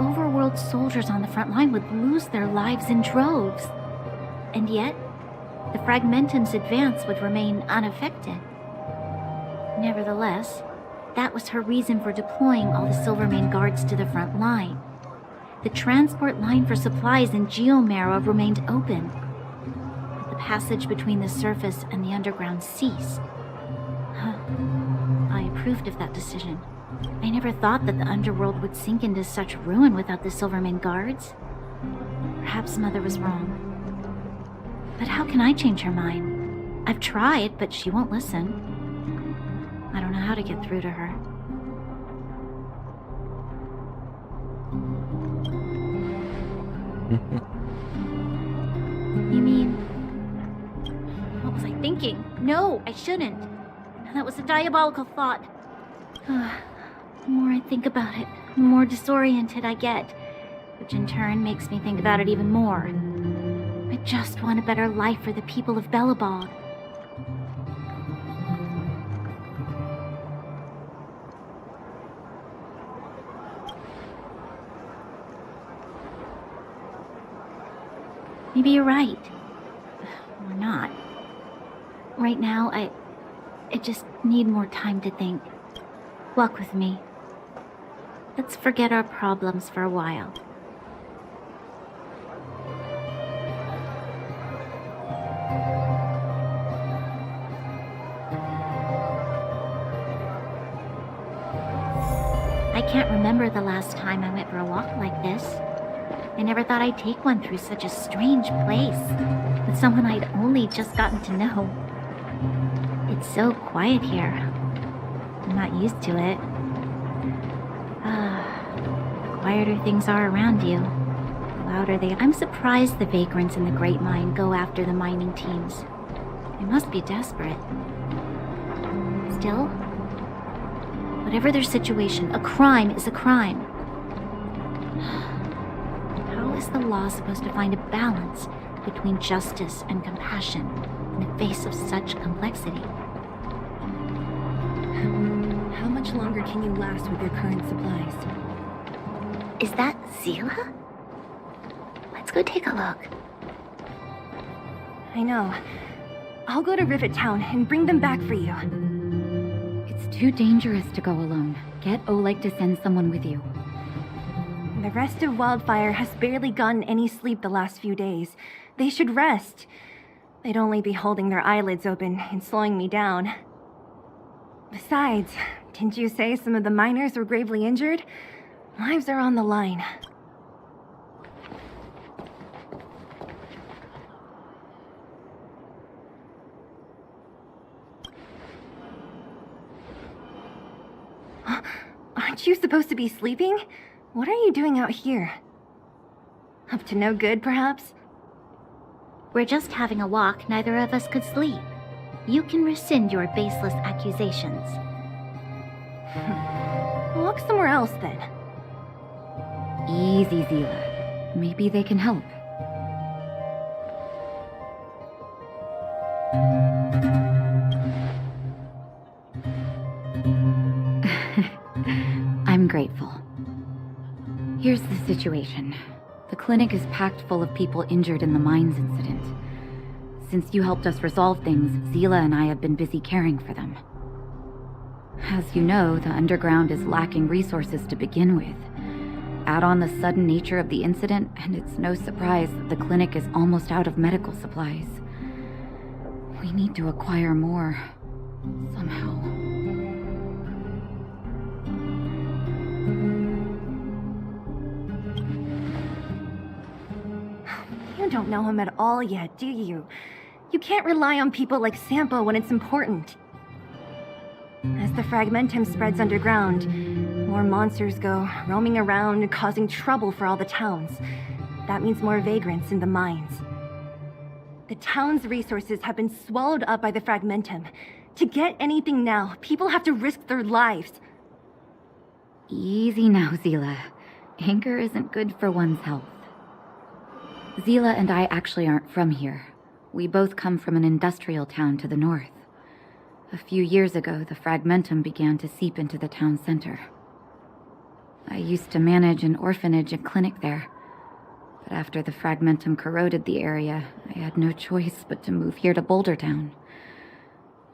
overworld soldiers on the front line would lose their lives in droves. And yet, the Fragmentum's advance would remain unaffected. Nevertheless, that was her reason for deploying all the Silvermane guards to the front line. The transport line for supplies in Geomarrow remained open, but the passage between the surface and the underground ceased. I approved of that decision. I never thought that the underworld would sink into such ruin without the Silvermane guards. Perhaps Mother was wrong. But how can I change her mind? I've tried, but she won't listen. I don't know how to get through to her. You mean... What was I thinking? No, I shouldn't. That was a diabolical thought. The more I think about it, the more disoriented I get, which in turn makes me think about it even more. I just want a better life for the people of Belobog. Maybe you're right. Or not. Right now, I just need more time to think. Walk with me. Let's forget our problems for a while. I can't remember the last time I went for a walk like this. I never thought I'd take one through such a strange place, with someone I'd only just gotten to know. It's so quiet here. I'm not used to it. The quieter things are around you, the louder they are. I'm surprised the vagrants in the Great Mine go after the mining teams. They must be desperate. Still, whatever their situation, a crime is a crime. How is the law supposed to find a balance between justice and compassion in the face of such complexity? How much longer can you last with your current supplies? Is that Zila? Let's go take a look. I know. I'll go to Rivet Town and bring them back for you. It's too dangerous to go alone. Get Oleg to send someone with you. The rest of Wildfire has barely gotten any sleep the last few days. They should rest. They'd only be holding their eyelids open and slowing me down. Besides, didn't you say some of the miners were gravely injured? Lives are on the line. Aren't you supposed to be sleeping? What are you doing out here? Up to no good, perhaps? We're just having a walk. Neither of us could sleep. You can rescind your baseless accusations. Walk somewhere else, then. Easy, Zila. Maybe they can help. I'm grateful. Here's the situation. The clinic is packed full of people injured in the mines incident. Since you helped us resolve things, Zila and I have been busy caring for them. As you know, the underground is lacking resources to begin with. Add on the sudden nature of the incident, and it's no surprise that the clinic is almost out of medical supplies. We need to acquire more, somehow. You don't know him at all yet, do you? You can't rely on people like Sampo when it's important. As the Fragmentum spreads underground, more monsters go roaming around, causing trouble for all the towns. That means more vagrants in the mines. The town's resources have been swallowed up by the Fragmentum. To get anything now, people have to risk their lives. Easy now, Zila. Anger isn't good for one's health. Zila and I actually aren't from here. We both come from an industrial town to the north. A few years ago, the Fragmentum began to seep into the town center. I used to manage an orphanage and clinic there. But after the Fragmentum corroded the area, I had no choice but to move here to Boulder Town.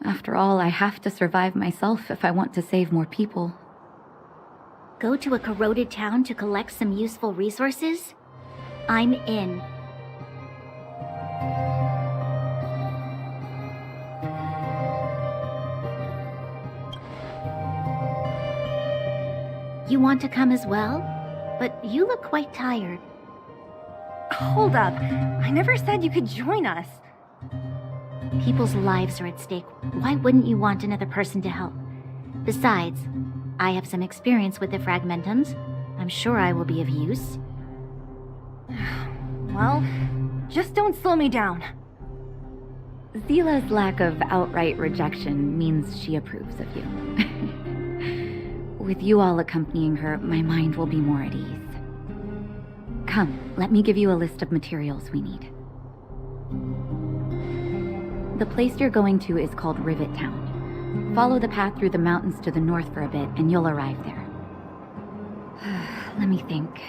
After all, I have to survive myself if I want to save more people. Go to a corroded town to collect some useful resources? I'm in. You want to come as well? But you look quite tired. Hold up. I never said you could join us. People's lives are at stake. Why wouldn't you want another person to help? Besides, I have some experience with the Fragmentums. I'm sure I will be of use. Well, just don't slow me down. Zila's lack of outright rejection means she approves of you. With you all accompanying her, my mind will be more at ease. Come, let me give you a list of materials we need. The place you're going to is called Rivet Town. Follow the path through the mountains to the north for a bit, and you'll arrive there. Let me think.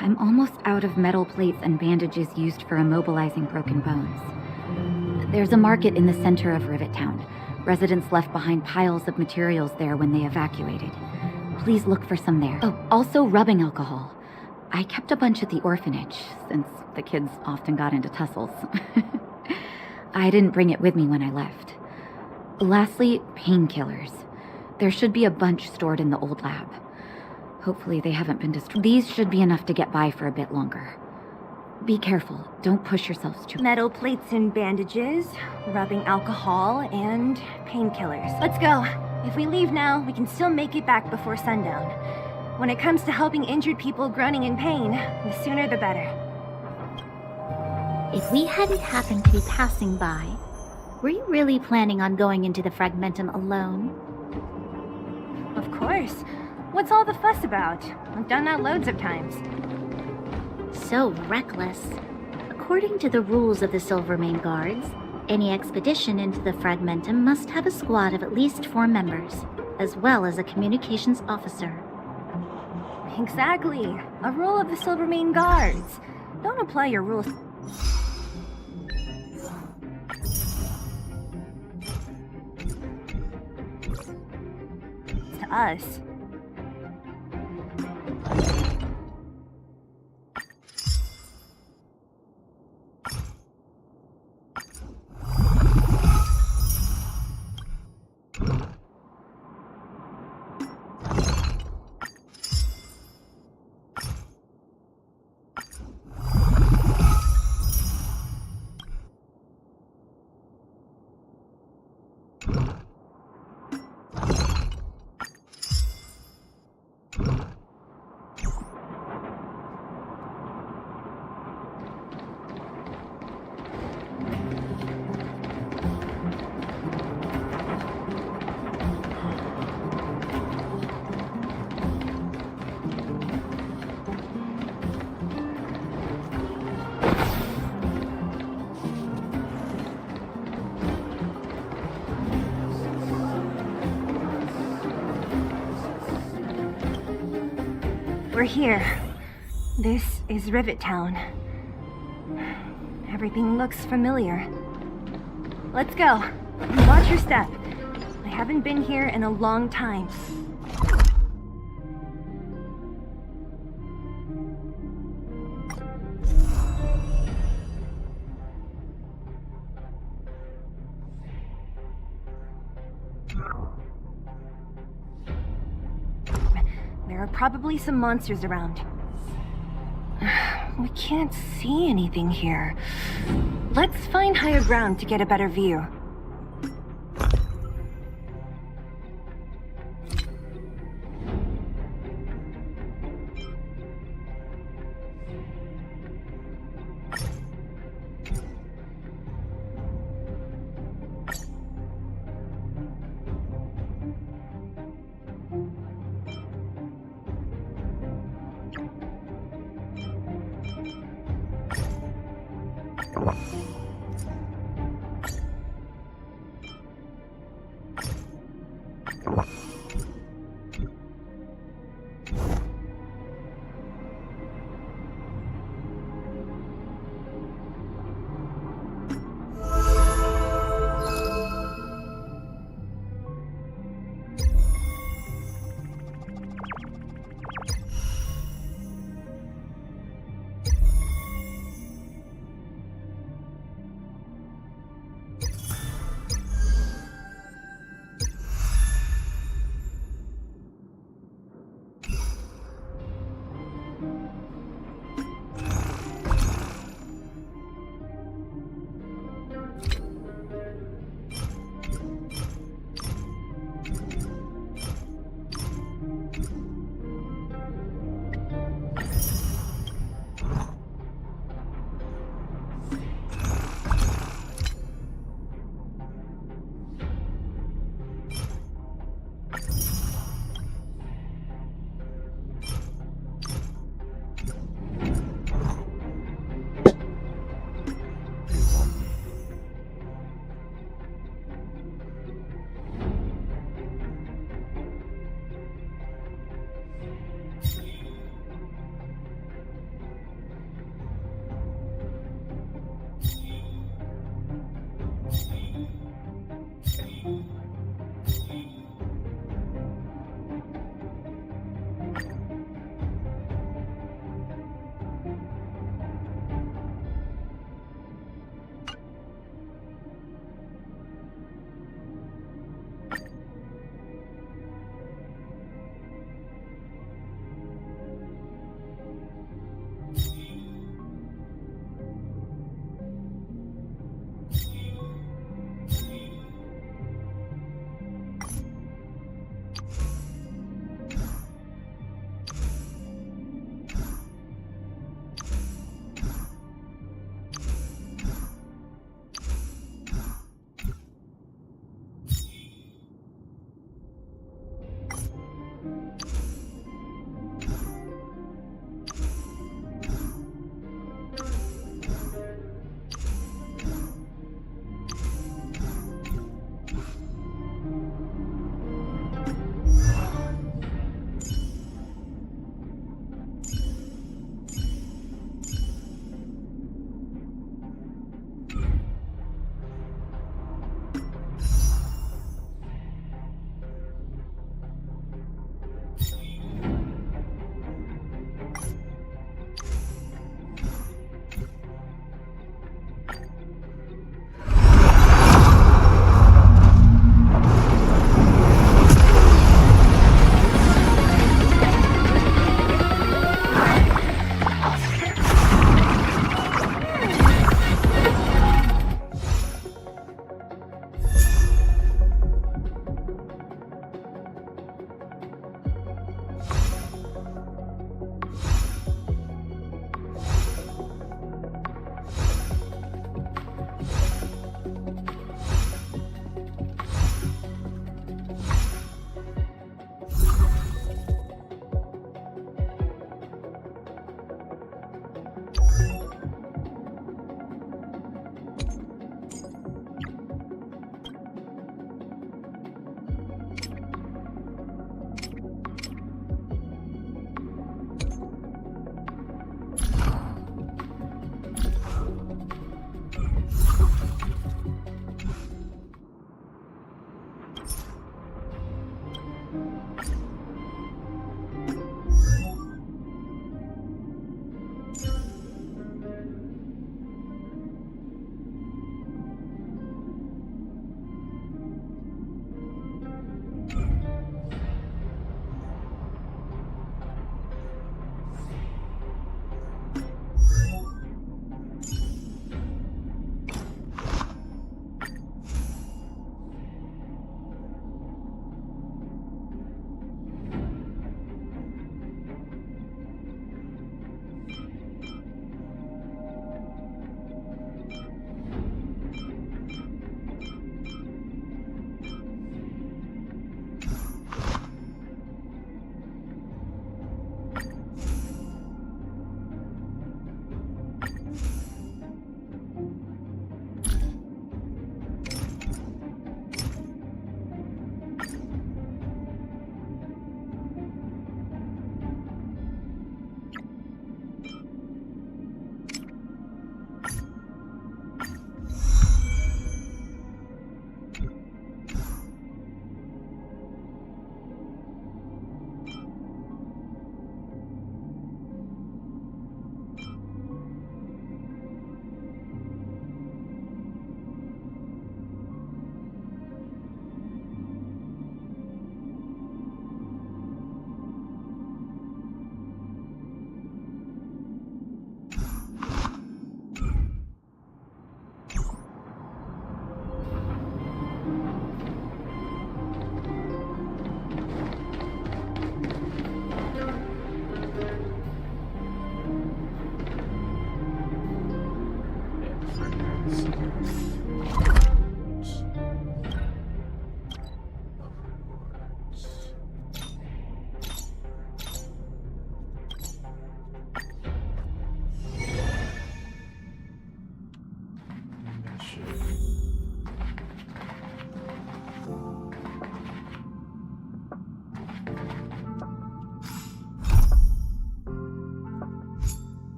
I'm almost out of metal plates and bandages used for immobilizing broken bones. There's a market in the center of Rivet Town. Residents left behind piles of materials there when they evacuated. Please look for some there. Oh, also rubbing alcohol. I kept a bunch at the orphanage, since the kids often got into tussles. I didn't bring it with me when I left. Lastly, painkillers. There should be a bunch stored in the old lab. Hopefully they haven't been destroyed. These should be enough to get by for a bit longer. Be careful. Don't push yourselves too. Metal plates and bandages, rubbing alcohol, and painkillers. Let's go. If we leave now, we can still make it back before sundown. When it comes to helping injured people groaning in pain, the sooner the better. If we hadn't happened to be passing by, were you really planning on going into the Fragmentum alone? Of course. What's all the fuss about? I've done that loads of times. So reckless. According to the rules of the Silvermane Guards, any expedition into the Fragmentum must have a squad of at least 4 members, as well as a communications officer. Exactly. A rule of the Silvermane Guards. Don't apply your rules to us. We're here. This is Rivet Town. Everything looks familiar. Let's go. And watch your step. I haven't been here in a long time. There are probably some monsters around. We can't see anything here. Let's find higher ground to get a better view.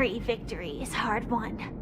Every victory is hard won.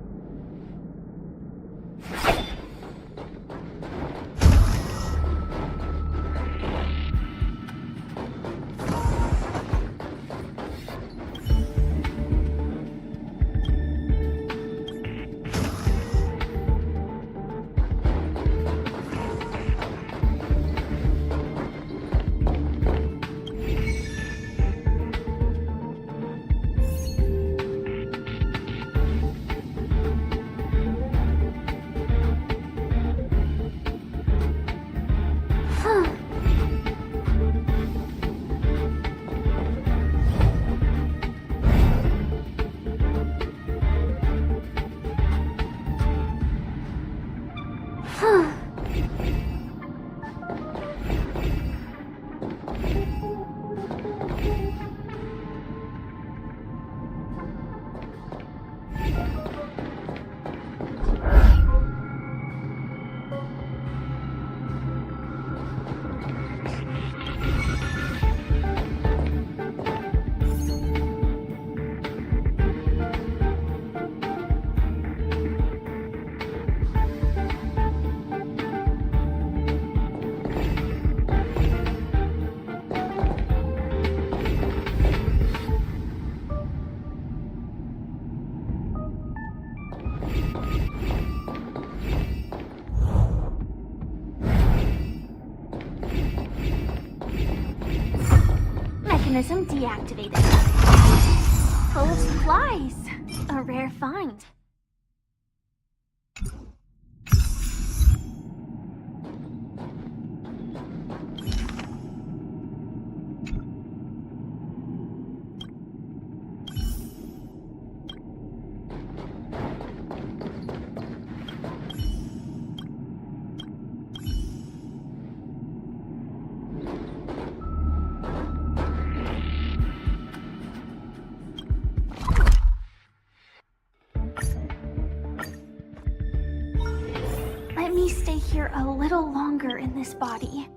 mechanism deactivated. Full of supplies. A rare find. Let me stay here a little longer in this body.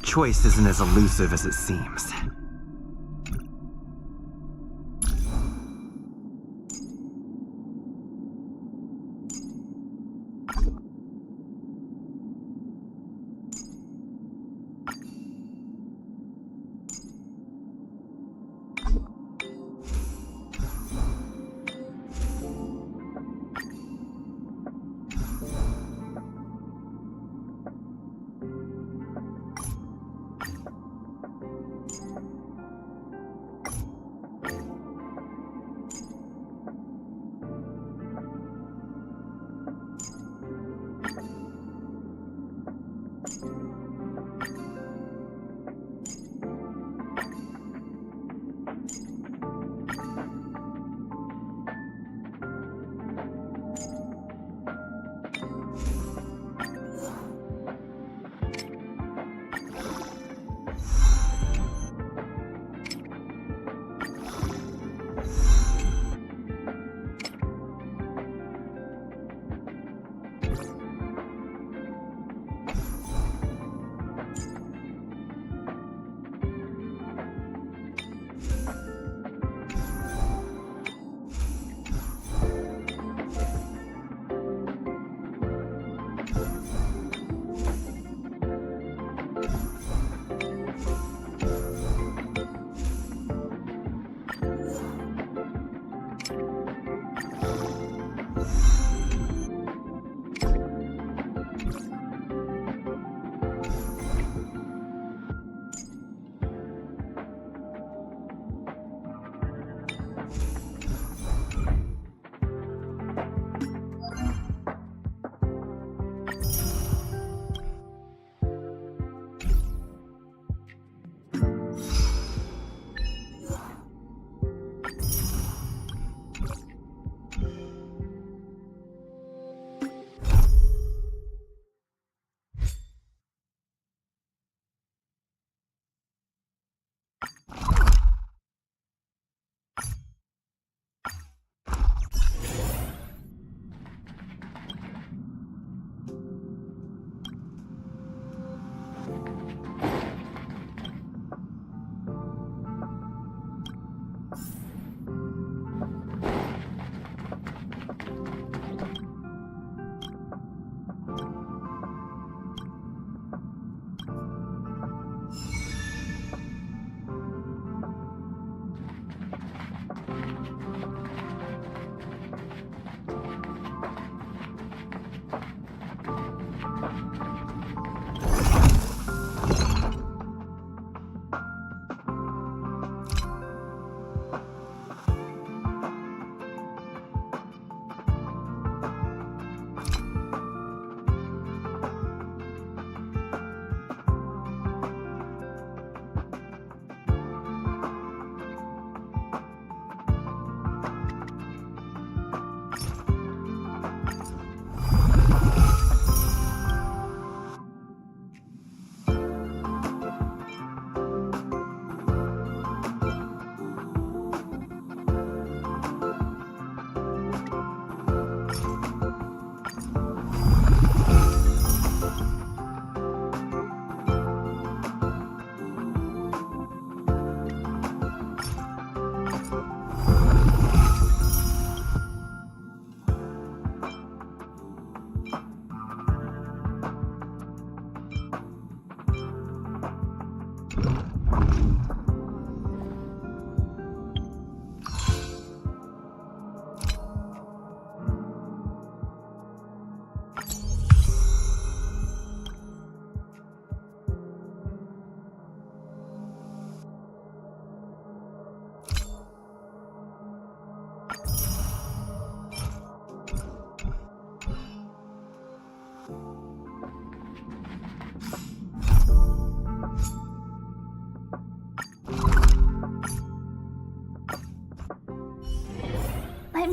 Choice isn't as elusive as it seems.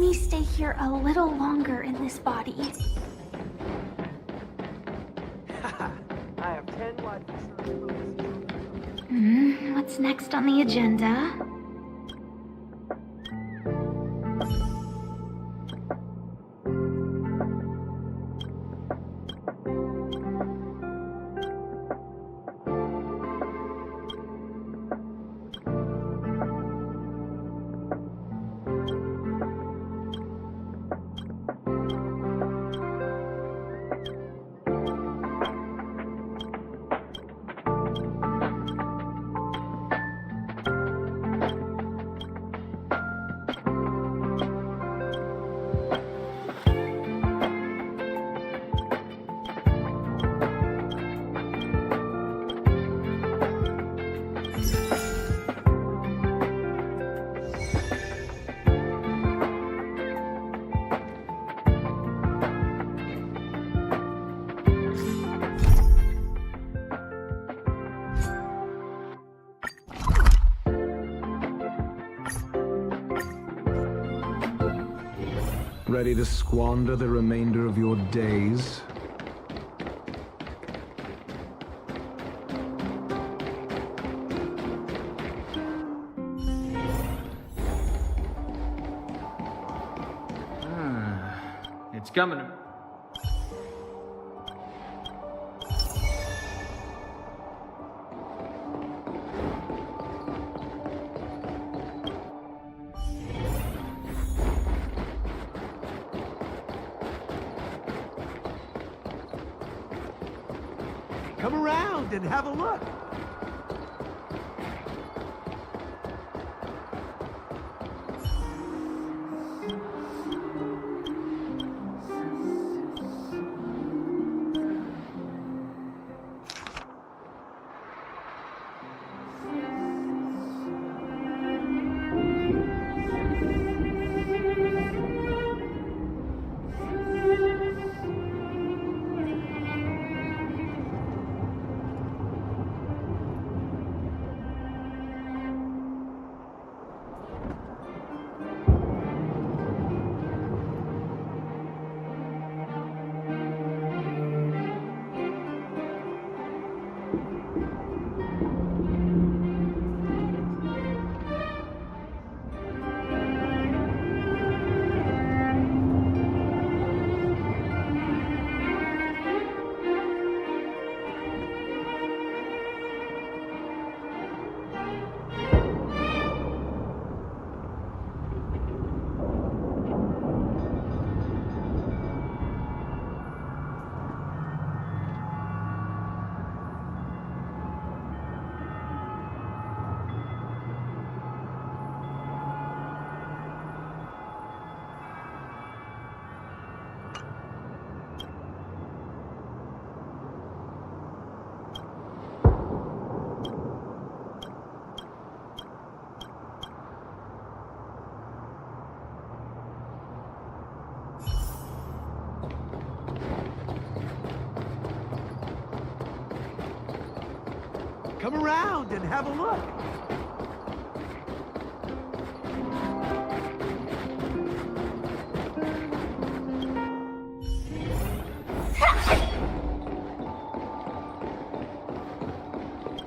me stay here a little longer in this body. I have 10 life insurance. What's next on the agenda? Ready to squander the remainder of your days? It's coming. Come around and have a look. Come around and have a look.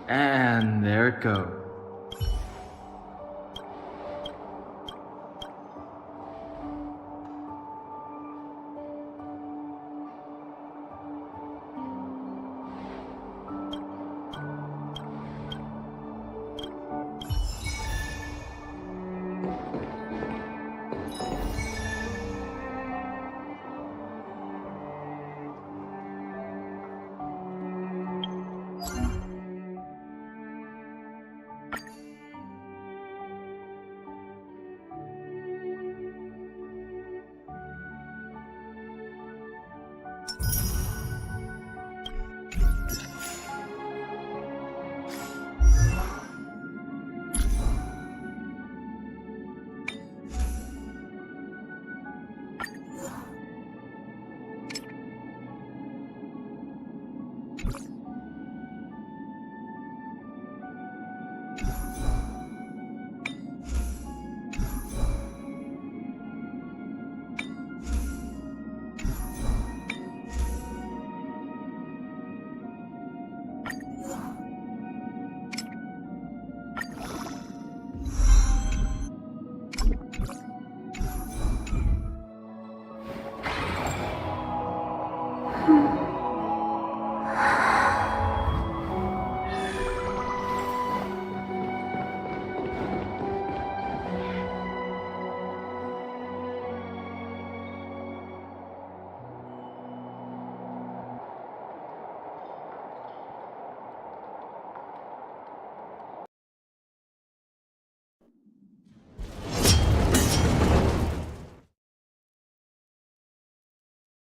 And there it goes.